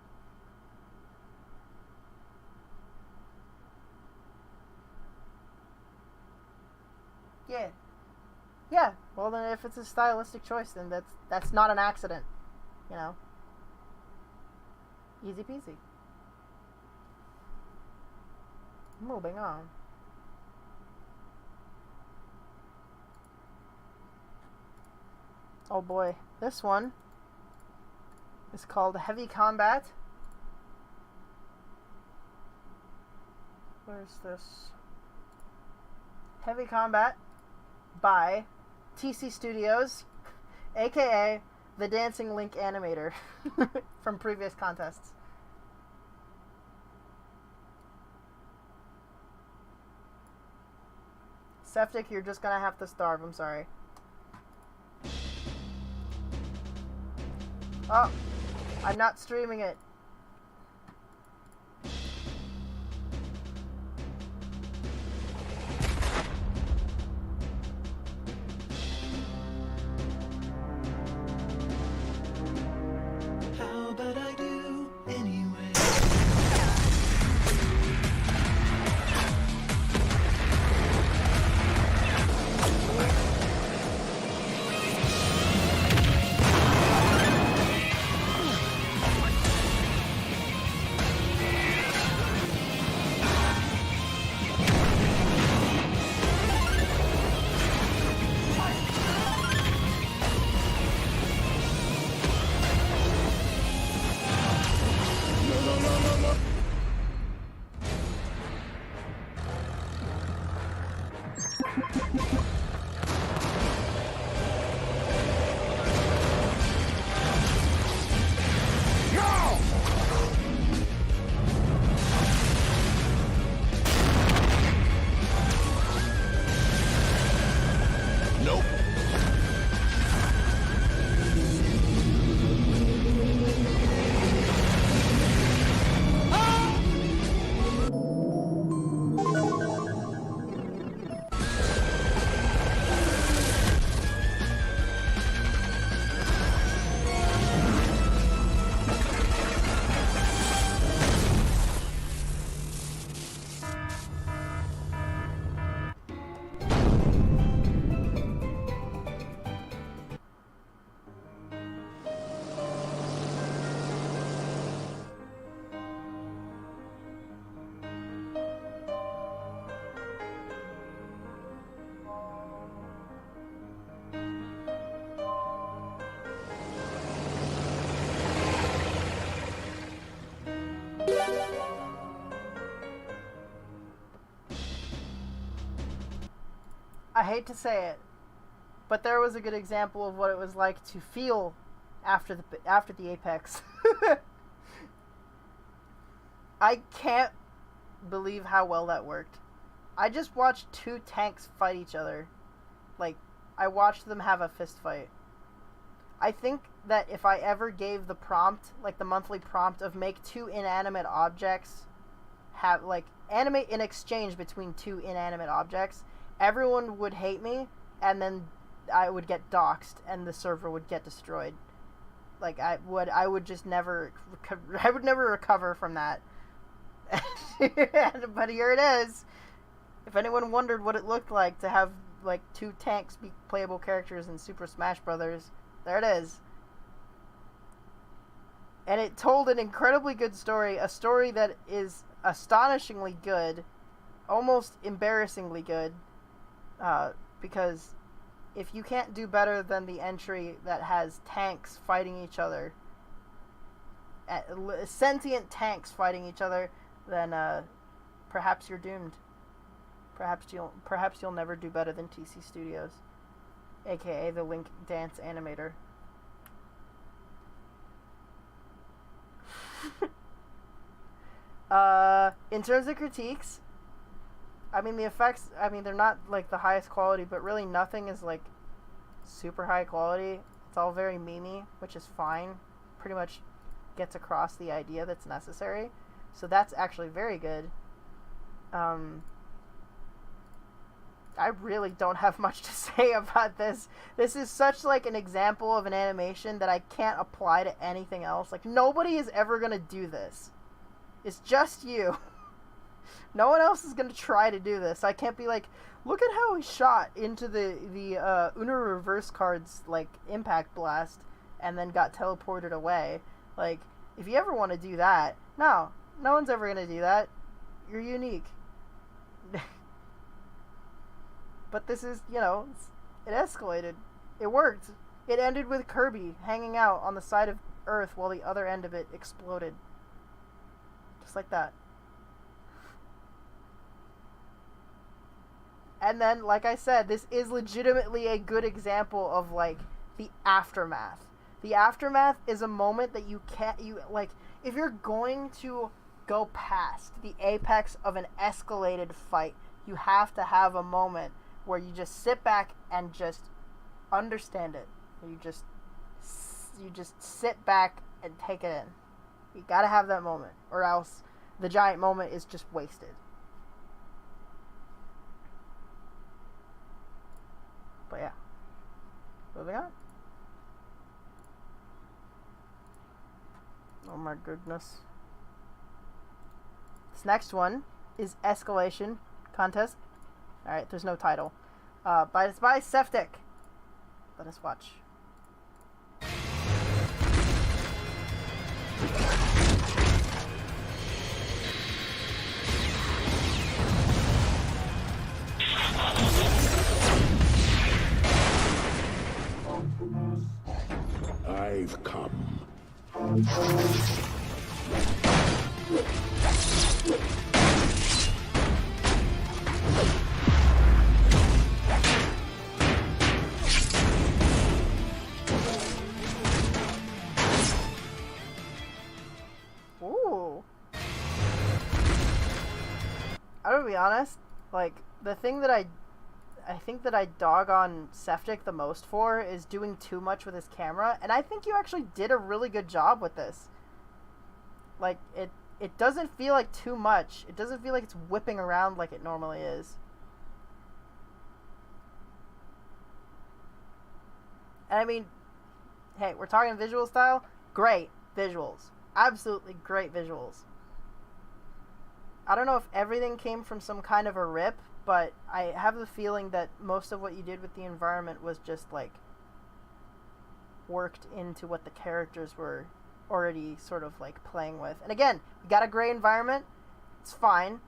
Yeah. Yeah. Well, then if it's a stylistic choice, then that's not an accident. You know? Easy peasy. Moving on. Oh boy. This one is called Heavy Combat. Where's this? Heavy Combat by TC Studios, aka the Dancing Link Animator from previous contests. Septic, you're just gonna have to starve, I'm sorry. Oh, I'm not streaming it. How about I do anyway? I hate to say it, but there was a good example of what it was like to feel after the apex. I can't believe how well that worked. I just watched two tanks fight each other. Like, I watched them have a fist fight. I think that if I ever gave the prompt, like the monthly prompt of make two inanimate objects have, like, animate in exchange between two inanimate objects, everyone would hate me, and then I would get doxxed, and the server would get destroyed. Like, I would just never, I would never recover from that. But here it is. If anyone wondered what it looked like to have, like, two tanks be playable characters in Super Smash Brothers, there it is. And it told an incredibly good story, a story that is astonishingly good, almost embarrassingly good, because if you can't do better than the entry that has tanks fighting each other, sentient tanks fighting each other, then perhaps you're doomed. Perhaps you'll never do better than TC Studios, aka the Link Dance Animator. In terms of critiques, I mean, the effects, I mean, they're not, like, the highest quality, but really nothing is, like, super high quality. It's all very memey, which is fine. Pretty much gets across the idea that's necessary. So that's actually very good. I really don't have much to say about this. This is such, like, an example of an animation that I can't apply to anything else. Like, nobody is ever gonna do this. It's just you. No one else is gonna try to do this. I can't be like, look at how he shot into the Uno reverse card's, like, impact blast and then got teleported away. Like, if you ever want to do that, no one's ever gonna do that. You're unique. But this is, you know, it escalated. It worked. It ended with Kirby hanging out on the side of Earth while the other end of it exploded. Just like that. And then, like I said, this is legitimately a good example of, like, the aftermath. The aftermath is a moment that like, if you're going to go past the apex of an escalated fight, you have to have a moment where you just sit back and just understand it. You just sit back and take it in. You gotta have that moment, or else the giant moment is just wasted. But yeah, moving on. Oh my goodness. This next one is Escalation Contest. Alright, there's no title. But it's by Septic. Let us watch. I've come. Ooh. I'm gonna be honest, like, the thing that I think that I dog on Septic the most for is doing too much with his camera, and I think you actually did a really good job with this. Like, it doesn't feel like too much. It doesn't feel like it's whipping around like it normally is. And I mean, hey, we're talking visual style? Great visuals. Absolutely great visuals. I don't know if everything came from some kind of a rip, but I have the feeling that most of what you did with the environment was just, like, worked into what the characters were already sort of, like, playing with. And again, you got a gray environment, it's fine,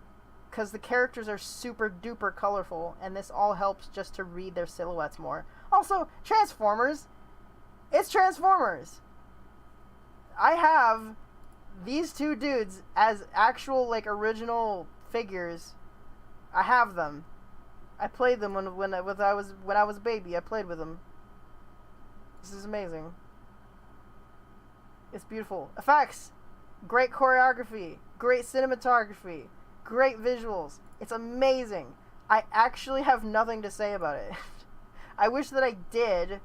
because the characters are super duper colorful, and this all helps just to read their silhouettes more. Also, Transformers. It's Transformers. I have these two dudes as actual, like, original figures. I have them. I played them when I was a baby. I played with them. This is amazing. It's beautiful. Effects, great choreography, great cinematography, great visuals. It's amazing. I actually have nothing to say about it. I wish that I did.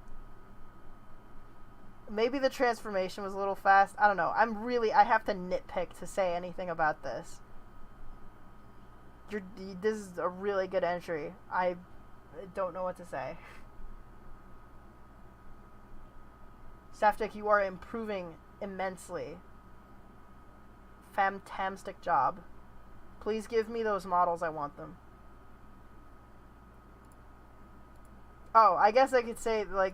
Maybe the transformation was a little fast. I don't know. I have to nitpick to say anything about this. This is a really good entry. I don't know what to say. Saftik, you are improving immensely. Fantastic job. Please give me those models. I want them. Oh, I guess I could say, like,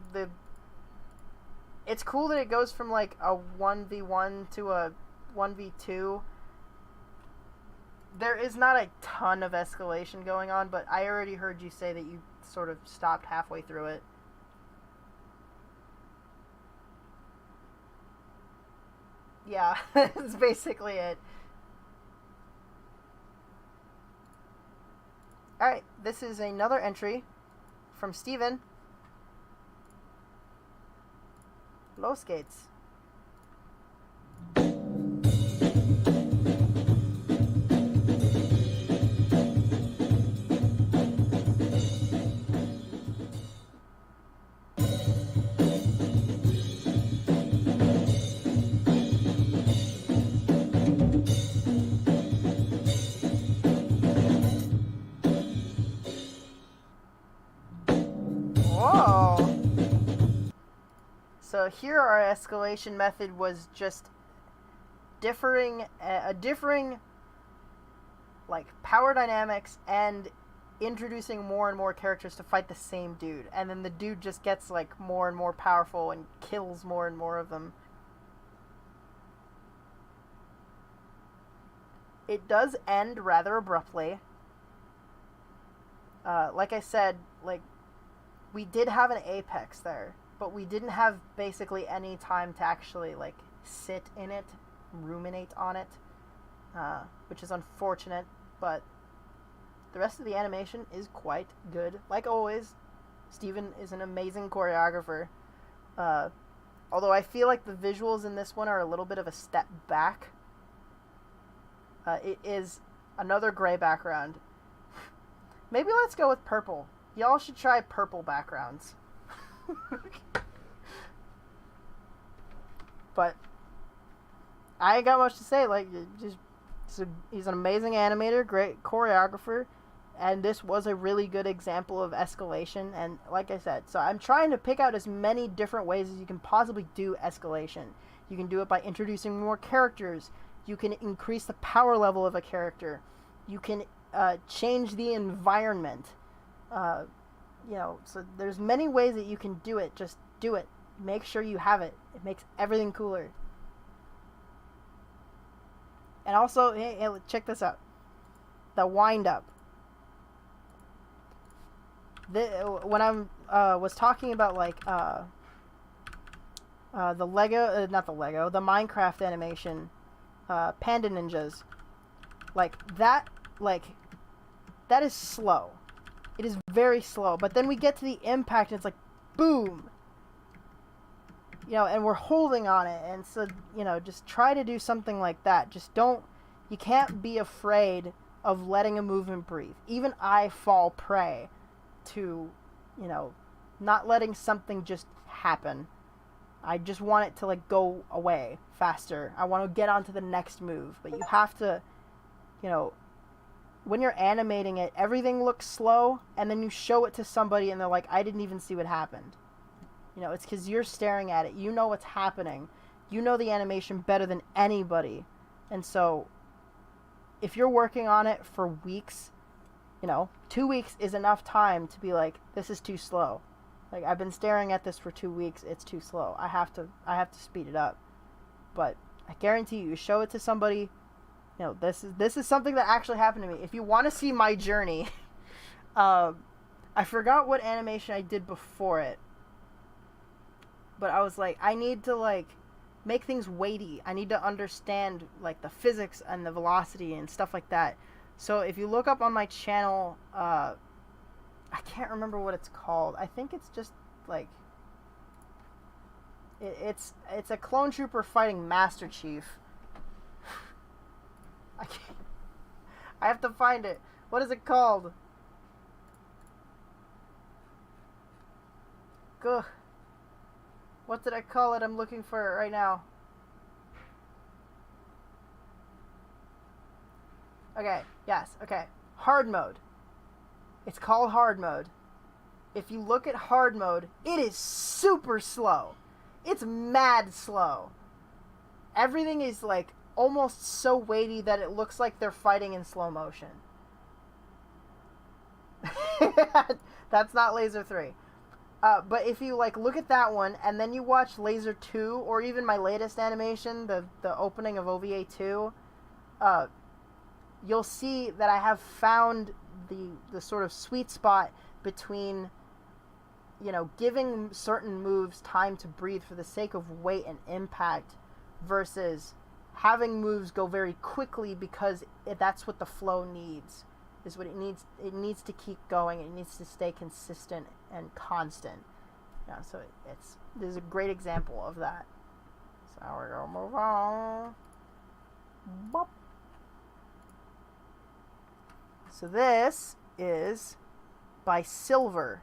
it's cool that it goes from, like, a 1v1 to a 1v2. There is not a ton of escalation going on, but I already heard you say that you sort of stopped halfway through it. Yeah, that's basically it. Alright, this is another entry from Steven. Low skates. Whoa! So here our escalation method was just differing like power dynamics and introducing more and more characters to fight the same dude, and then the dude just gets like more and more powerful and kills more and more of them. It does end rather abruptly. Like I said, like, we did have an apex there, but we didn't have basically any time to actually, like, sit in it, ruminate on it, which is unfortunate, but the rest of the animation is quite good. Like always, Steven is an amazing choreographer, although I feel like the visuals in this one are a little bit of a step back. It is another gray background. Maybe let's go with purple. Y'all should try purple backgrounds. But I ain't got much to say. Like, he's an amazing animator, great choreographer, and this was a really good example of escalation. And like I said, so I'm trying to pick out as many different ways as you can possibly do escalation. You can do it by introducing more characters. You can increase the power level of a character. You can change the environment. You know, so there's many ways that you can do it. Just do it. Make sure you have it. It makes everything cooler. And also, hey, check this out. The wind up. When I was talking about, like, the Lego, not the Lego, the Minecraft animation, Panda Ninjas, like, that is slow. It is very slow. But then we get to the impact and it's like, boom! You know, and we're holding on it. And so, you know, just try to do something like that. Just you can't be afraid of letting a movement breathe. Even I fall prey to, you know, not letting something just happen. I just want it to, like, go away faster. I want to get on to the next move. But you have to, you know, when you're animating it, everything looks slow, and then you show it to somebody and they're like, I didn't even see what happened. You know, it's because you're staring at it. You know what's happening. You know the animation better than anybody. And so, if you're working on it for weeks, you know, 2 weeks is enough time to be like, this is too slow. Like, I've been staring at this for 2 weeks, it's too slow. I have to speed it up. But I guarantee you show it to somebody, you know, this is something that actually happened to me. If you want to see my journey, I forgot what animation I did before it. But I was like, I need to, like, make things weighty. I need to understand, like, the physics and the velocity and stuff like that. So if you look up on my channel, I can't remember what it's called. I think it's just like it's a clone trooper fighting Master Chief. I can't. I have to find it. What is it called? Gugh. What did I call it? I'm looking for it right now. Okay, yes, okay. Hard mode. It's called hard mode. If you look at hard mode, it is super slow. It's mad slow. Everything is like almost so weighty that it looks like they're fighting in slow motion. That's not Laser 3. But if you like look at that one and then you watch Laser 2 or even my latest animation, the opening of OVA 2, you'll see that I have found the sort of sweet spot between, you know, giving certain moves time to breathe for the sake of weight and impact versus having moves go very quickly because that's what the flow needs. Is what it needs. It needs to keep going. It needs to stay consistent and constant. Yeah, so there's a great example of that. So we're gonna move on. Bop. So this is by Silver.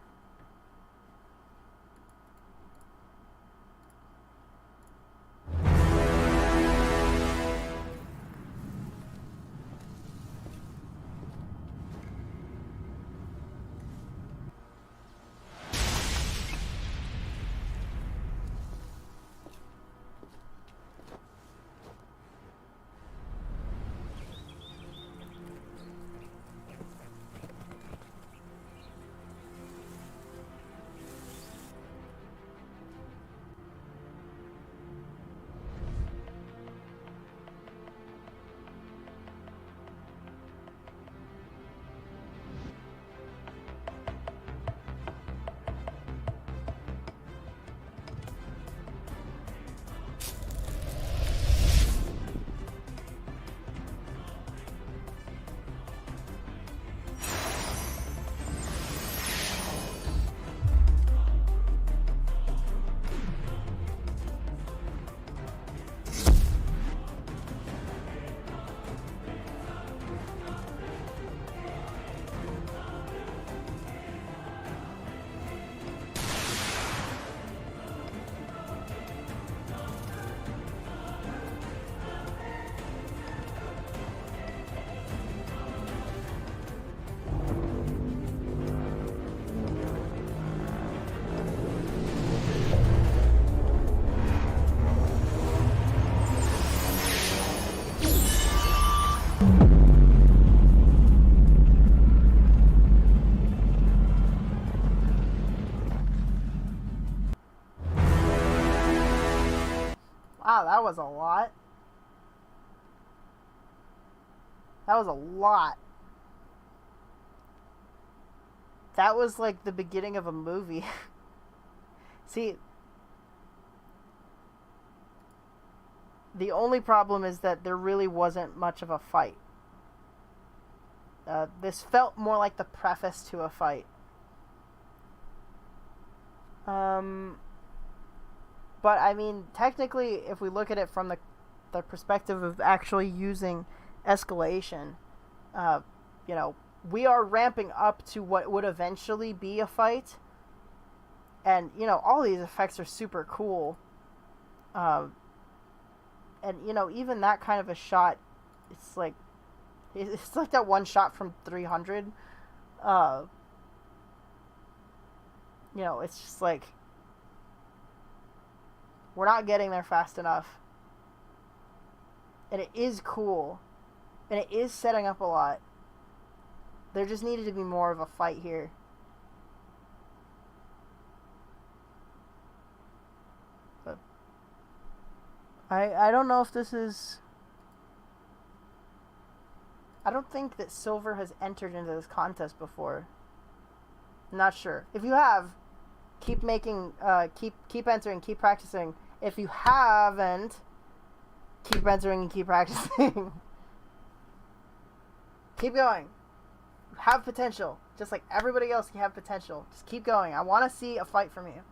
Wow, that was a lot. That was a lot. That was like the beginning of a movie. See, the only problem is that there really wasn't much of a fight. This felt more like the preface to a fight. But I mean, technically, if we look at it from the perspective of actually using escalation, you know, we are ramping up to what would eventually be a fight. And, you know, all these effects are super cool. And, you know, even that kind of a shot, it's like that one shot from 300. You know, it's just like, we're not getting there fast enough. And it is cool. And it is setting up a lot. There just needed to be more of a fight here. But I don't know if this is... I don't think that Silver has entered into this contest before. Not sure. If you have, keep making, keep entering, keep practicing. If you haven't, keep entering and keep practicing. Keep going. Have potential. Just like everybody else, you have potential. Just keep going. I want to see a fight from you.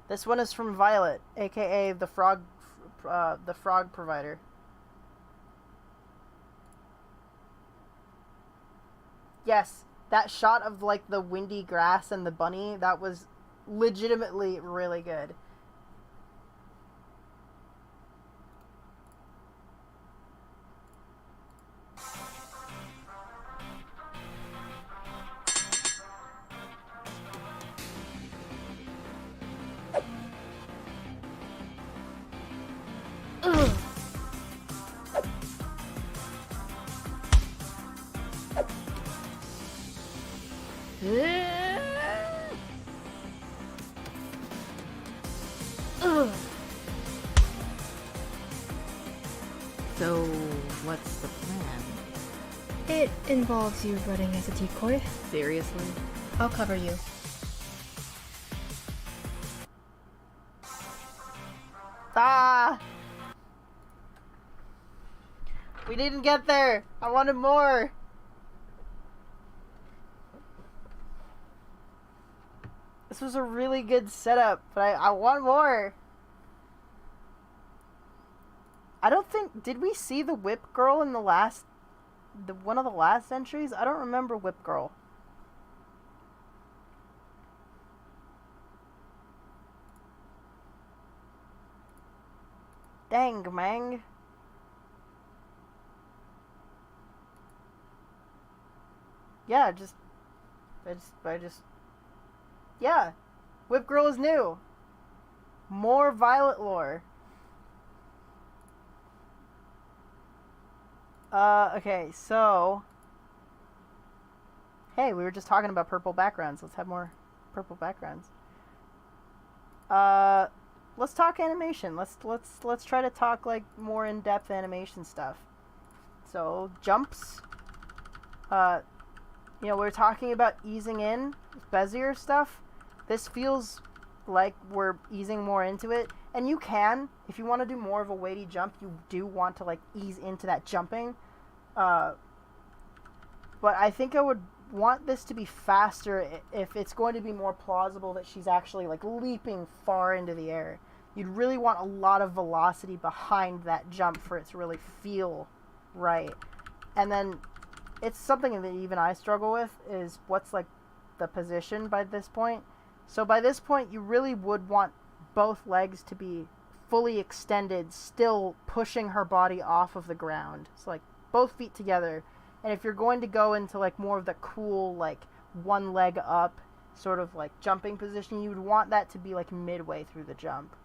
This one is from Violet, aka the frog provider. Yes, that shot of like the windy grass and the bunny, that was legitimately really good. So, what's the plan? It involves you running as a decoy. Seriously? I'll cover you. Ah! We didn't get there! I wanted more! This was a really good setup, but I want more! I don't think... Did we see the Whip Girl in the last... one of the last entries? I don't remember Whip Girl. Dang, mang. Yeah, I just... Yeah! Whip Girl is new! More Violet lore. Okay, so... Hey, we were just talking about purple backgrounds. Let's have more purple backgrounds. Let's talk animation. Let's try to talk, like, more in-depth animation stuff. So, jumps. You know, we're talking about easing in with Bezier stuff. This feels like we're easing more into it. And you can, if you want to do more of a weighty jump, you do want to, like, ease into that jumping. But I think I would want this to be faster if it's going to be more plausible that she's actually, like, leaping far into the air. You'd really want a lot of velocity behind that jump for it to really feel right. And then it's something that even I struggle with is what's, like, the position by this point. So by this point, you really would want both legs to be fully extended, still pushing her body off of the ground. So, like, both feet together. And if you're going to go into, like, more of the cool, like, one leg up sort of, like, jumping position, you would want that to be, like, midway through the jump.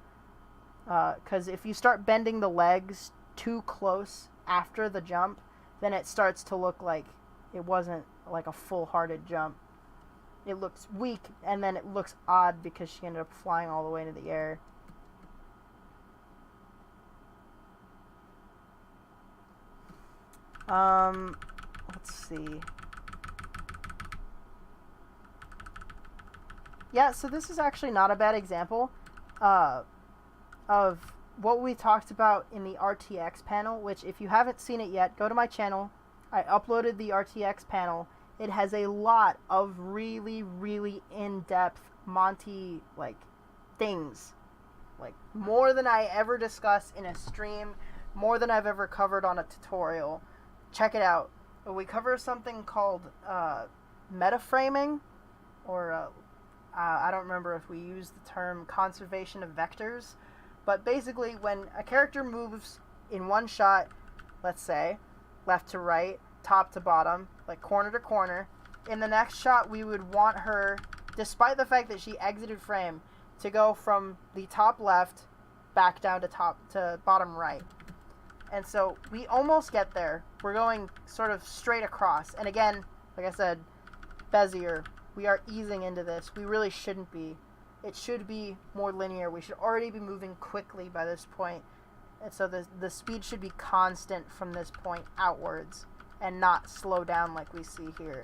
Because if you start bending the legs too close after the jump, then it starts to look like it wasn't, like, a full-hearted jump. It looks weak, and then it looks odd because she ended up flying all the way into the air. Let's see. Yeah, so this is actually not a bad example of what we talked about in the RTX panel, which if you haven't seen it yet, go to my channel. I uploaded the RTX panel. It has a lot of really, really in-depth Monty, like, things. Like, more than I ever discuss in a stream, more than I've ever covered on a tutorial. Check it out. We cover something called metaframing, or I don't remember if we use the term conservation of vectors, but basically when a character moves in one shot, let's say, left to right, top to bottom, like corner to corner, in the next shot we would want her, despite the fact that she exited frame, to go from the top left back down to bottom right. And so we almost get there. We're going sort of straight across. And again, like I said, Bezier, we are easing into this. We really shouldn't be. It should be more linear. We should already be moving quickly by this point. And so the speed should be constant from this point outwards and not slow down like we see here.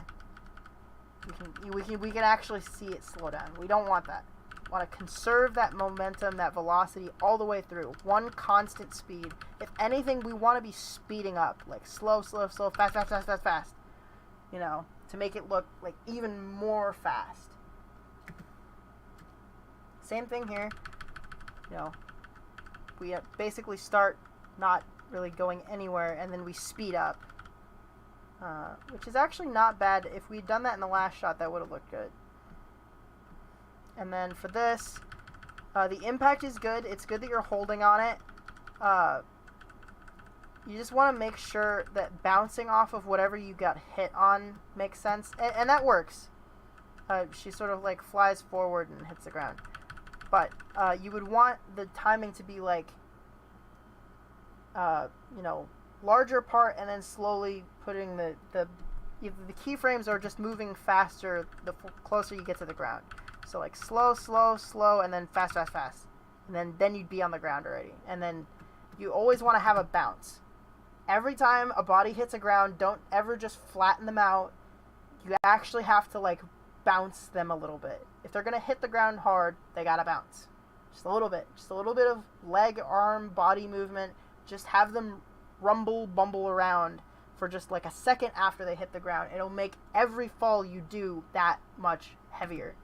We can actually see it slow down. We don't want that. Want to conserve that momentum, that velocity all the way through. One constant speed. If anything, we want to be speeding up. Like slow, slow, slow, fast, fast, fast, fast, fast. You know, to make it look like even more fast. Same thing here. You know, we basically start not really going anywhere, and then we speed up. Which is actually not bad. If we'd done that in the last shot, that would have looked good. And then for this, the impact is good. It's good that you're holding on it. You just want to make sure that bouncing off of whatever you got hit on makes sense. And that works. She sort of like flies forward and hits the ground. But you would want the timing to be like, you know, larger part and then slowly putting the keyframes are just moving faster the closer you get to the ground. So like slow, slow, slow, and then fast, fast, fast. And then you'd be on the ground already. And then you always want to have a bounce. Every time a body hits the ground, don't ever just flatten them out. You actually have to like bounce them a little bit. If they're going to hit the ground hard, they got to bounce. Just a little bit. Just a little bit of leg, arm, body movement. Just have them rumble, bumble around for just like a second after they hit the ground. It'll make every fall you do that much heavier.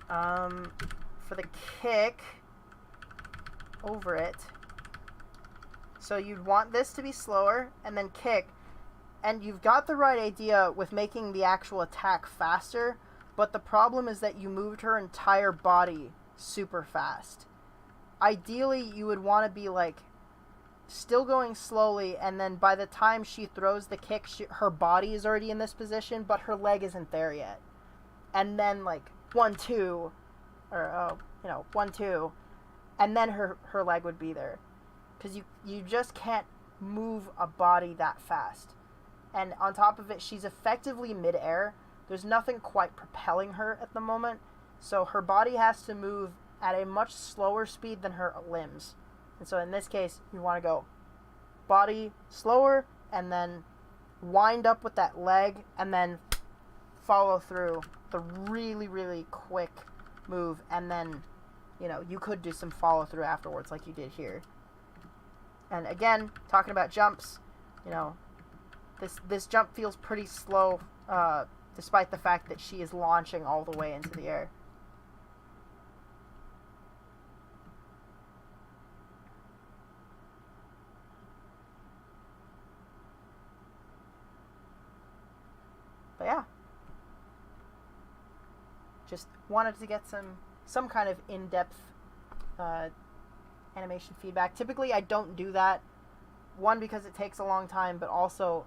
For the kick over it, so you'd want this to be slower and then kick, and you've got the right idea with making the actual attack faster, but the problem is that you moved her entire body super fast. Ideally, you would want to be like still going slowly, and then by the time she throws the kick, her body is already in this position, but her leg isn't there yet. And then like 1-2, or you know, 1-2, and then her leg would be there, because you just can't move a body that fast. And on top of it, she's effectively mid-air. There's nothing quite propelling her at the moment, so her body has to move at a much slower speed than her limbs. And so in this case, you want to go body slower, and then wind up with that leg, and then follow through the really, really quick move, and then, you know, you could do some follow through afterwards like you did here. And again, talking about jumps, you know, this jump feels pretty slow, despite the fact that she is launching all the way into the air. But yeah, just wanted to get some kind of in-depth animation feedback. Typically I don't do that, one, because it takes a long time, but also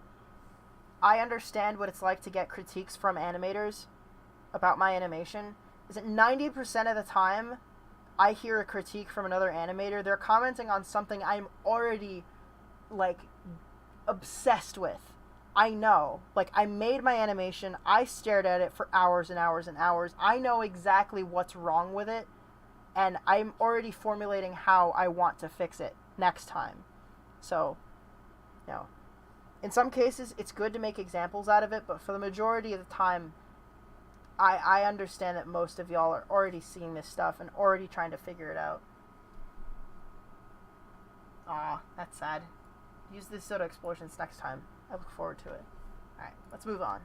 I understand what it's like to get critiques from animators about my animation. Is that 90% of the time I hear a critique from another animator, they're commenting on something I'm already like obsessed with. I know. Like, I made my animation, I stared at it for hours and hours and hours. I know exactly what's wrong with it, and I'm already formulating how I want to fix it next time. So, you know, in some cases, it's good to make examples out of it, but for the majority of the time, I understand that most of y'all are already seeing this stuff and already trying to figure it out. Aw, that's sad. Use the soda explosions next time. I look forward to it. Alright, let's move on.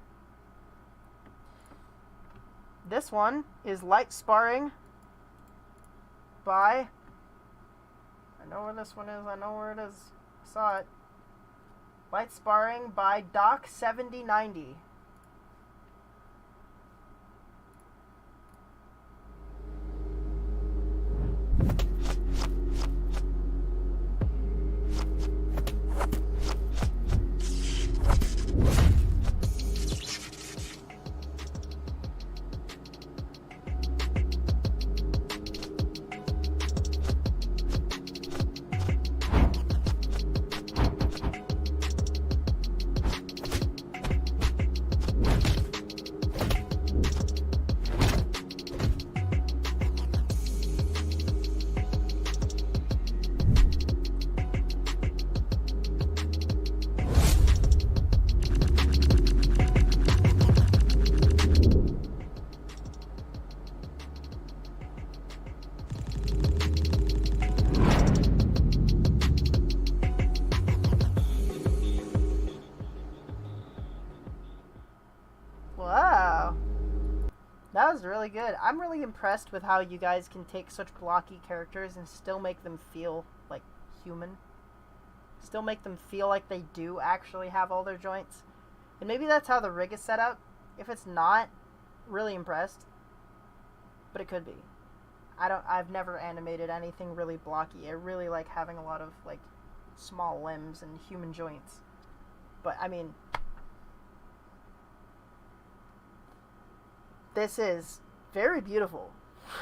This one is Light Sparring by... I know where this one is. I know where it is. I saw it. Light Sparring by Doc7090. was really good. I'm really impressed with how you guys can take such blocky characters and still make them feel like human. Still make them feel like they do actually have all their joints. And maybe that's how the rig is set up. If it's not, really impressed. But it could be. I've never animated anything really blocky. I really like having a lot of like small limbs and human joints. But I mean, this is very beautiful.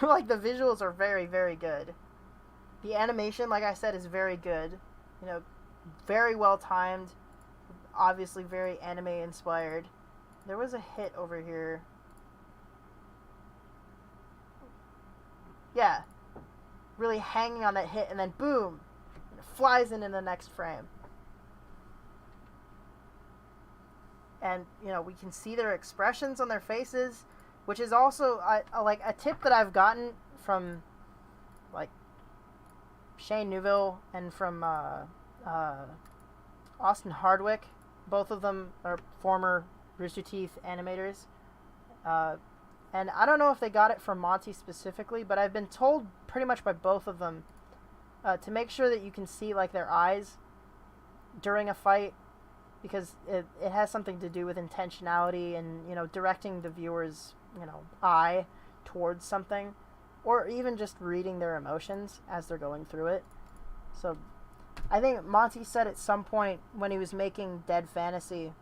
Like the visuals are very, very good. The animation, like I said, is very good. You know, very well timed. Obviously very anime inspired. There was a hit over here. Yeah. Really hanging on that hit and then boom! It flies into the next frame. And, you know, we can see their expressions on their faces, which is also like a tip that I've gotten from like Shane Newville and from Austin Hardwick. Both of them are former Rooster Teeth animators. And I don't know if they got it from Monty specifically, but I've been told pretty much by both of them to make sure that you can see like their eyes during a fight, because it has something to do with intentionality and, you know, directing the viewer's, you know, eye towards something, or even just reading their emotions as they're going through it. So I think Monty said at some point when he was making Dead Fantasy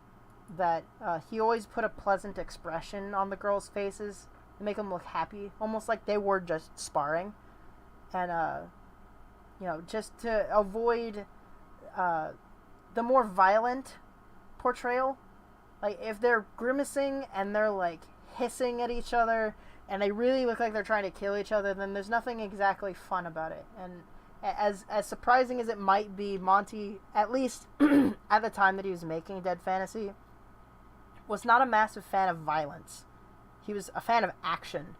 that he always put a pleasant expression on the girls' faces to make them look happy, almost like they were just sparring. And, you know, just to avoid the more violent portrayal. Like, if they're grimacing and they're, like, hissing at each other and they really look like they're trying to kill each other, then there's nothing exactly fun about it. And as surprising as it might be, Monty, at least at the time that he was making Dead Fantasy, was not a massive fan of violence. He was a fan of action,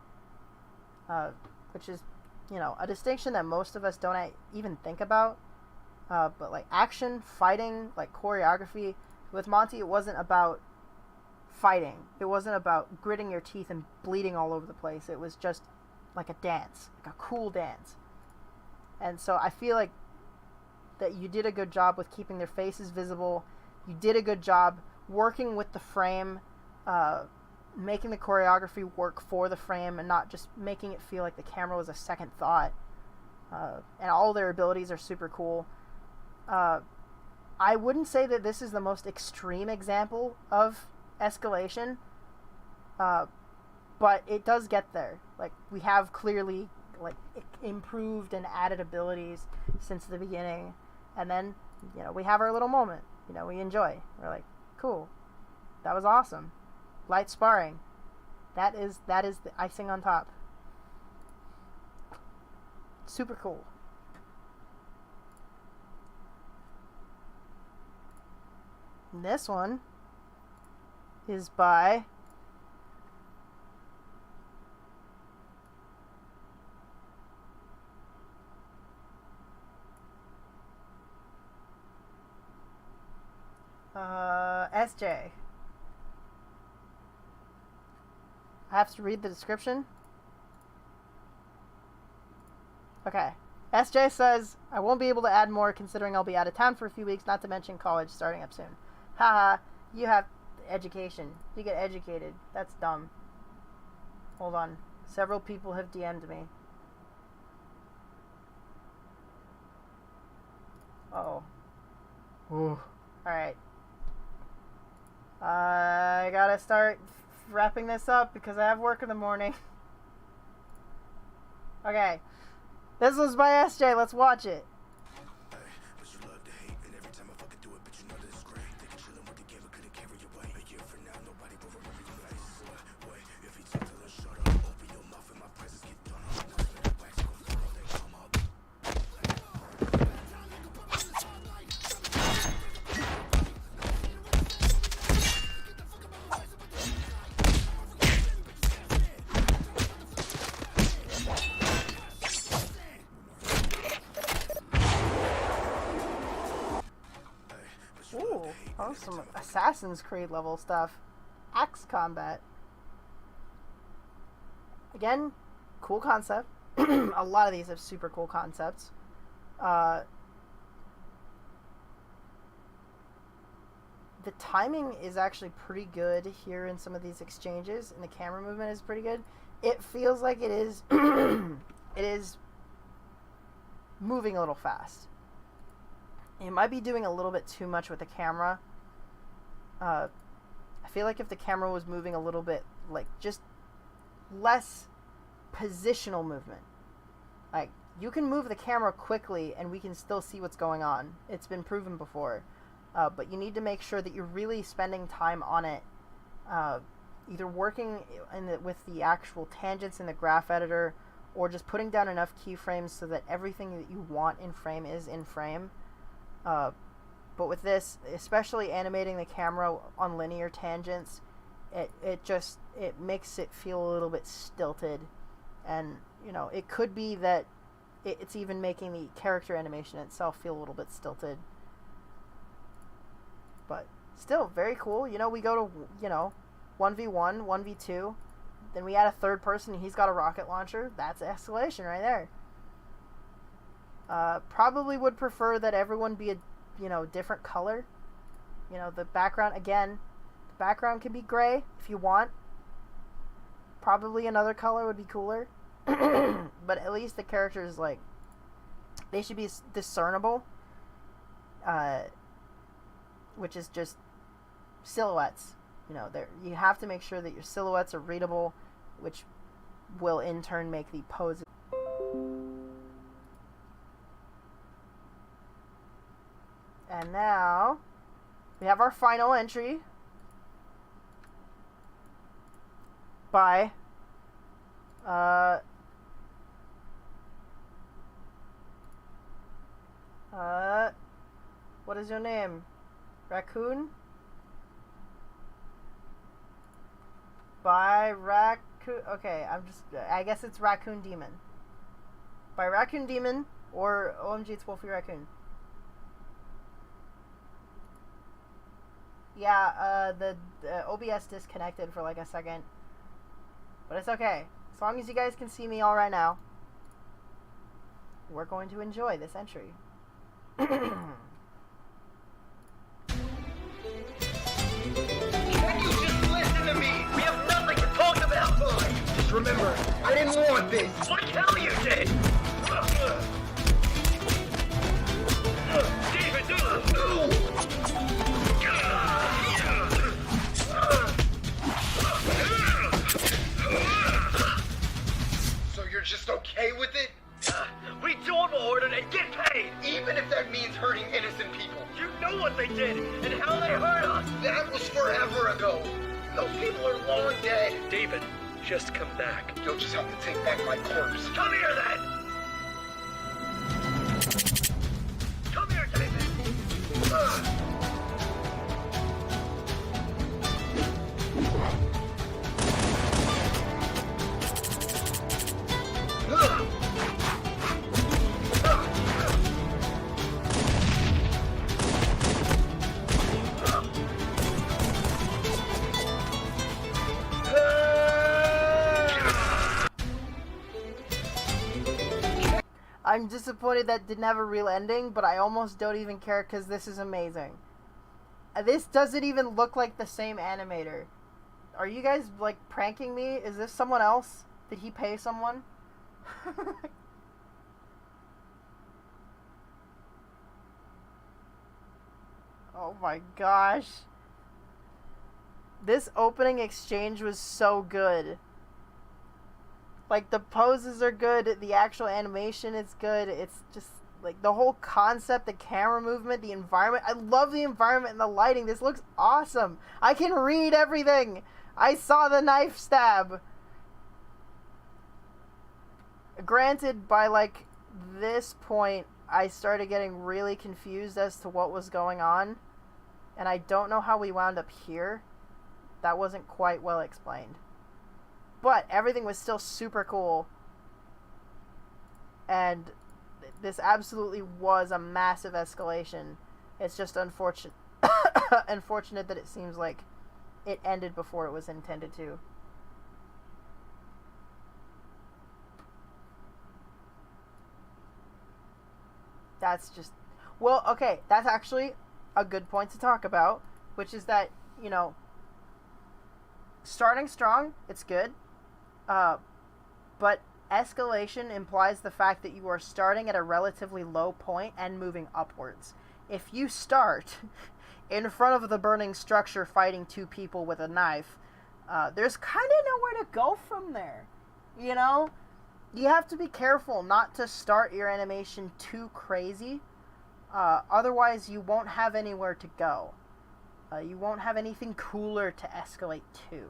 which is, you know, a distinction that most of us don't even think about. But like action, fighting, like choreography, with Monty it wasn't about fighting. It wasn't about gritting your teeth and bleeding all over the place. It was just like a dance, like a cool dance. And so I feel like that you did a good job with keeping their faces visible. You did a good job working with the frame, making the choreography work for the frame and not just making it feel like the camera was a second thought. And all their abilities are super cool. I wouldn't say that this is the most extreme example of escalation, but it does get there. Like, we have clearly like improved and added abilities since the beginning, and then, you know, we have our little moment. You know, we enjoy. We're like, cool, that was awesome. Light sparring. That is the icing on top. Super cool. This one is by SJ. I have to read the description. Okay. SJ says, I won't be able to add more considering I'll be out of town for a few weeks, not to mention college starting up soon. Haha, you have education. You get educated. That's dumb. Hold on. Several people have DM'd me. Uh-oh. Ooh. Alright. I gotta start wrapping this up because I have work in the morning. Okay. This was by SJ. Let's watch it. Oh, some Assassin's Creed level stuff. Axe combat. Again, cool concept. A lot of these have super cool concepts. The timing is actually pretty good here in some of these exchanges, and the camera movement is pretty good. It feels like it is it is moving a little fast. It might be doing a little bit too much with the camera. I feel like if the camera was moving a little bit, like, just less positional movement. Like, you can move the camera quickly and we can still see what's going on. It's been proven before. But you need to make sure that you're really spending time on it. Either working with the actual tangents in the graph editor, or just putting down enough keyframes so that everything that you want in frame is in frame. But with this, especially animating the camera on linear tangents, it makes it feel a little bit stilted. And, you know, it could be that it's even making the character animation itself feel a little bit stilted. But still, very cool. You know, we go to, you know, 1v1, 1v2. Then we add a third person, and he's got a rocket launcher. That's Escalation right there. Probably would prefer that everyone be a, you know, different color. You know, the background, again, the background can be gray if you want. Probably another color would be cooler. But at least the characters, like, they should be discernible. Which is just silhouettes. You know, you have to make sure that your silhouettes are readable, which will in turn make the poses. And now we have our final entry by what is your name? Raccoon? By Raccoon. Okay, I guess it's Raccoon Demon. By Raccoon Demon, or OMG, it's Wolfie Raccoon. Yeah, the OBS disconnected for like a second. But it's okay. As long as you guys can see me all right now, we're going to enjoy this entry. Can you just listen to me? We have nothing to talk about. Fine. Just remember, I didn't want this. What the hell you did? David, So you're just okay with it? We do what we're ordered and get paid! Even if that means hurting innocent people. You know what they did, and how they hurt us! That was forever ago! Those people are long dead! David, just come back. You'll just have to take back my corpse. Come here, then! Come here, David! I'm disappointed that didn't have a real ending, but I almost don't even care because this is amazing. This doesn't even look like the same animator. Are you guys, like, pranking me? Is this someone else? Did he pay someone? Oh my gosh. This opening exchange was so good. Like, the poses are good, the actual animation is good, it's just, like, the whole concept, the camera movement, the environment. I love the environment and the lighting. This looks awesome. I can read everything. I saw the knife stab. Granted, by, like, this point, I started getting really confused as to what was going on. And I don't know how we wound up here. That wasn't quite well explained. But everything was still super cool. And this absolutely was a massive escalation. It's just unfortunate unfortunate that it seems like it ended before it was intended to. that's just... Well, okay, that's actually a good point to talk about, which is that, you know, starting strong, it's good, but escalation implies the fact that you are starting at a relatively low point and moving upwards. If you start in front of the burning structure fighting two people with a knife, there's kind of nowhere to go from there, you know? You have to be careful not to start your animation too crazy, otherwise you won't have anywhere to go. You won't have anything cooler to escalate to.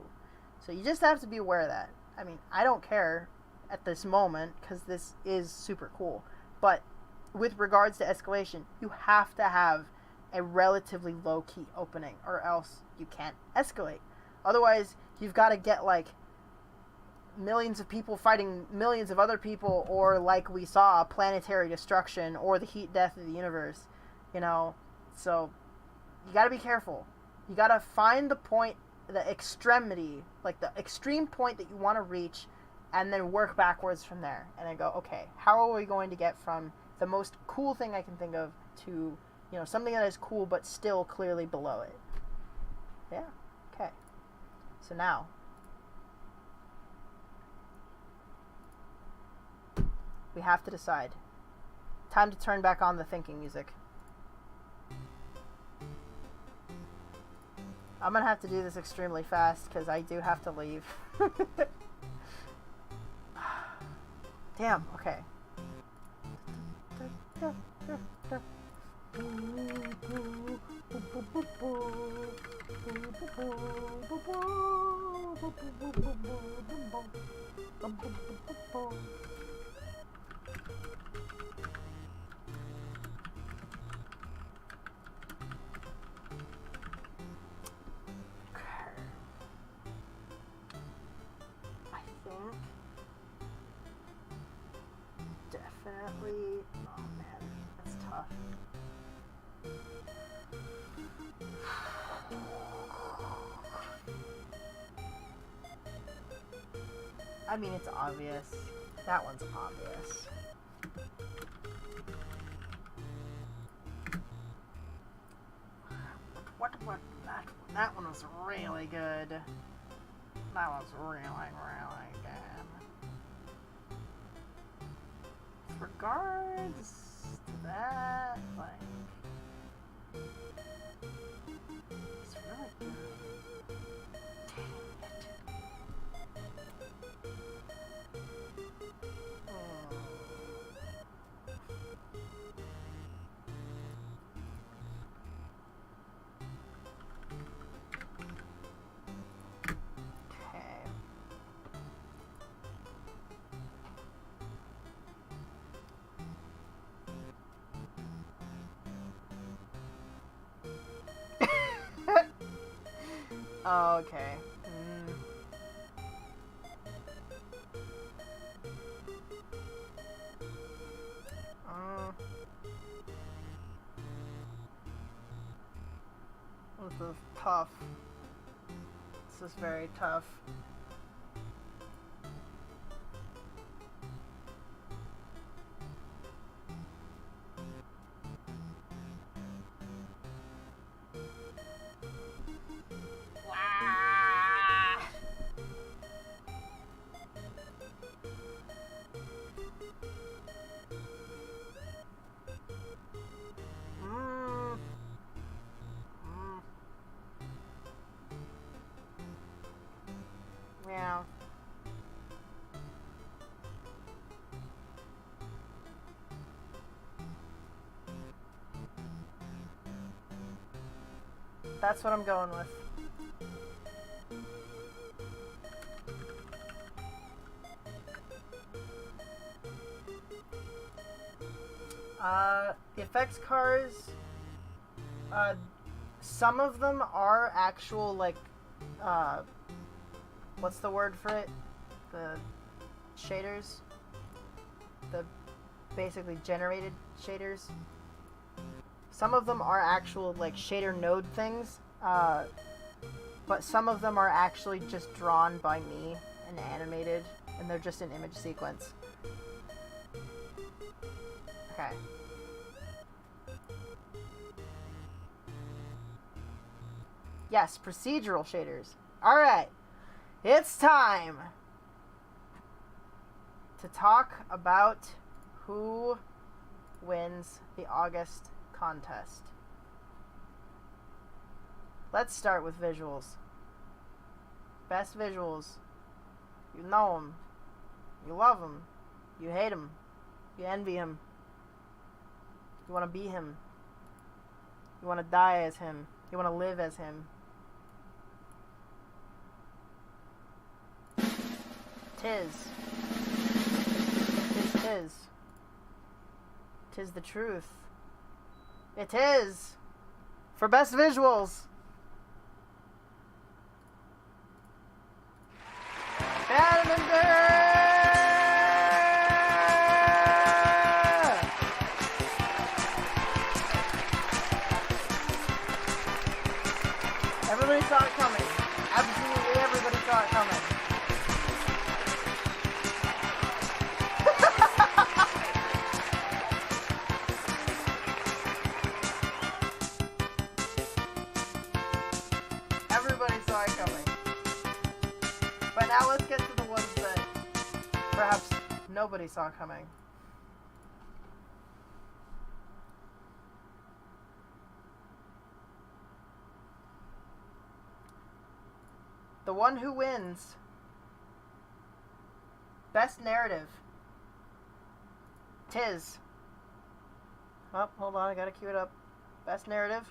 So you just have to be aware of that. I mean, I don't care at this moment, because this is super cool, but with regards to escalation, you have to have a relatively low-key opening, or else you can't escalate. Otherwise, you've got to get, like, millions of people fighting millions of other people, or, like we saw, planetary destruction, or the heat death of the universe, you know? So, you got to be careful. You got to find the point, the extremity, like the extreme point that you want to reach, and then work backwards from there. And then go, okay, how are we going to get from the most cool thing I can think of to, you know, something that is cool but still clearly below it. Yeah, okay. So now, we have to decide. Time to turn back on the thinking music. I'm gonna have to do this extremely fast because I do have to leave. Damn, okay. Definitely. Oh man, that's tough. I mean, it's obvious. That one's obvious. What? That one was really good. That was really good. Regards to that, like, it's really good. Dang it. Okay. This is tough. This is very tough. Yeah. That's what I'm going with. The effects cards, some of them are actual, like, what's the word for it? The shaders? The basically generated shaders. Some of them are actual, like, shader node things, but some of them are actually just drawn by me and animated, and they're just an image sequence. Okay. Yes, procedural shaders. Alright. It's time to talk about who wins the August contest. Let's start with visuals. Best visuals. You know them. You love him. You hate him. You envy him. You want to be him. You want to die as him. You want to live as him. Tis. Tis. Tis the truth. It is. For best visuals. Everybody saw it coming. Absolutely everybody saw it coming. Everybody saw it coming. But now let's get to the ones that perhaps nobody saw coming. The one who wins. Best narrative. Tis. Oh, hold on, I gotta cue it up. Best narrative.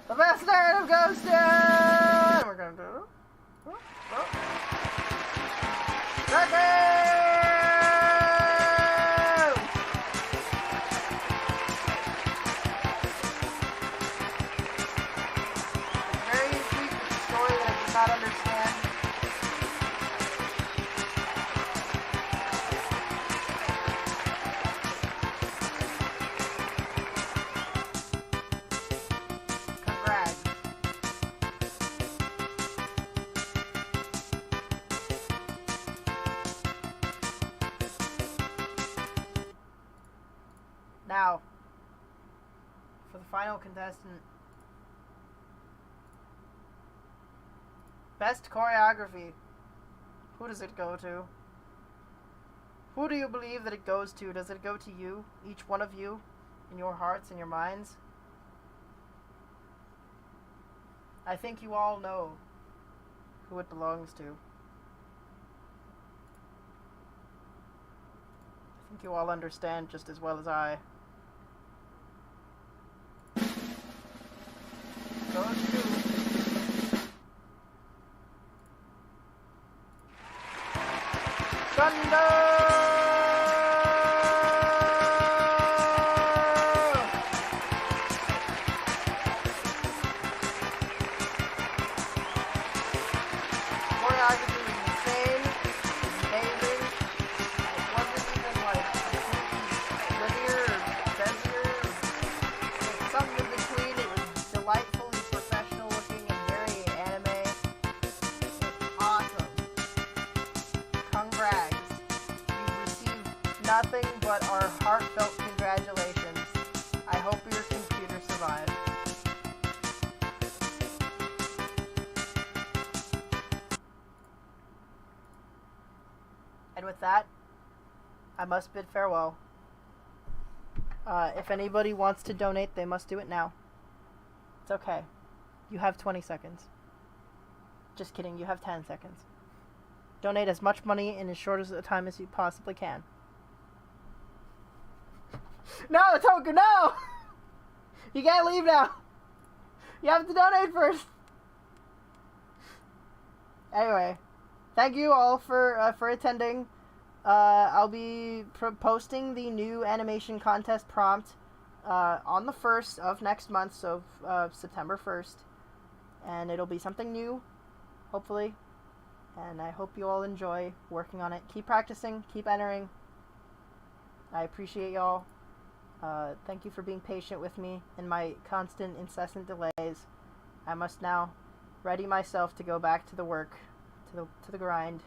The best narrative goes to... We're gonna do... Second! Very deep story that I did not understand. Congrats. Now, for the final contestant. Best choreography. Who does it go to? Who do you believe that it goes to? Does it go to you? Each one of you? In your hearts and your minds? I think you all know who it belongs to. I think you all understand just as well as I. Goes to... Thunder! Choreography is insane. It's amazing. It wasn't even like linear or bezier. It's something in between. It was delightfully professional looking and very anime. It's awesome. Congrats. You've received nothing but our heartfelt congratulations. I hope your computer survives. And with that, I must bid farewell. If anybody wants to donate, they must do it now. It's okay. You have 20 seconds. Just kidding, you have 10 seconds. Donate as much money in as short as a time as you possibly can. No, Toku, no! You can't leave now! You have to donate first! Anyway, thank you all for attending. I'll be posting the new animation contest prompt on the 1st of next month, so September 1st. And it'll be something new, hopefully. And I hope you all enjoy working on it. Keep practicing, keep entering. I appreciate y'all. Thank you for being patient with me in my constant, incessant delays. I must now ready myself to go back to the work, to the grind,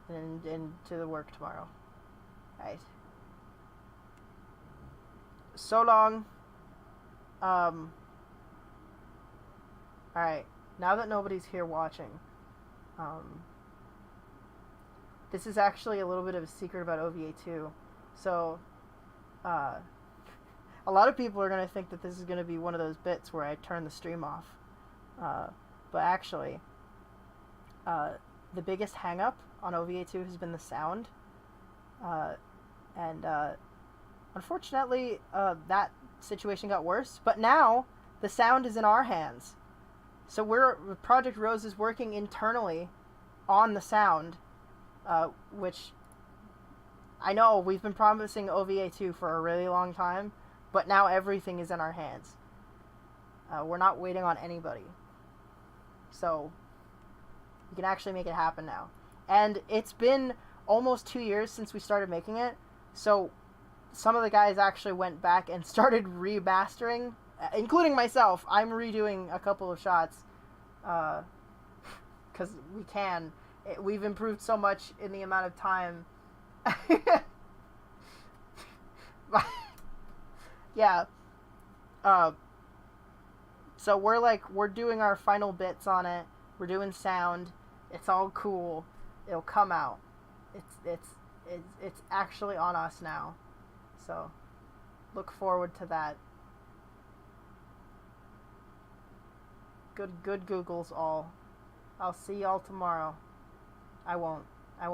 and to the work tomorrow. Right. so long. Alright, now that nobody's here watching, this is actually a little bit of a secret about OVA 2. So, a lot of people are going to think that this is going to be one of those bits where I turn the stream off. But actually, the biggest hang-up on OVA 2 has been the sound. Unfortunately, that situation got worse. But now, the sound is in our hands. So Project Rose is working internally on the sound, which I know we've been promising OVA 2 for a really long time, but now everything is in our hands. We're not waiting on anybody. So we can actually make it happen now. And it's been almost 2 years since we started making it, so some of the guys actually went back and started remastering, including myself. I'm redoing a couple of shots, because we can. We've improved so much in the amount of time. Yeah. So we're doing our final bits on it. We're doing sound. It's all cool. It'll come out. It's actually on us now. So look forward to that. Good Googles all. I'll see y'all tomorrow. I won't.